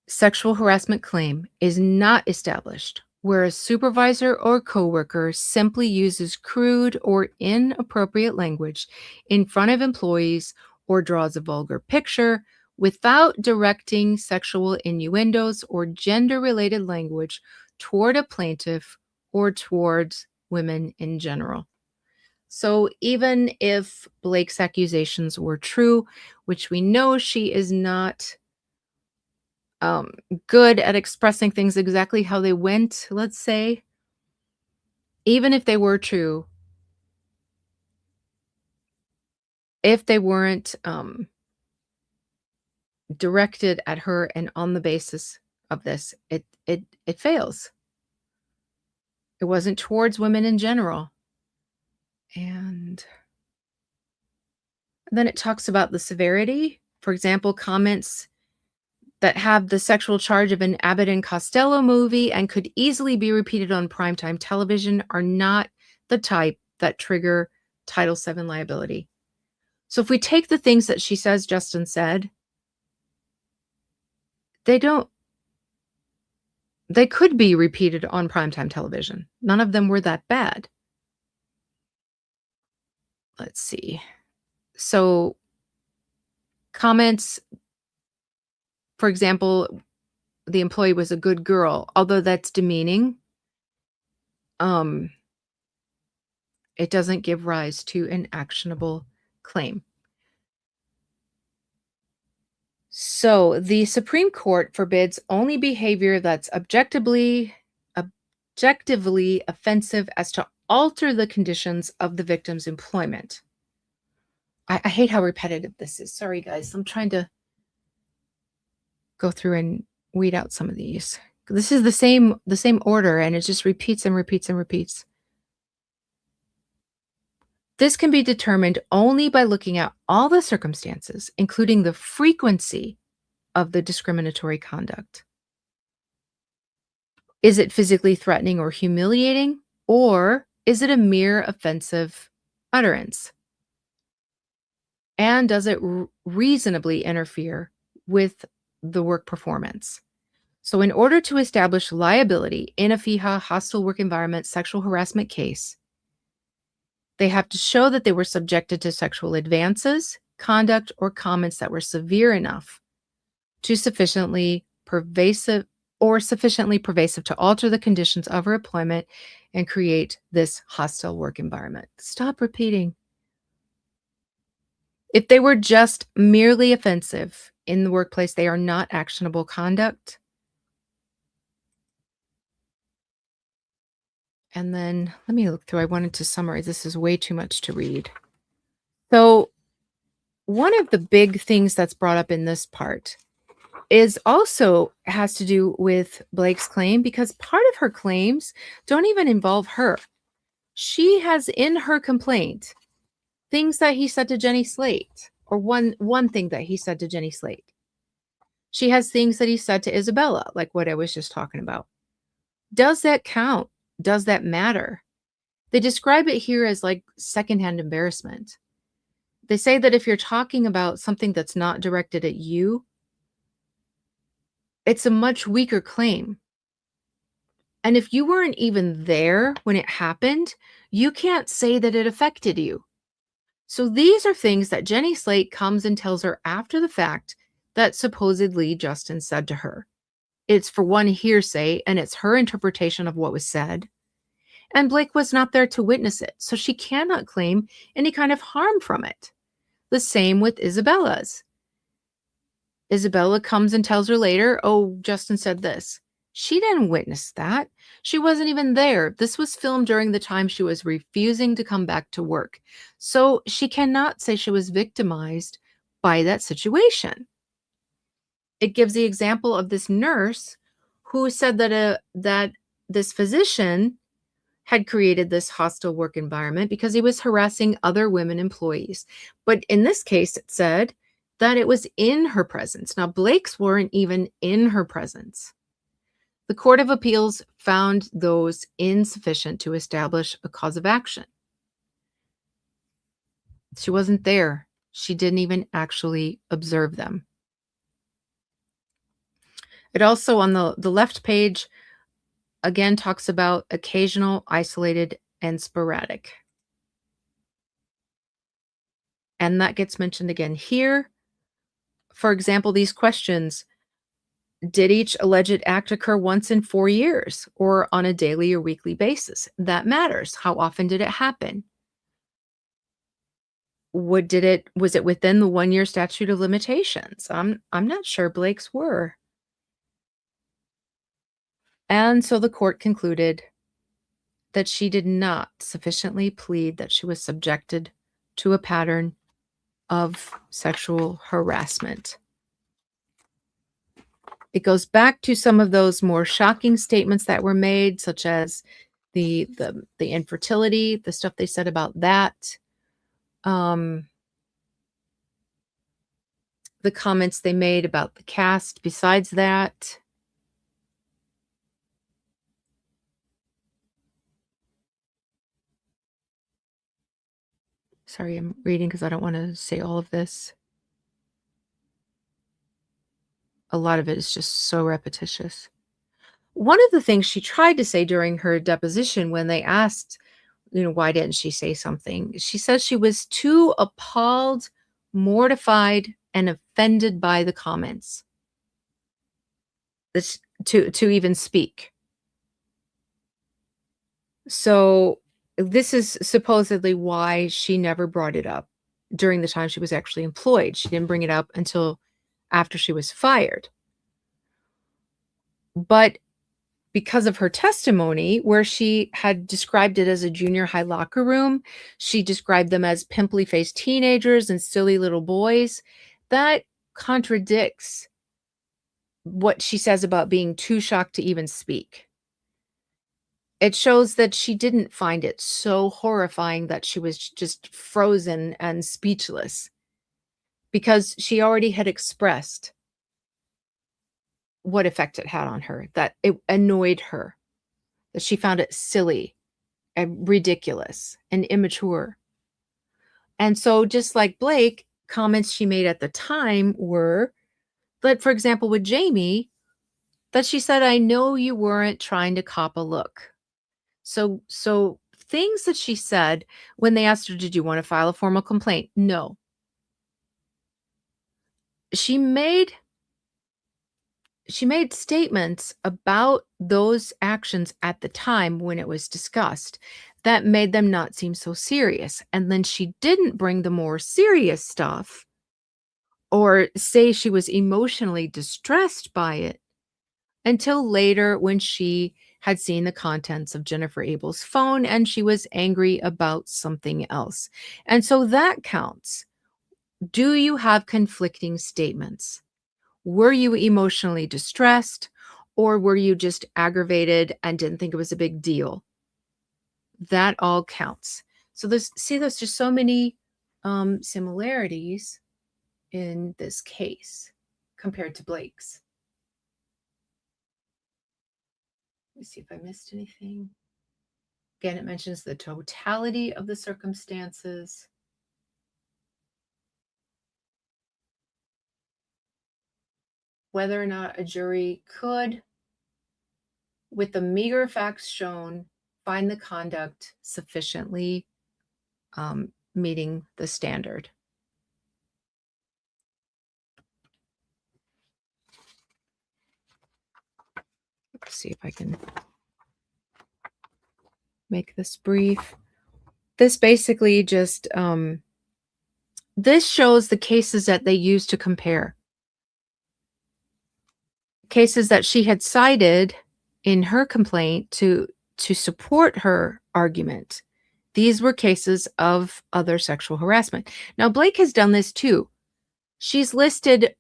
sexual harassment claim is not established where a supervisor or coworker simply uses crude or inappropriate language in front of employees or draws a vulgar picture without directing sexual innuendos or gender-related language toward a plaintiff or towards women in general. So even if Blake's accusations were true, which we know she is not um, good at expressing things exactly how they went, let's say, even if they were true, if they weren't directed at her and on the basis of this, it fails. It wasn't towards women in general. And then it talks about the severity. For example, comments that have the sexual charge of an Abbott and Costello movie and could easily be repeated on primetime television are not the type that trigger Title VII liability. So if we take the things that she says Justin said, they don't they could be repeated on primetime television. None of them were that bad. Let's see. So comments, for example, the employee was a good girl, although that's demeaning, um, it doesn't give rise to an actionable claim. So the Supreme Court forbids only behavior that's objectively offensive as to alter the conditions of the victim's employment. I hate how repetitive this is. Sorry, guys. I'm trying to go through and weed out some of these. This is the same order, and it just repeats and repeats and repeats. This can be determined only by looking at all the circumstances, including the frequency of the discriminatory conduct. Is it physically threatening or humiliating, or is it a mere offensive utterance? And does it reasonably interfere with the work performance? So in order to establish liability in a FEHA hostile work environment sexual harassment case, they have to show that they were subjected to sexual advances, conduct, or comments that were severe enough to sufficiently pervasive to alter the conditions of her employment and create this hostile work environment. Stop repeating. If they were just merely offensive in the workplace, they are not actionable conduct. And then let me look through. I wanted to summarize. This is way too much to read. So One of the big things that's brought up in this part is also has to do with Blake's claim because part of her claims don't even involve her. She has in her complaint things that he said to Jenny Slate, or one thing that he said to Jenny Slate. She has things that he said to Isabella, like what I was just talking about. Does that count? Does that matter? They describe it here as like secondhand embarrassment. They say that if you're talking about something that's not directed at you, it's a much weaker claim. And if you weren't even there when it happened, you can't say that it affected you. So these are things that Jenny Slate comes and tells her after the fact that supposedly Justin said to her. It's for one hearsay, and it's her interpretation of what was said. And Blake was not there to witness it, so she cannot claim any kind of harm from it. The same with Isabella's. Isabella comes and tells her later, oh, Justin said this. She didn't witness that. She wasn't even there. This was filmed during the time she was refusing to come back to work. So she cannot say she was victimized by that situation. It gives the example of this nurse who said that this physician had created this hostile work environment because he was harassing other women employees. But in this case, it said that it was in her presence. Now, Blake's weren't even in her presence. The Court of Appeals found those insufficient to establish a cause of action. She wasn't there. She didn't even actually observe them. It also, on the left page, again talks about occasional, isolated, and sporadic. And that gets mentioned again here. For example, these questions, did each alleged act occur once in 4 years or on a daily or weekly basis? That matters. How often did it happen? Was it within the 1-year statute of limitations? I'm not sure Blake's were. And so the court concluded that she did not sufficiently plead that she was subjected to a pattern of sexual harassment. It goes back to some of those more shocking statements that were made, such as the infertility, the stuff they said about that, the comments they made about the cast. Besides that, sorry, I'm reading because I don't want to say all of this. A lot of it is just so repetitious. One of the things she tried to say during her deposition when they asked, why didn't she say something? She says she was too appalled, mortified, and offended by the comments to even speak. So this is supposedly why she never brought it up during the time she was actually employed. She didn't bring it up until after she was fired. But because of her testimony, where she had described it as a junior high locker room, she described them as pimply-faced teenagers and silly little boys. That contradicts what she says about being too shocked to even speak. It shows that she didn't find it so horrifying that she was just frozen and speechless, because she already had expressed what effect it had on her, that it annoyed her, that she found it silly and ridiculous and immature. And so just like Blake, comments she made at the time were that, for example, with Jamie, that she said, I know you weren't trying to cop a look. So things that she said when they asked her, did you want to file a formal complaint? No. She made statements about those actions at the time when it was discussed that made them not seem so serious. And then she didn't bring the more serious stuff or say she was emotionally distressed by it until later, when she had seen the contents of Jennifer Abel's phone and she was angry about something else. And so that counts. Do you have conflicting statements? Were you emotionally distressed, or were you just aggravated and didn't think it was a big deal? That all counts. So there's just so many similarities in this case compared to Blake's. Let me see if I missed anything. Again, it mentions the totality of the circumstances. Whether or not a jury could, with the meager facts shown, find the conduct sufficiently meeting the standard. Let's see if I can make this brief. This basically just this shows the cases that they used to compare. Cases that she had cited in her complaint to support her argument. These were cases of other sexual harassment. Now, Blake has done this too. She's listed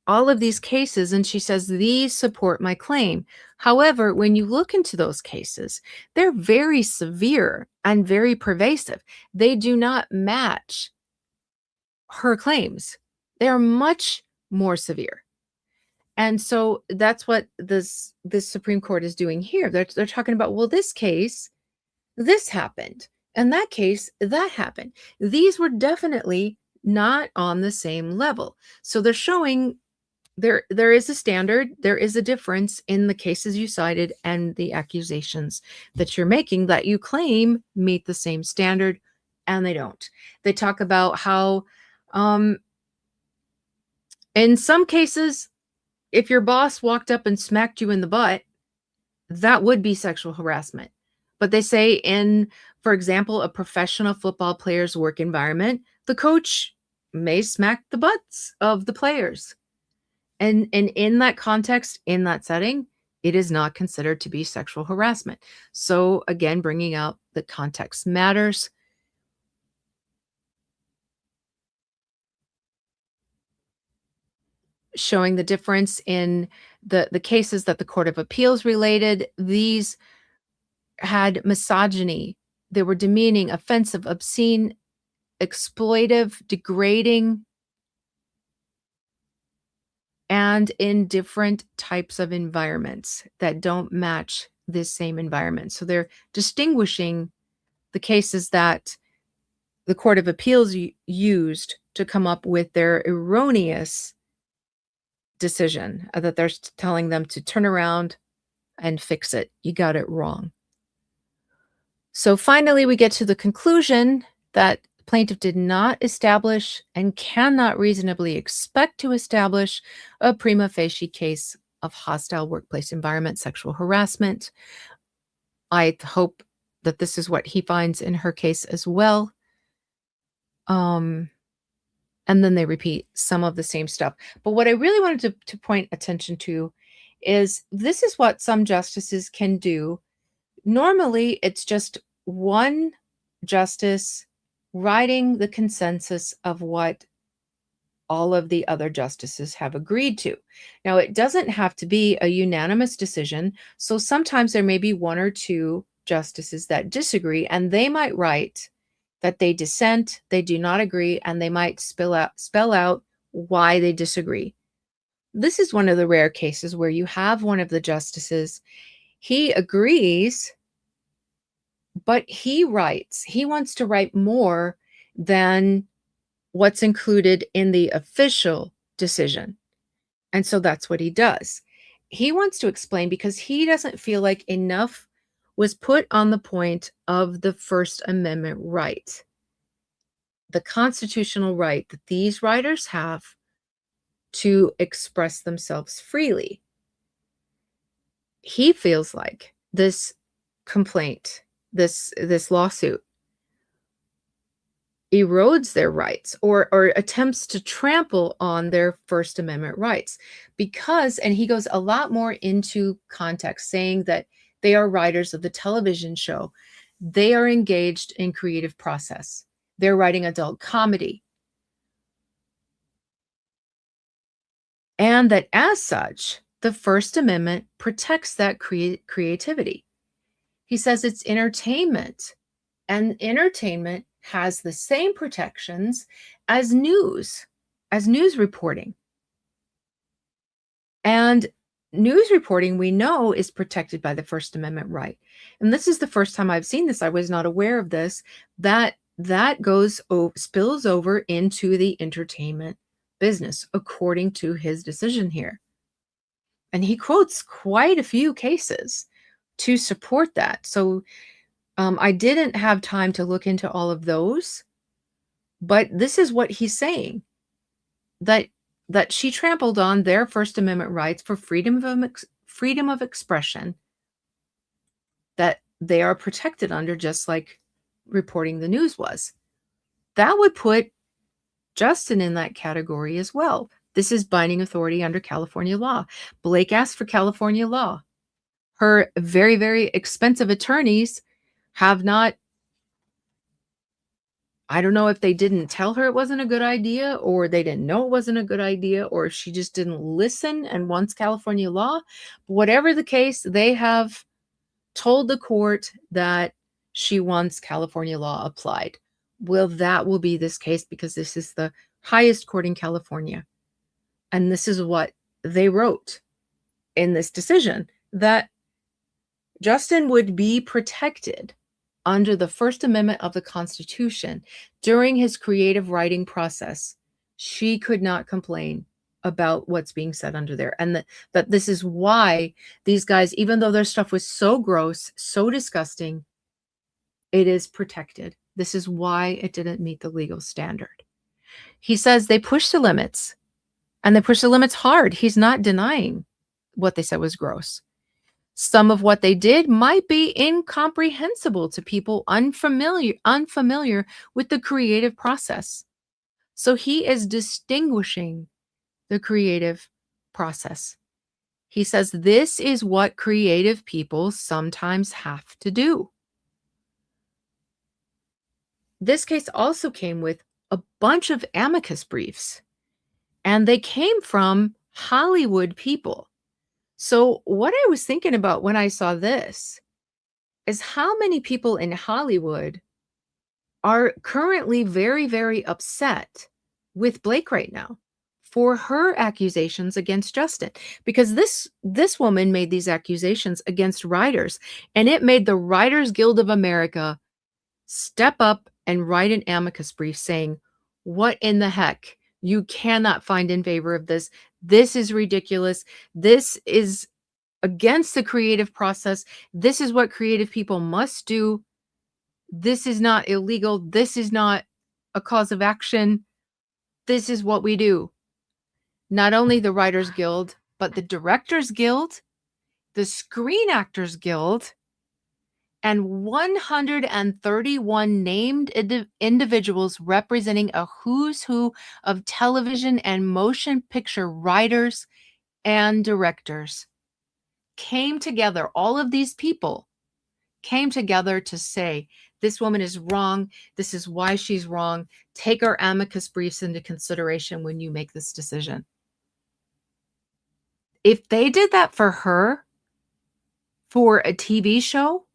all of these cases and she says, these support my claim. However, when you look into those cases, they're very severe and very pervasive. They do not match her claims. They are much more severe. And so that's what this Supreme Court is doing here. They're talking about, well, this case, this happened. And that case, that happened. These were definitely not on the same level. So they're showing there is a standard, there is a difference in the cases you cited and the accusations that you're making that you claim meet the same standard, and they don't. They talk about how in some cases, if your boss walked up and smacked you in the butt, that would be sexual harassment. But they say in, for example, a professional football player's work environment, the coach may smack the butts of the players. And in that context, in that setting, it is not considered to be sexual harassment. So again, bringing out that context matters. Showing the difference in the cases that the Court of Appeals related. These had misogyny. They were demeaning, offensive, obscene, exploitive, degrading, and in different types of environments that don't match this same environment. So they're distinguishing the cases that the Court of Appeals used to come up with their erroneous decision, that they're telling them to turn around and fix it. You got it wrong. So finally, we get to the conclusion that the plaintiff did not establish and cannot reasonably expect to establish a prima facie case of hostile workplace environment, sexual harassment. I hope that this is what he finds in her case as well. And then they repeat some of the same stuff. But what I really wanted to point attention to is this is what some justices can do. Normally, it's just one justice writing the consensus of what all of the other justices have agreed to. Now, it doesn't have to be a unanimous decision. So sometimes there may be one or two justices that disagree, and they might write that they dissent, they do not agree, and they might spell out why they disagree. This is one of the rare cases where you have one of the justices, he agrees, but he wants to write more than what's included in the official decision. And so that's what he does. He wants to explain because he doesn't feel like enough was put on the point of the First Amendment right, the constitutional right that these writers have to express themselves freely. He feels like this complaint, this lawsuit erodes their rights or attempts to trample on their First Amendment rights because, and he goes a lot more into context, saying that they are writers of the television show. They are engaged in creative process. They're writing adult comedy. and that as such, the First Amendment protects that creativity. He says it's entertainment, and entertainment has the same protections as news reporting. And news reporting, we know, is protected by the First Amendment right. And this is the first time I've seen this. I was not aware of this. That spills over into the entertainment business, according to his decision here. And he quotes quite a few cases to support that. So I didn't have time to look into all of those, but this is what he's saying, that she trampled on their First Amendment rights for freedom of expression that they are protected under, just like reporting the news was. That would put Justin in that category as well. This is binding authority under California law. Blake asked for California law. Her very, very expensive attorneys have not, I don't know if they didn't tell her it wasn't a good idea, or they didn't know it wasn't a good idea, or she just didn't listen and wants California law. Whatever the case, they have told the court that she wants California law applied. Well, that will be this case, because this is the highest court in California. And this is what they wrote in this decision, that Justin would be protected under the First Amendment of the Constitution during his creative writing process. She could not complain about what's being said under there. And that this is why these guys, even though their stuff was so gross, so disgusting, it is protected. This is why it didn't meet the legal standard. He says they push the limits, and they push the limits hard. He's not denying what they said was gross. Some of what they did might be incomprehensible to people unfamiliar with the creative process. So he is distinguishing the creative process. He says this is what creative people sometimes have to do. This case also came with a bunch of amicus briefs, and they came from Hollywood people. So what I was thinking about when I saw this is how many people in Hollywood are currently very, very upset with Blake right now for her accusations against Justin, because this woman made these accusations against writers, and it made the Writers Guild of America step up and write an amicus brief saying, what in the heck? You cannot find in favor of this. This is ridiculous. This is against the creative process. This is what creative people must do. This is not illegal. This is not a cause of action. This is what we do. Not only the Writers Guild, but the Directors Guild, the Screen Actors Guild, and 131 named individuals representing a who's who of television and motion picture writers and directors came together. All of these people came together to say, this woman is wrong. This is why she's wrong. Take our amicus briefs into consideration when you make this decision. If they did that for her, for a TV show,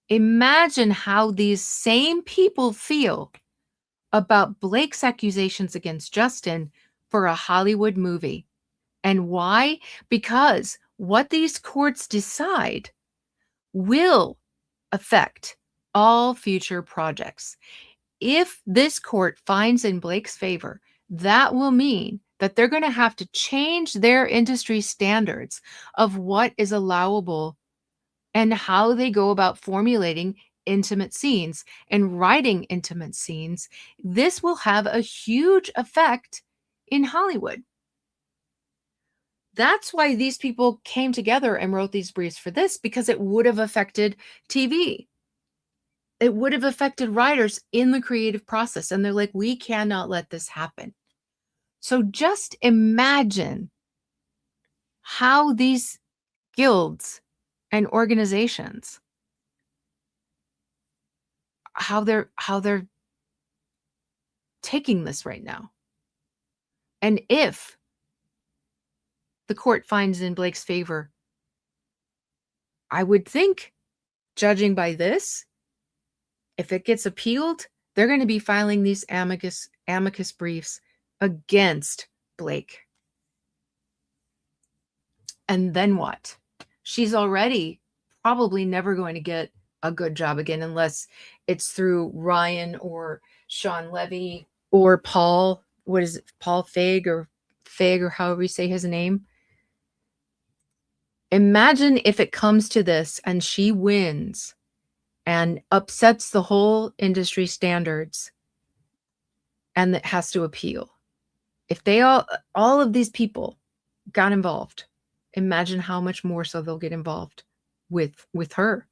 imagine how these same people feel about Blake's accusations against Justin for a Hollywood movie. And why? Because what these courts decide will affect all future projects. If this court finds in Blake's favor, that will mean that they're going to have to change their industry standards of what is allowable and how they go about formulating intimate scenes and writing intimate scenes. This will have a huge effect in Hollywood. That's why these people came together and wrote these briefs for this, because it would have affected TV. It would have affected writers in the creative process. And they're like, we cannot let this happen. So just imagine how these guilds and organizations, how they're taking this right now. And if the court finds in Blake's favor. I would think, judging by this, if it gets appealed, they're going to be filing these amicus briefs against Blake. And then what? She's already probably never going to get a good job again unless it's through Ryan or Sean Levy or Paul. What is it? Paul Feig or however you say his name. Imagine if it comes to this and she wins and upsets the whole industry standards and that has to appeal. If they all of these people got involved, imagine how much more so they'll get involved with her.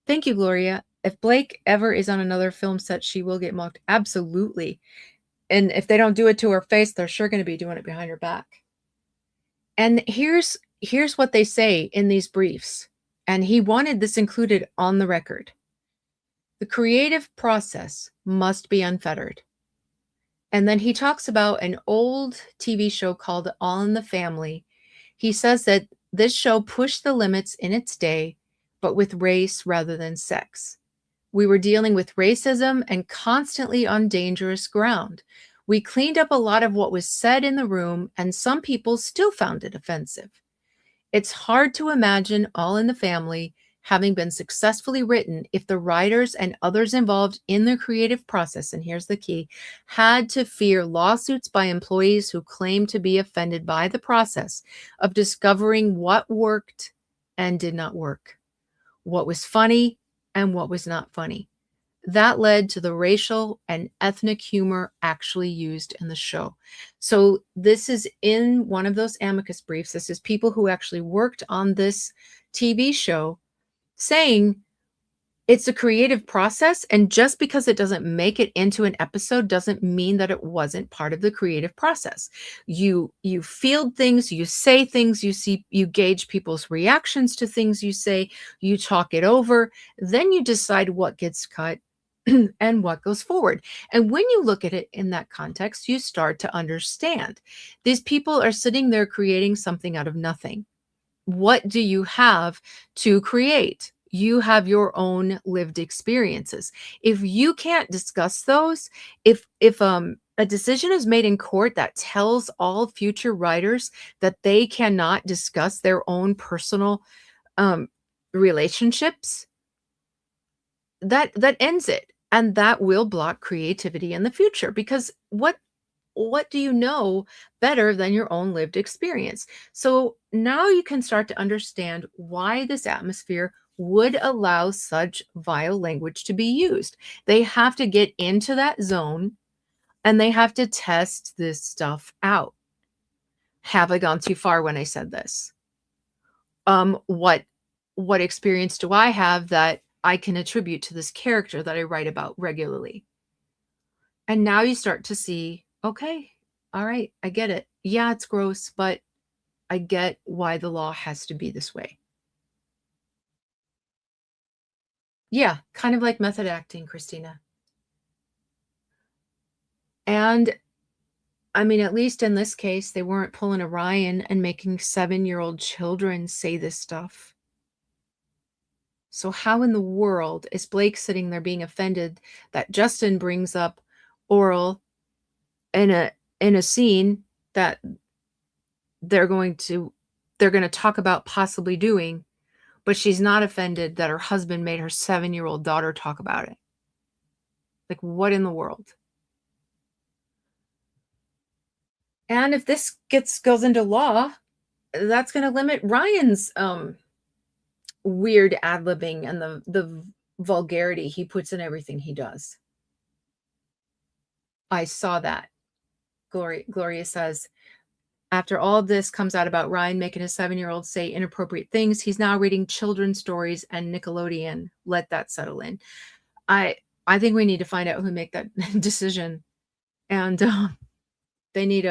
Thank you, Gloria. If Blake ever is on another film set, she will get mocked. Absolutely. And if they don't do it to her face, they're sure going to be doing it behind her back. And here's what they say in these briefs. And he wanted this included on the record. The creative process must be unfettered. And then he talks about an old TV show called All in the Family. He says that this show pushed the limits in its day, but with race rather than sex. We were dealing with racism and constantly on dangerous ground. We cleaned up a lot of what was said in the room, and some people still found it offensive. It's hard to imagine All in the Family having been successfully written if the writers and others involved in the creative process, and here's the key, had to fear lawsuits by employees who claimed to be offended by the process of discovering what worked and did not work, what was funny and what was not funny. That led to the racial and ethnic humor actually used in the show. So this is in one of those amicus briefs. This is people who actually worked on this TV show saying it's a creative process, and just because it doesn't make it into an episode doesn't mean that it wasn't part of the creative process. You field things, you say things, you gauge people's reactions to things you say, you talk it over, then you decide what gets cut and what goes forward. And when you look at it in that context, you start to understand. These people are sitting there creating something out of nothing. What do you have to create? You have your own lived experiences. If you can't discuss those, if a decision is made in court that tells all future writers that they cannot discuss their own personal relationships, that ends it, and that will block creativity in the future, because what do you know better than your own lived experience? So now you can start to understand why this atmosphere would allow such vile language to be used. They have to get into that zone and they have to test this stuff out. Have I gone too far when I said this? What experience do I have that I can attribute to this character that I write about regularly? And now you start to see, okay, all right, I get it. Yeah, it's gross, but I get why the law has to be this way. Yeah, kind of like method acting, Christina. And I mean, at least in this case, they weren't pulling a Ryan and making 7-year-old children say this stuff. So how in the world is Blake sitting there being offended that Justin brings up oral in a scene that they're going to talk about possibly doing, but she's not offended that her husband made her 7-year-old daughter talk about it? Like, what in the world? And if this goes into law, that's going to limit Ryan's weird ad-libbing and the vulgarity he puts in everything he does. I saw that. Gloria says, after all of this comes out about Ryan making a 7-year-old say inappropriate things, he's now reading children's stories and Nickelodeon. Let that settle in. I think we need to find out who made that decision, and they need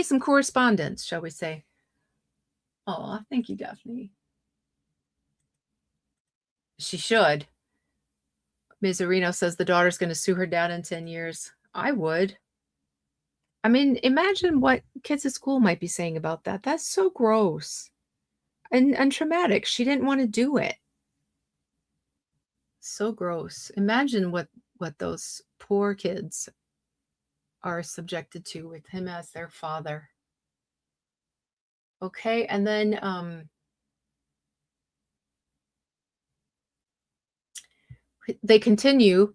some correspondence, shall we say? Oh, thank you, Daphne. She should. Ms. Areno says the daughter's going to sue her dad in 10 years. I would. I mean, imagine what kids at school might be saying about that. That's so gross and traumatic. She didn't want to do it. So gross. Imagine what those poor kids are subjected to with him as their father. Okay, and then they continue.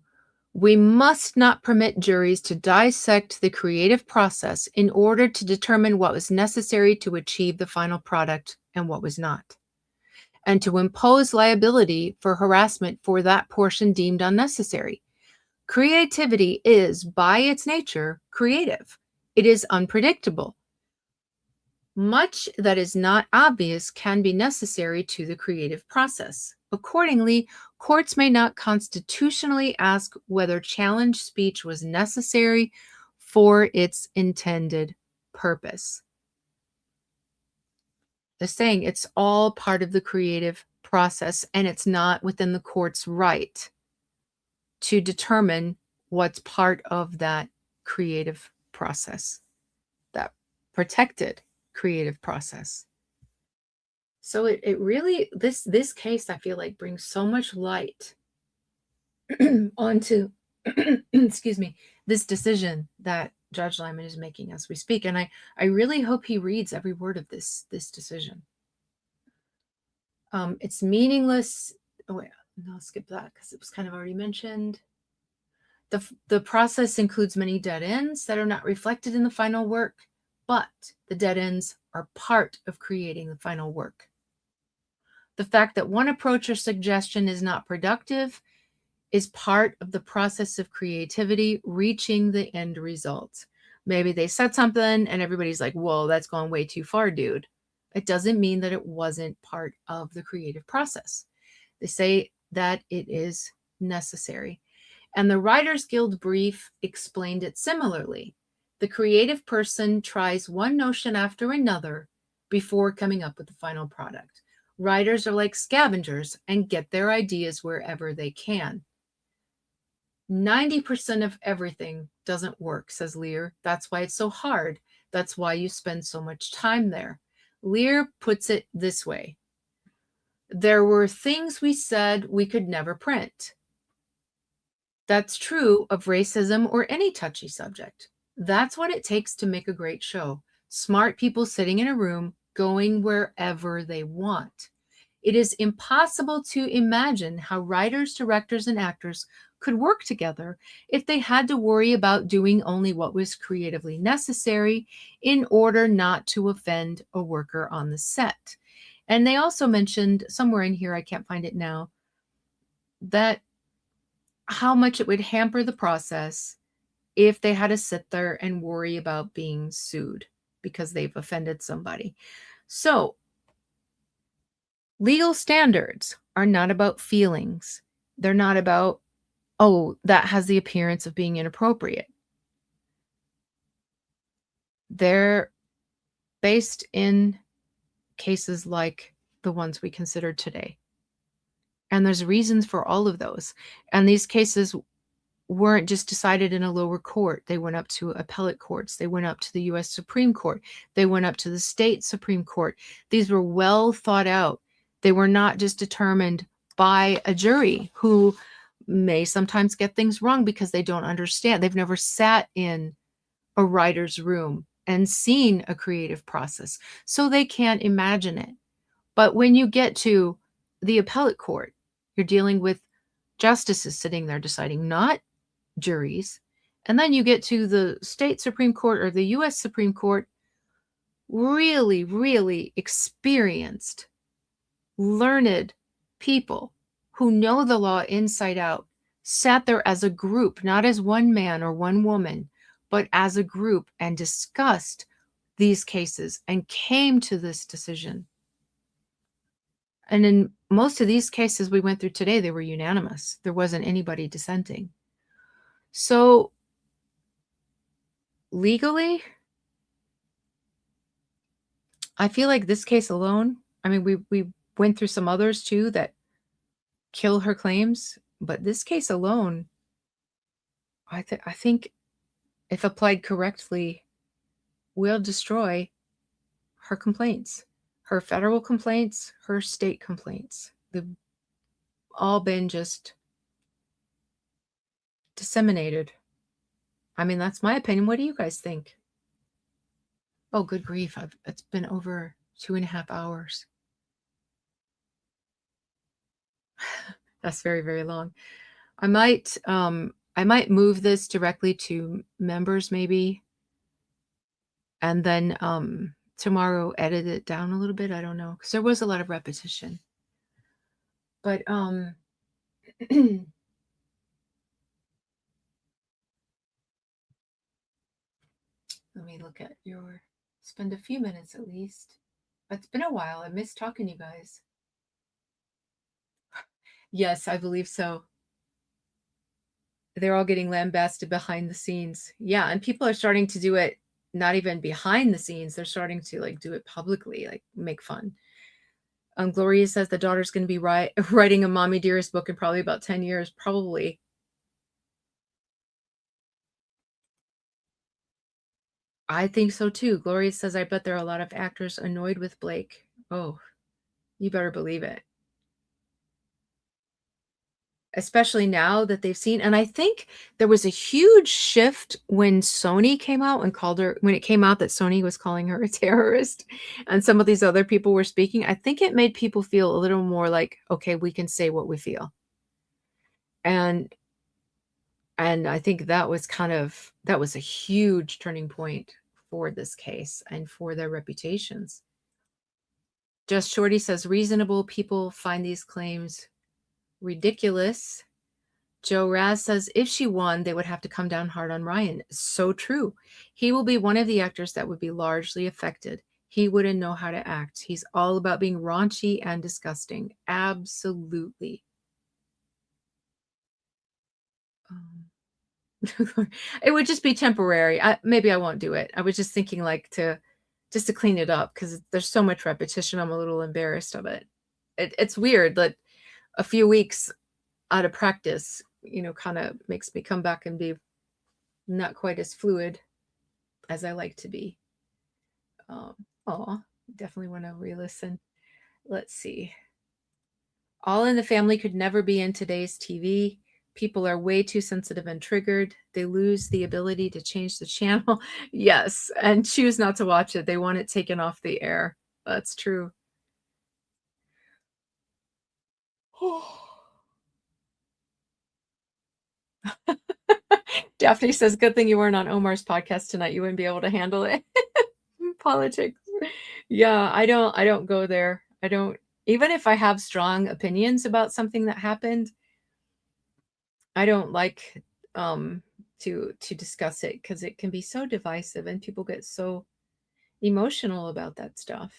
We must not permit juries to dissect the creative process in order to determine what was necessary to achieve the final product and what was not, and to impose liability for harassment for that portion deemed unnecessary. Creativity is, by its nature, creative. It is unpredictable. Much that is not obvious can be necessary to the creative process. Accordingly, courts may not constitutionally ask whether challenge speech was necessary for its intended purpose. They're saying it's all part of the creative process and it's not within the court's right to determine what's part of that creative process, that protected creative process. So it really this case I feel like brings so much light onto excuse me, this decision that Judge Lyman is making as we speak, and I really hope he reads every word of this decision. It's meaningless. Oh wait, no, I'll skip that because it was kind of already mentioned. The process includes many dead ends that are not reflected in the final work, but the dead ends are part of creating the final work. The fact that one approach or suggestion is not productive is part of the process of creativity reaching the end result. Maybe they said something and everybody's like, whoa, that's gone way too far, dude. It doesn't mean that it wasn't part of the creative process. They say that it is necessary. And the Writers Guild brief explained it similarly. The creative person tries one notion after another before coming up with the final product. Writers are like scavengers and get their ideas wherever they can. 90% of everything doesn't work, says Lear. That's why it's so hard. That's why you spend so much time there. Lear puts it this way. There were things we said we could never print. That's true of racism or any touchy subject. That's what it takes to make a great show. Smart people sitting in a room, going wherever they want. It is impossible to imagine how writers, directors, and actors could work together if they had to worry about doing only what was creatively necessary in order not to offend a worker on the set. And they also mentioned somewhere in here, I can't find it now, that how much it would hamper the process if they had to sit there and worry about being sued because they've offended somebody. So, legal standards are not about feelings. They're not about, oh, that has the appearance of being inappropriate. They're based in cases like the ones we considered today. And there's reasons for all of those. And these cases weren't just decided in a lower court. They went up to appellate courts. They went up to the U.S. Supreme Court. They went up to the state Supreme Court. These were well thought out. They were not just determined by a jury who may sometimes get things wrong because they don't understand. They've never sat in a writer's room and seen a creative process, so they can't imagine it. But when you get to the appellate court, you're dealing with justices sitting there deciding, not juries. And then you get to the state Supreme Court or the U.S. Supreme Court, really, really experienced, learned people who know the law inside out, sat there as a group, not as one man or one woman, but as a group and discussed these cases and came to this decision. And in most of these cases we went through today, they were unanimous. There wasn't anybody dissenting. So legally, I feel like this case alone, I mean, we went through some others too that kill her claims, but this case alone, I think if applied correctly, will destroy her complaints, her federal complaints, her state complaints. They've all been just disseminated. I mean, that's my opinion. What do you guys think? Oh, good grief. It's been over 2.5 hours. That's very, very long. I might move this directly to members maybe, and then tomorrow edit it down a little bit. I don't know, because there was a lot of repetition. But let me look at your spend a few minutes at least. It's been a while. I miss talking to you guys. Yes, I believe so. They're all getting lambasted behind the scenes. Yeah, and people are starting to do it not even behind the scenes. They're starting to like do it publicly, like make fun. Gloria says the daughter's going to be writing a Mommy Dearest book in probably about 10 years, probably. I think so too. Gloria says, I bet there are a lot of actors annoyed with Blake. Oh, you better believe it. Especially now that they've seen, and I think there was a huge shift when Sony came out and called her, when it came out that Sony was calling her a terrorist, and some of these other people were speaking. I think it made people feel a little more like, okay, we can say what we feel. And I think that was a huge turning point for this case and for their reputations. Just Shorty says reasonable people find these claims ridiculous. Joe Raz says if she won, they would have to come down hard on Ryan. So true. He will be one of the actors that would be largely affected. He wouldn't know how to act. He's all about being raunchy and disgusting. Absolutely. Um, it would just be temporary. Maybe I won't do it. I was just thinking like just to clean it up because there's so much repetition. I'm a little embarrassed of it. It's weird that a few weeks out of practice, kind of makes me come back and be not quite as fluid as I like to be. Definitely want to re-listen. Let's see. All in the Family could never be in today's TV. People are way too sensitive and triggered. They lose the ability to change the channel. Yes, and choose not to watch it. They want it taken off the air. That's true. Daphne says, good thing you weren't on Omar's podcast tonight. You wouldn't be able to handle it. Politics. Yeah, I don't go there. I don't, even if I have strong opinions about something that happened, I don't like to discuss it because it can be so divisive and people get so emotional about that stuff.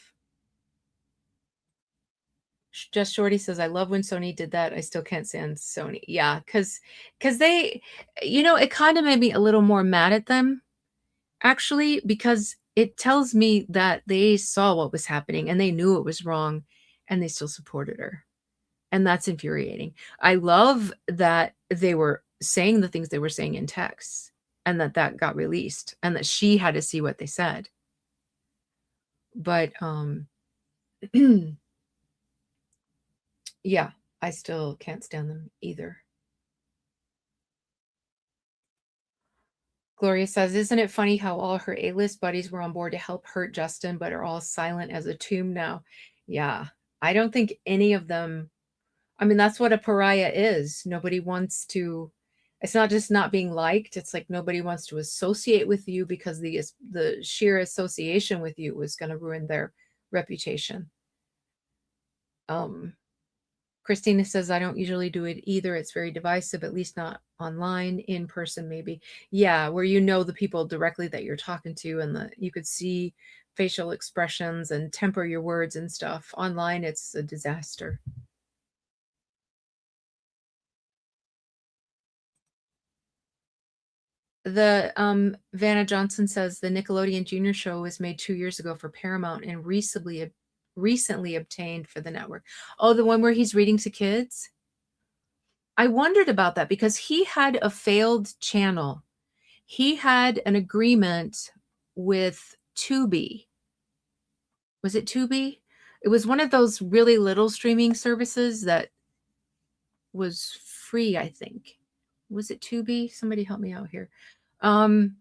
Just Shorty says, I love when Sony did that. I still can't stand Sony. Yeah, because they, it kind of made me a little more mad at them, actually, because it tells me that they saw what was happening and they knew it was wrong and they still supported her. And that's infuriating. I love that they were saying the things they were saying in text and that got released and that she had to see what they said. But yeah, I still can't stand them either. Gloria says, isn't it funny how all her A-list buddies were on board to help hurt Justin, but are all silent as a tomb now? Yeah, I don't think any of them, I mean, that's what a pariah is. Nobody wants to, it's not just not being liked. It's like nobody wants to associate with you because the sheer association with you was going to ruin their reputation. Christina says, I don't usually do it either. It's very divisive, at least not online, in person, maybe. Yeah, where the people directly that you're talking to and you could see facial expressions and temper your words and stuff. Online, it's a disaster. The Vanna Johnson says the Nickelodeon Junior show was made 2 years ago for Paramount and recently obtained for the network. Oh, the one where he's reading to kids? I wondered about that because he had a failed channel. He had an agreement with Tubi. Was it Tubi? It was one of those really little streaming services that was free, I think. Was it Tubi? Somebody help me out here. Um,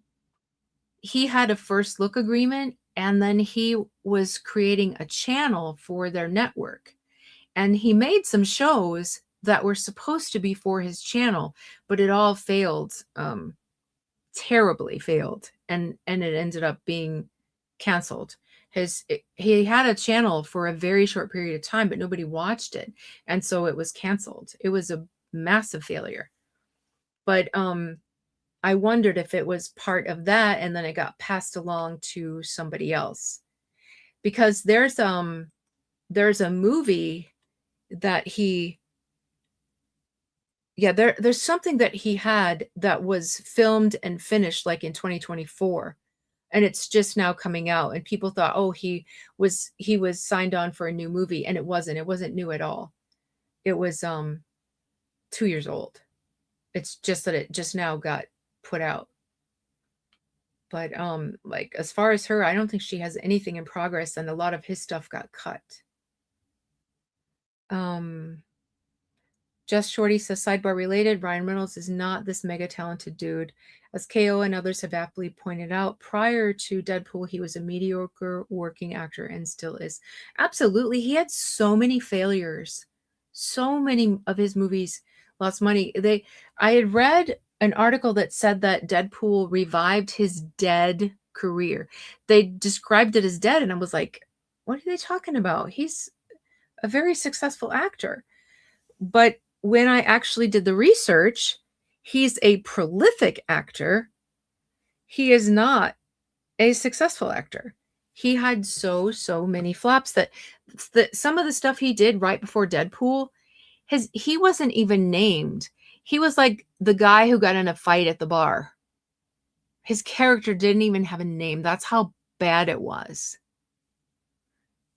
he had a first look agreement, and then he was creating a channel for their network. And he made some shows that were supposed to be for his channel, but it all failed, terribly failed, and it ended up being canceled. He had a channel for a very short period of time, but nobody watched it, and so it was canceled. It was a massive failure. But I wondered if it was part of that, and then it got passed along to somebody else. Because there's a movie that he yeah, there's something that he had that was filmed and finished like in 2024, and it's just now coming out, and people thought, "Oh, he was signed on for a new movie," and it wasn't. It wasn't new at all. It was 2 years old. It's just that it just now got put out. But like as far as her, I don't think she has anything in progress, and a lot of his stuff got cut. Um Just Shorty says, sidebar related, Ryan Reynolds is not this mega talented dude. As KO and others have aptly pointed out, prior to Deadpool, he was a mediocre working actor and still is. Absolutely. He had so many failures. So many of his movies lost money. I had read an article that said that Deadpool revived his dead career. They described it as dead, and I was like, what are they talking about? He's a very successful actor. But when I actually did the research, he's a prolific actor. He is not a successful actor. He had so many flops that some of the stuff he did right before Deadpool, he wasn't even named. He was like the guy who got in a fight at the bar. His character didn't even have a name. That's how bad it was.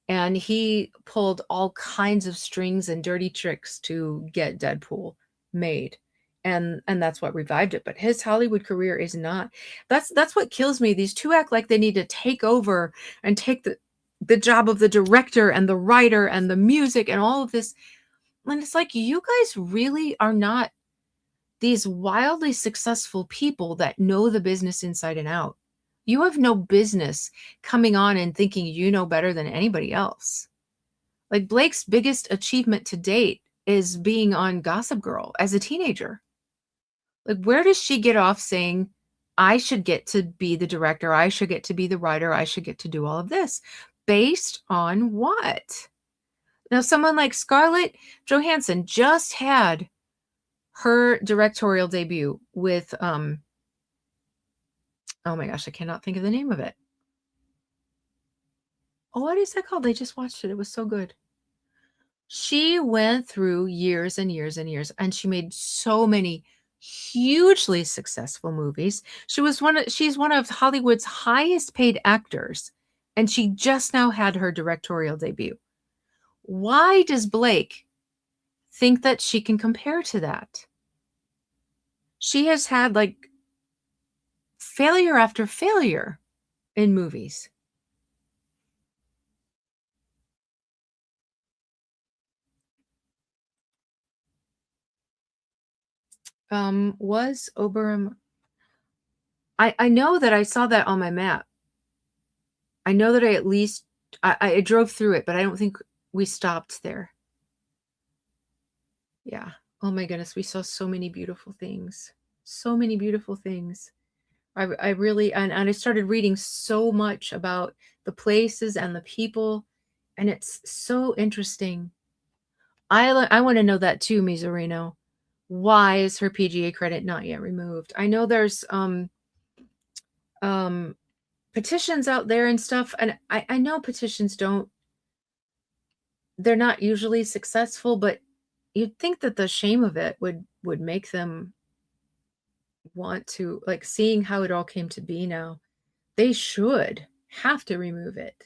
And he pulled all kinds of strings and dirty tricks to get Deadpool made. And that's what revived it. But his Hollywood career is not. That's what kills me. These two act like they need to take over and take the job of the director and the writer and the music and all of this. And it's like, you guys really are not these wildly successful people that know the business inside and out. You have no business coming on and thinking you know better than anybody else. Like Blake's biggest achievement to date is being on Gossip Girl as a teenager. Like, where does she get off saying, I should get to be the director, I should get to be the writer, I should get to do all of this? Based on what? Now, someone like Scarlett Johansson just had her directorial debut with oh my gosh, I cannot think of the name of it. Oh, what is that called? I just watched it. It was so good. She went through years and years and years, and she made so many hugely successful movies. She's one of Hollywood's highest paid actors, and she just now had her directorial debut. Why does Blake think that she can compare to that? She has had like failure after failure in movies. Was Oberon? I know that I saw that on my map. I know that I at least I drove through it, but I don't think we stopped there. Yeah. Oh my goodness, we saw so many beautiful things. So many beautiful things. I really and I started reading so much about the places and the people, and it's so interesting. I want to know that too, Miserino. Why is her PGA credit not yet removed? I know there's um petitions out there and stuff, and I know petitions don't they're not usually successful, but you'd think that the shame of it would make them want to, like, seeing how it all came to be now, they should have to remove it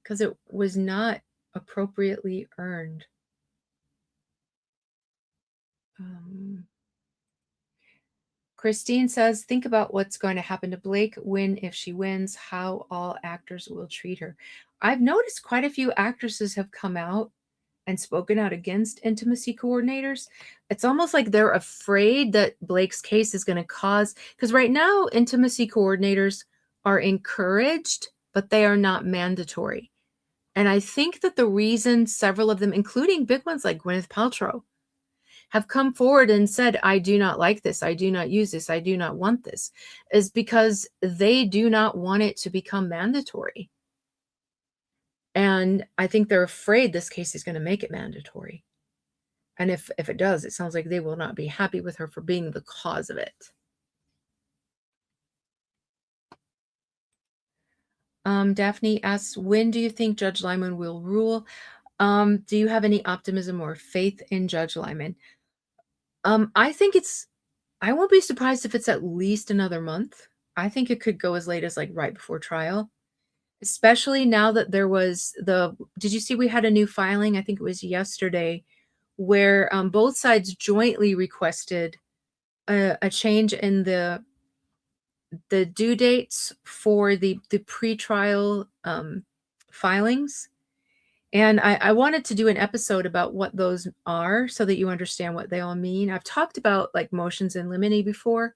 because it was not appropriately earned. um Christine says, think about what's going to happen to Blake when, if she wins, how all actors will treat her. I've noticed quite a few actresses have come out and spoken out against intimacy coordinators. It's almost like they're afraid that Blake's case is going to cause, because right now, intimacy coordinators are encouraged, but they are not mandatory. And I think that the reason several of them, including big ones like Gwyneth Paltrow, have come forward and said, I do not like this, I do not use this, I do not want this, is because they do not want it to become mandatory. And I think they're afraid this case is going to make it mandatory. And if it does, it sounds like they will not be happy with her for being the cause of it. Daphne asks, when do you think Judge Lyman will rule? Do you have any optimism or faith in Judge Lyman? I think I won't be surprised if it's at least another month. I think it could go as late as like right before trial, especially now that did you see we had a new filing? I think it was yesterday, where both sides jointly requested a change in the due dates for the pretrial filings. And I wanted to do an episode about what those are so that you understand what they all mean. I've talked about like motions in limine before,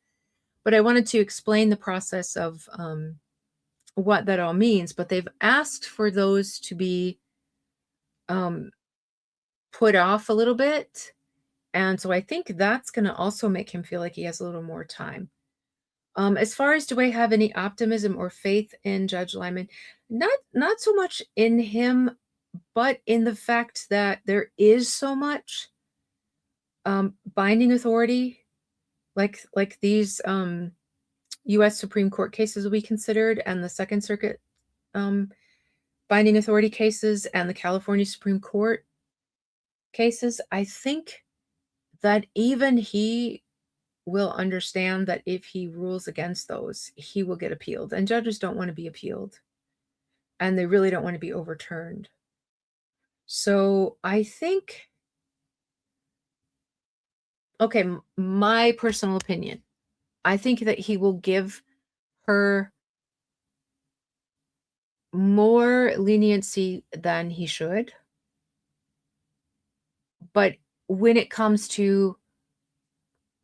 but I wanted to explain the process of what that all means. But they've asked for those to be um, put off a little bit. And so I think that's going to also make him feel like he has a little more time. As far as do I have any optimism or faith in Judge Lyman, not so much in him, but in the fact that there is so much binding authority, like these U.S. Supreme Court cases will be considered, and the Second Circuit binding authority cases, and the California Supreme Court cases. I think that even he will understand that if he rules against those, he will get appealed. And judges don't want to be appealed, and they really don't want to be overturned. So I think, okay, my personal opinion, I think that he will give her more leniency than he should. But when it comes to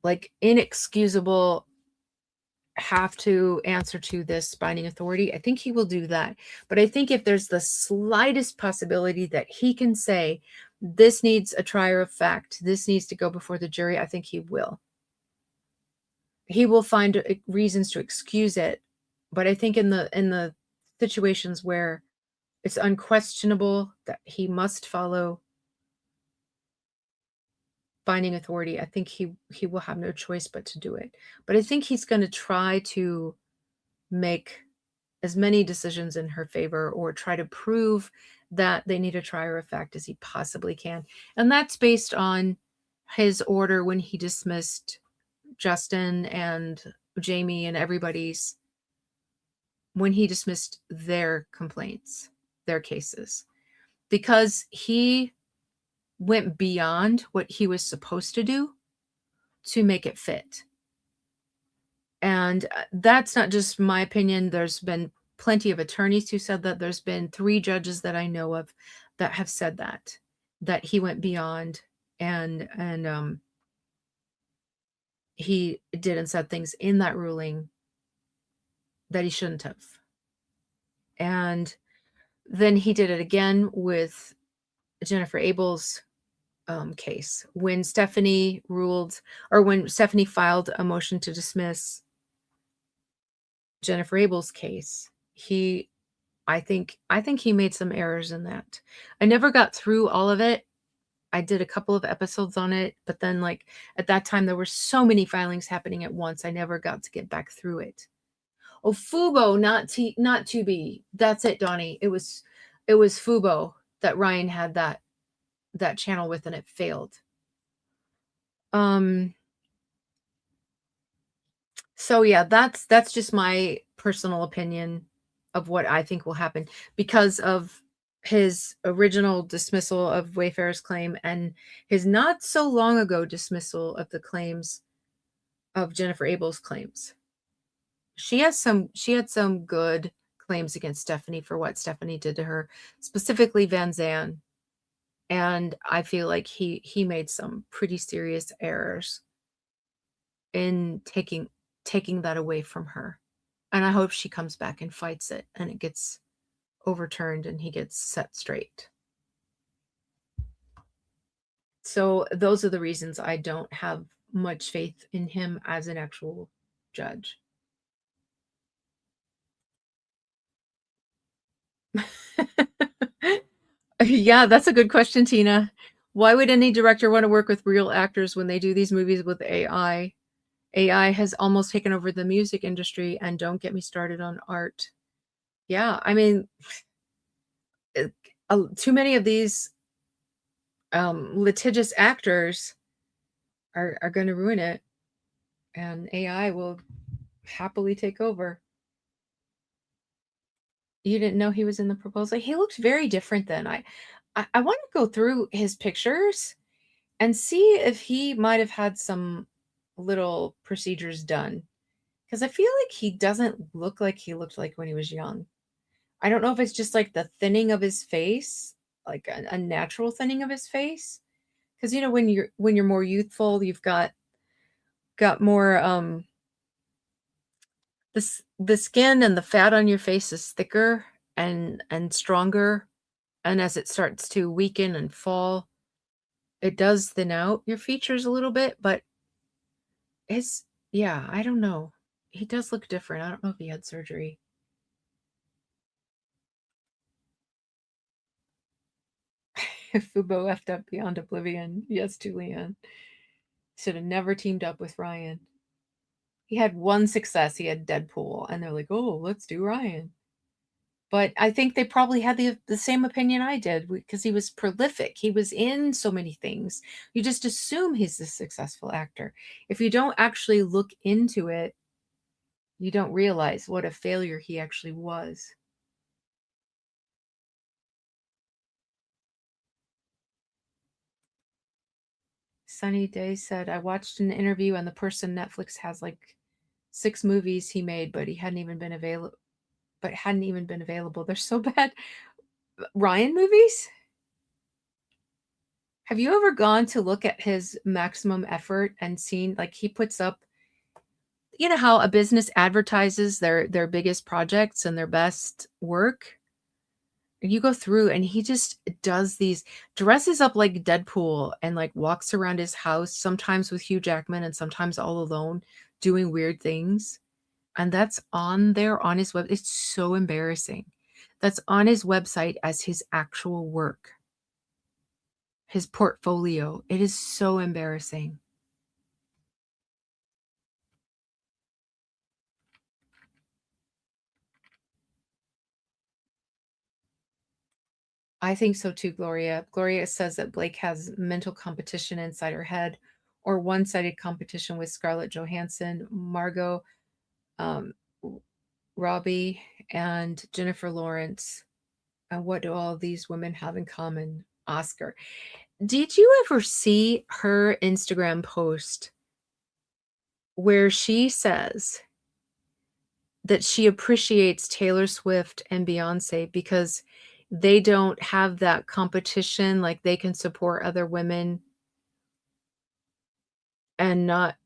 like inexcusable have to answer to this binding authority, I think he will do that. But I think if there's the slightest possibility that he can say, this needs a trier of fact, this needs to go before the jury, I think he will. He will find reasons to excuse it. But I think in the situations where it's unquestionable that he must follow binding authority, I think he will have no choice but to do it. But I think he's going to try to make as many decisions in her favor, or try to prove that they need a trier of fact as he possibly can. And that's based on his order when he dismissed Justin and Jamie and everybody's, when he dismissed their complaints, their cases, because he went beyond what he was supposed to do to make it fit. And that's not just my opinion. There's been plenty of attorneys who said that. There's been 3 judges that I know of that have said that he went beyond and he did and said things in that ruling that he shouldn't have. And then he did it again with Jennifer Abel's case when Stephanie ruled, or when Stephanie filed a motion to dismiss Jennifer Abel's case. I think he made some errors in that. I never got through all of it. I did a couple of episodes on it, but then like at that time there were so many filings happening at once, I never got to get back through it. Oh, Fubo, not Tubi. That's it, Donnie. It was Fubo that Ryan had that channel with, and it failed. So yeah, that's just my personal opinion of what I think will happen because of his original dismissal of Wayfarer's claim and his not so long ago dismissal of the claims of Jennifer Abel's claims. She had some good claims against Stephanie for what Stephanie did to her, specifically Van Zandt, and I feel like he made some pretty serious errors in taking that away from her. And I hope she comes back and fights it and it gets overturned and he gets set straight. So those are the reasons I don't have much faith in him as an actual judge. Yeah, that's a good question, Tina. Why would any director want to work with real actors when they do these movies with AI? AI has almost taken over the music industry, and don't get me started on art. Yeah, I mean, uh, too many of these litigious actors are going to ruin it, and AI will happily take over. You didn't know he was in the proposal? He looked very different then. I want to go through his pictures and see if he might have had some little procedures done, because I feel like he doesn't look like he looked like when he was young. I don't know if it's just like the thinning of his face, like a natural thinning of his face. Because when you're more youthful, you've got more the skin and the fat on your face is thicker and stronger, and as it starts to weaken and fall, it does thin out your features a little bit, but it's yeah, I don't know. He does look different. I don't know if he had surgery. Fubo effed up beyond oblivion. Yes, Julian. Should have never teamed up with Ryan. He had one success. He had Deadpool, and they're like, "Oh, let's do Ryan." But I think they probably had the same opinion I did because he was prolific. He was in so many things. You just assume he's a successful actor. If you don't actually look into it, you don't realize what a failure he actually was. Sunny Day said, I watched an interview and the person Netflix has like 6 movies he made, but he hadn't even been available. But hadn't even been available. They're so bad. Ryan movies? Have you ever gone to look at his maximum effort and seen like he puts up, you know how a business advertises their biggest projects and their best work? You go through and he just does these, dresses up like Deadpool and like walks around his house, sometimes with Hugh Jackman and sometimes all alone, doing weird things. And that's on there on his web. It's so embarrassing. That's on his website as his actual work, his portfolio. It is so embarrassing. I think so too, Gloria. Gloria says that Blake has mental competition inside her head or one-sided competition with Scarlett Johansson, Margot um, Robbie, and Jennifer Lawrence. And what do all these women have in common? Oscar. Did you ever see her Instagram post where she says that she appreciates Taylor Swift and Beyonce because they don't have that competition, like they can support other women and not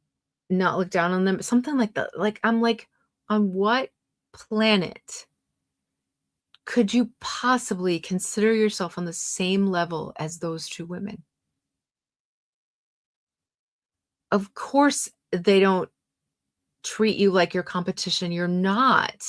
look down on them, something like that. Like I'm like, on what planet could you possibly consider yourself on the same level as those 2 women? Of course, they don't treat you like your competition, you're not.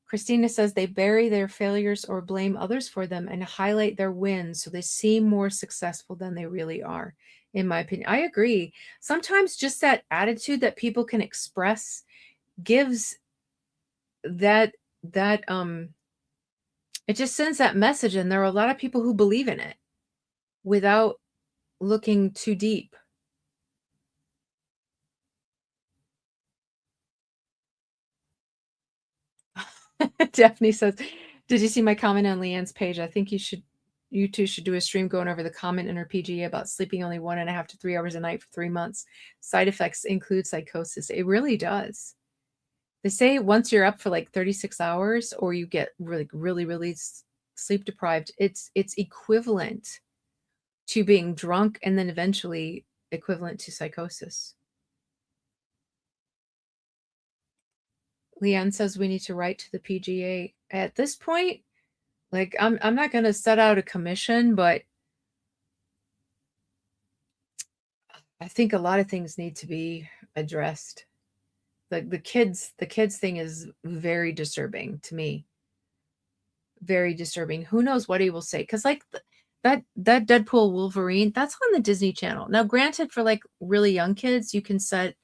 Christina says they bury their failures or blame others for them and highlight their wins so they seem more successful than they really are, in my opinion. I agree. Sometimes just that attitude that people can express gives that it just sends that message, and there are a lot of people who believe in it without looking too deep. Daphne says, did you see my comment on Leanne's page? I think you should You two should do a stream going over the common inner PGA about sleeping only 1.5 to 3 hours a night for 3 months. Side effects include psychosis. It really does. They say once you're up for like 36 hours or you get really sleep deprived, it's equivalent to being drunk and then eventually equivalent to psychosis. Leanne says we need to write to the PGA. At this point, like I'm not going to set out a commission, but I think a lot of things need to be addressed. The kids thing is very disturbing to me. Very disturbing. Who knows what he will say? Because like that Deadpool Wolverine, that's on the Disney Channel. Now, granted, for like really young kids, you can set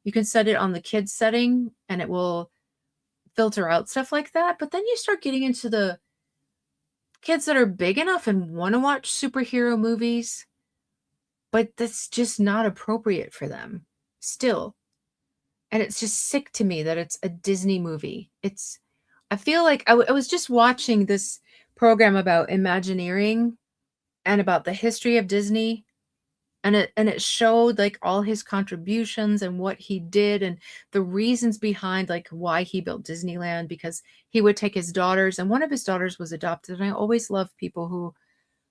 it on the kids setting, and it will filter out stuff like that. But then you start getting into the kids that are big enough and want to watch superhero movies, but that's just not appropriate for them still. And it's just sick to me that it's a Disney movie. I feel like I was just watching this program about Imagineering and about the history of Disney, and it showed like all his contributions and what he did and the reasons behind like why he built Disneyland, because he would take his daughters, and one of his daughters was adopted. And I always love people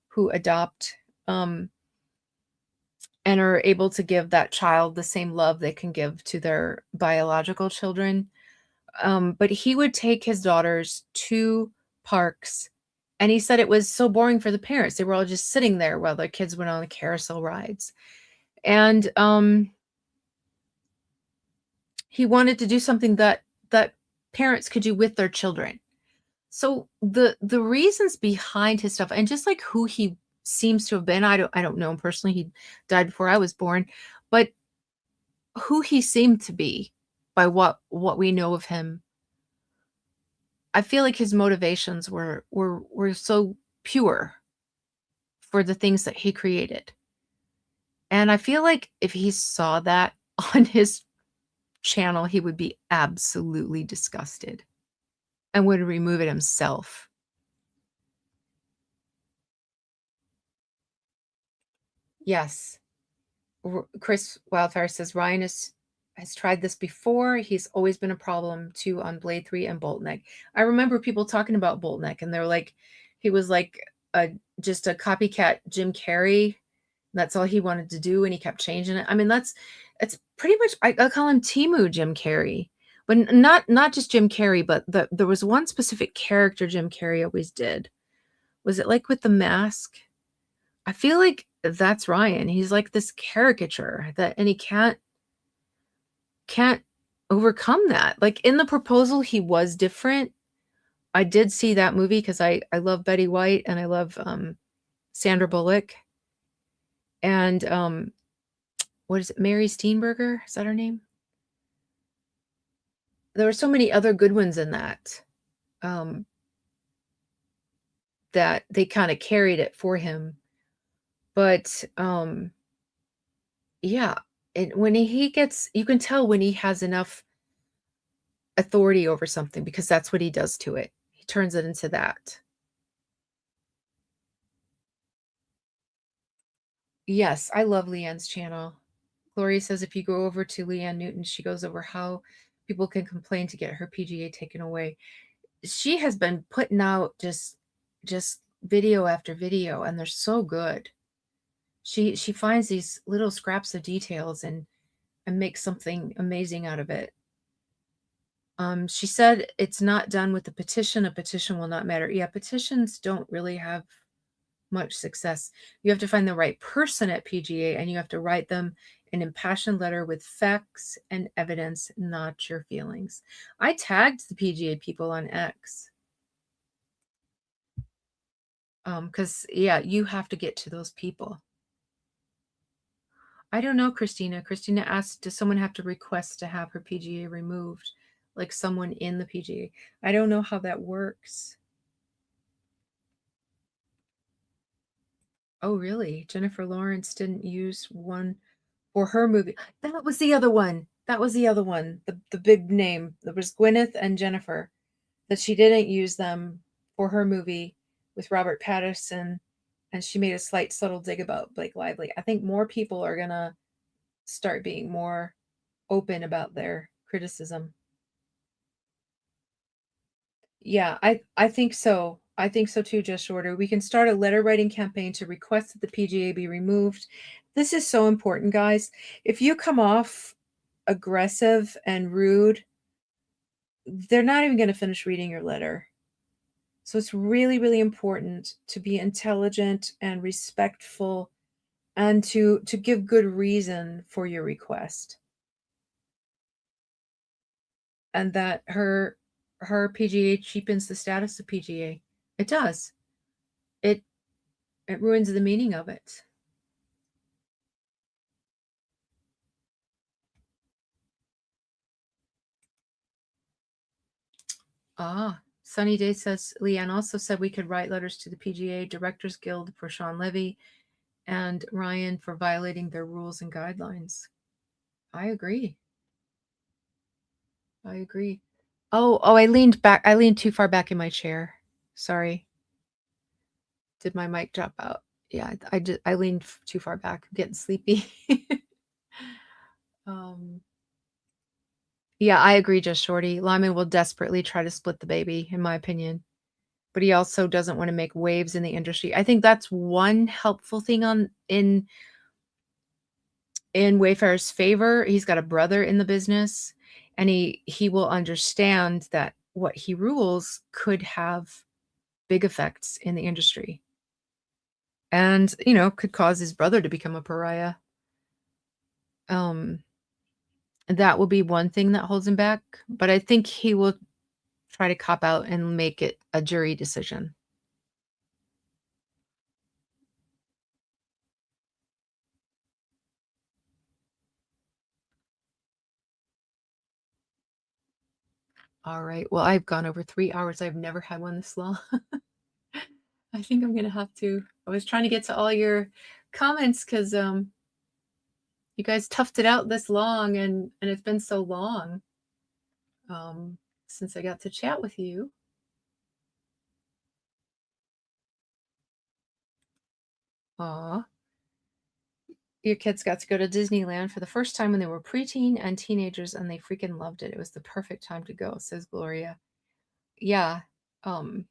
who adopt and are able to give that child the same love they can give to their biological children. But he would take his daughters to parks, and he said it was so boring for the parents. They were all just sitting there while their kids went on the carousel rides. And he wanted to do something that parents could do with their children. So the reasons behind his stuff, and just like who he seems to have been, I don't know him personally. He died before I was born, but who he seemed to be by what we know of him, I feel like his motivations were so pure for the things that he created. And I feel like if he saw that on his channel, he would be absolutely disgusted and would remove it himself. Yes. Chris Wildfire says Ryan has tried this before. He's always been a problem too on Blade 3 and Boltneck. I remember people talking about Boltneck, and they're like, he was like just a copycat Jim Carrey. That's all he wanted to do, and he kept changing it. I mean, it's pretty much, I call him Timu Jim Carrey, but not just Jim Carrey, but there was one specific character Jim Carrey always did. Was it like with the mask? I feel like that's Ryan. He's like this caricature and he can't overcome that. Like in The Proposal, he was different. I did see that movie because I love Betty White and I love Sandra Bullock. And what is it? Mary Steenburgen? Is that her name? There were so many other good ones in that, that they kind of carried it for him. But yeah, and when he gets, you can tell when he has enough authority over something, because that's what he does to it. He turns it into that. Yes, I love Leanne's channel. Gloria says if you go over to Leanne Newton, she goes over how people can complain to get her PGA taken away. She has been putting out just video after video, and they're so good. She finds these little scraps of details and makes something amazing out of it. She said it's not done with the petition. A petition will not matter. Yeah, petitions don't really have much success. You have to find the right person at PGA, and you have to write them an impassioned letter with facts and evidence, not your feelings. I tagged the PGA people on X. Because yeah, you have to get to those people. I don't know, Christina. Christina asked, does someone have to request to have her PGA removed? Like someone in the PGA. I don't know how that works. Oh, really? Jennifer Lawrence didn't use one for her movie. That was the other one. That was the other one. The big name. There was Gwyneth and Jennifer. That she didn't use them for her movie with Robert Pattinson, and she made a slight subtle dig about Blake Lively. I think more people are gonna start being more open about their criticism. Yeah, I think so. I think so too, Just Shorter. We can start a letter writing campaign to request that the PGA be removed. This is so important, guys. If you come off aggressive and rude, they're not even going to finish reading your letter. So it's really, really important to be intelligent and respectful and to give good reason for your request. And that her PGA cheapens the status of PGA. It does. It it ruins the meaning of it. Ah, Sunny Day says Leanne also said we could write letters to the PGA Directors Guild for Sean Levy and Ryan for violating their rules and guidelines. I agree. I agree. Oh, I leaned back. I leaned too far back in my chair. Sorry. Did my mic drop out? Yeah, I leaned too far back. I'm getting sleepy. um, yeah, I agree, Just Shorty. Lyman will desperately try to split the baby, in my opinion. But he also doesn't want to make waves in the industry. I think that's one helpful thing in Wayfarer's favor. He's got a brother in the business, and he will understand that what he rules could have big effects in the industry. And, could cause his brother to become a pariah. Um that will be one thing that holds him back, but I think he will try to cop out and make it a jury decision. All right. Well, I've gone over 3 hours. I've never had one this long. I think I'm gonna have to. I was trying to get to all your comments because you guys toughed it out this long, and it's been so long um since I got to chat with you. Aw. Your kids got to go to Disneyland for the first time when they were preteen and teenagers, and they freaking loved it. It was the perfect time to go, says Gloria. Yeah. Um,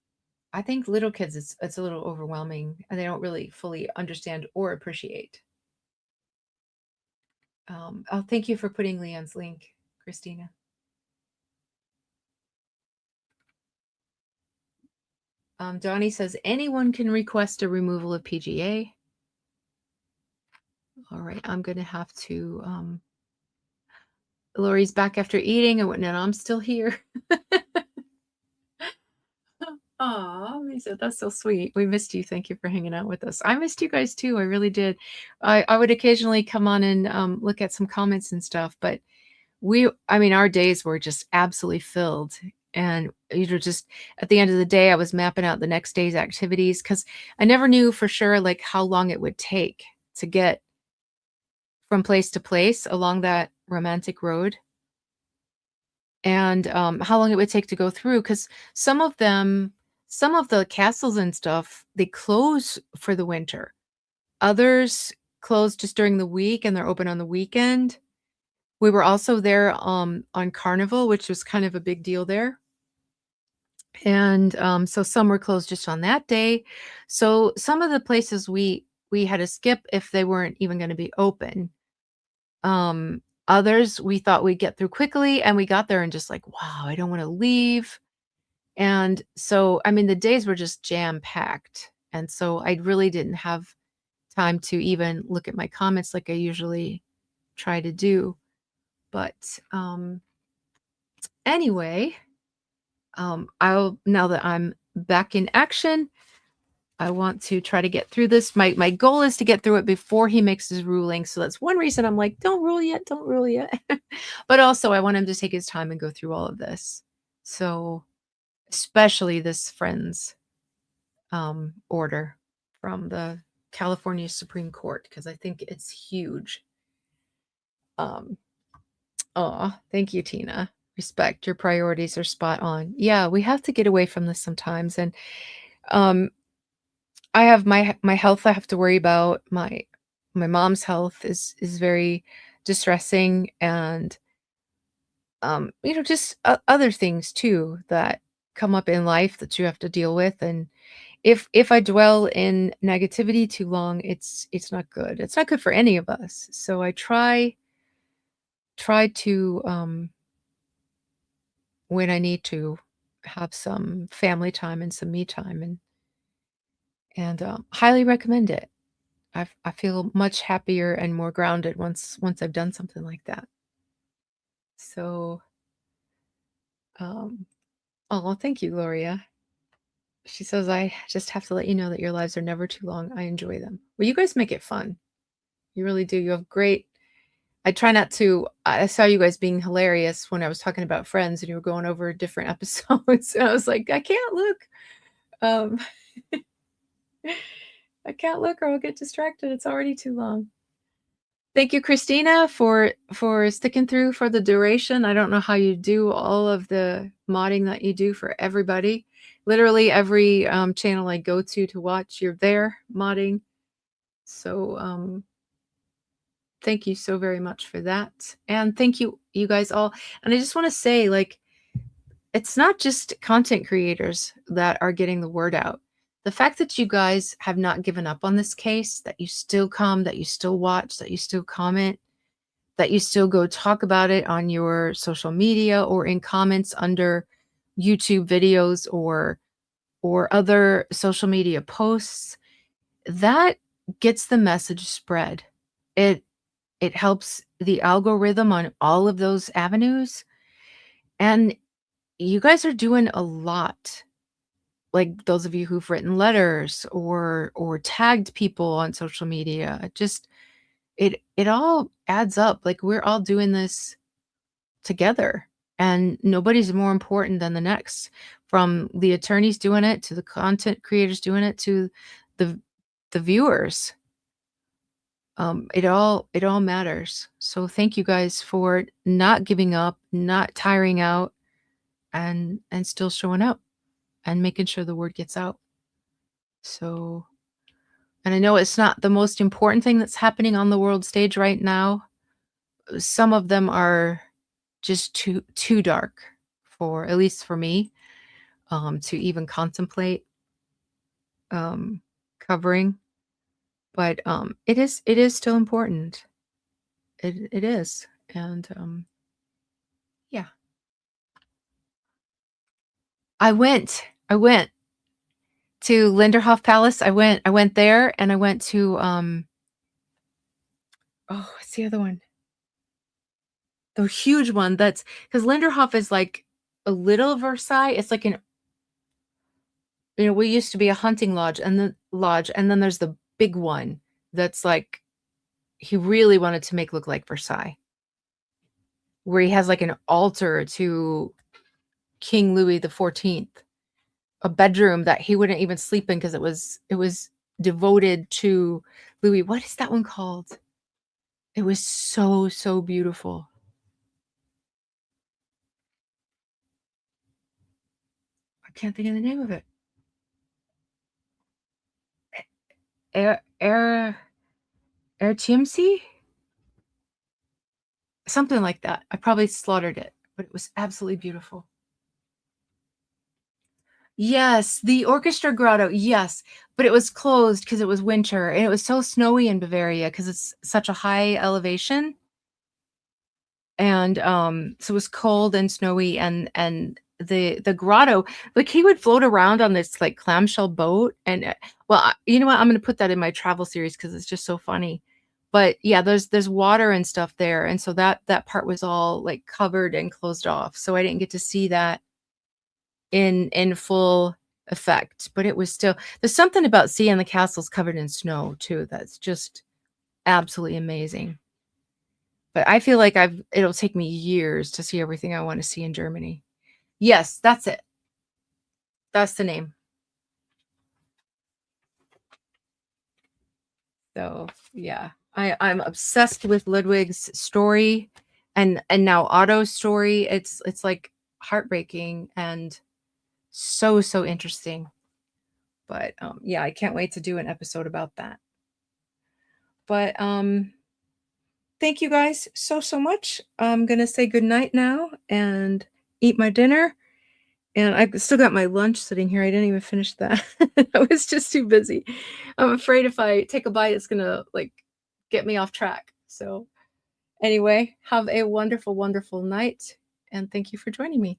I think little kids, it's a little overwhelming, and they don't really fully understand or appreciate. Oh, thank you for putting Leon's link, Christina. Donnie says anyone can request a removal of PGA. All right, I'm gonna have to. Lori's back after eating, and I'm still here. Aw, Lisa, that's so sweet. We missed you. Thank you for hanging out with us. I missed you guys too. I really did. I would occasionally come on and look at some comments and stuff, but I mean, our days were just absolutely filled. And just at the end of the day, I was mapping out the next day's activities because I never knew for sure like how long it would take to get from place to place along that romantic road, and how long it would take to go through. Because some of the castles and stuff, they close for the winter. Others close just during the week, and they're open on the weekend. We were also there on Carnival, which was kind of a big deal there. And so some were closed just on that day. So some of the places we had to skip if they weren't even going to be open. Others we thought we'd get through quickly, and we got there and just like, wow, I don't want to leave. And so, I mean, the days were just jam packed. And so I really didn't have time to even look at my comments like I usually try to do. But anyway, I'll now that I'm back in action, I want to try to get through this. My goal is to get through it before he makes his ruling. So that's one reason I'm like, don't rule yet, don't rule yet. But also I want him to take his time and go through all of this. So especially this friend's order from the California Supreme Court, because I think it's huge. Oh, thank you, Tina. Respect, your priorities are spot on. Yeah, we have to get away from this sometimes. And I have my health I have to worry about. My mom's health is very distressing, and just other things too that come up in life that you have to deal with. And if I dwell in negativity too long, it's not good. It's not good for any of us. So I try to when I need to have some family time and some me time, and highly recommend it. I feel much happier and more grounded once I've done something like that. So, um, oh, thank you, Gloria. She says, I just have to let you know that your lives are never too long. I enjoy them. Well, you guys make it fun. You really do. You have great. I try not to. I saw you guys being hilarious when I was talking about Friends and you were going over different episodes. And I was like, I can't look. Um, I can't look or I'll get distracted. It's already too long. Thank you, Christina, for sticking through for the duration. I don't know how you do all of the modding that you do for everybody. Literally every channel I go to watch, you're there modding. So thank you so very much for that, and thank you, you guys all. And I just want to say, like, it's not just content creators that are getting the word out. The fact that you guys have not given up on this case, that you still come, that you still watch, that you still comment, that you still go talk about it on your social media or in comments under YouTube videos or other social media posts, that gets the message spread. It it helps the algorithm on all of those avenues, and you guys are doing a lot. Like those of you who've written letters or tagged people on social media, just it all adds up. Like we're all doing this together, and nobody's more important than the next, from the attorneys doing it to the content creators doing it to the the viewers. It all matters. So thank you guys for not giving up, not tiring out, and still showing up and making sure the word gets out. So, and I know it's not the most important thing that's happening on the world stage right now. Some of them are just too dark, for at least for me, to even contemplate um, covering. But it is still important. It is, and yeah. I went to Linderhof Palace. I went there, and I went to oh, what's the other one? The huge one that's because Linderhof is like a little Versailles. It's like an we used to be a hunting lodge, and then there's the big one that's like he really wanted to make look like Versailles, where he has like an altar to King Louis the 14th, a bedroom that he wouldn't even sleep in because it was devoted to Louis. What is that one called? It was so beautiful. I can't think of the name of it. Air Air TMC? Something like that. I probably slaughtered it, but it was absolutely beautiful. Yes, the orchestra grotto. Yes, but it was closed because it was winter, and it was so snowy in Bavaria because it's such a high elevation. And so it was cold and snowy, and the grotto, like he would float around on this like clamshell boat. And well, you know what, I'm going to put that in my travel series because it's just so funny. But yeah, there's water and stuff there, and so that part was all like covered and closed off, so I didn't get to see that in full effect. But it was still, there's something about seeing the castles covered in snow too that's just absolutely amazing. But I feel like it'll take me years to see everything I want to see in Germany. Yes, that's it. That's the name. So, yeah. I'm obsessed with Ludwig's story and now Otto's story. It's like heartbreaking and so interesting. But yeah, I can't wait to do an episode about that. But thank you guys so much. I'm gonna say good night now and eat my dinner. And I still got my lunch sitting here. I didn't even finish that. I was just too busy. I'm afraid if I take a bite, it's gonna like get me off track. So anyway, have a wonderful, wonderful night, and thank you for joining me.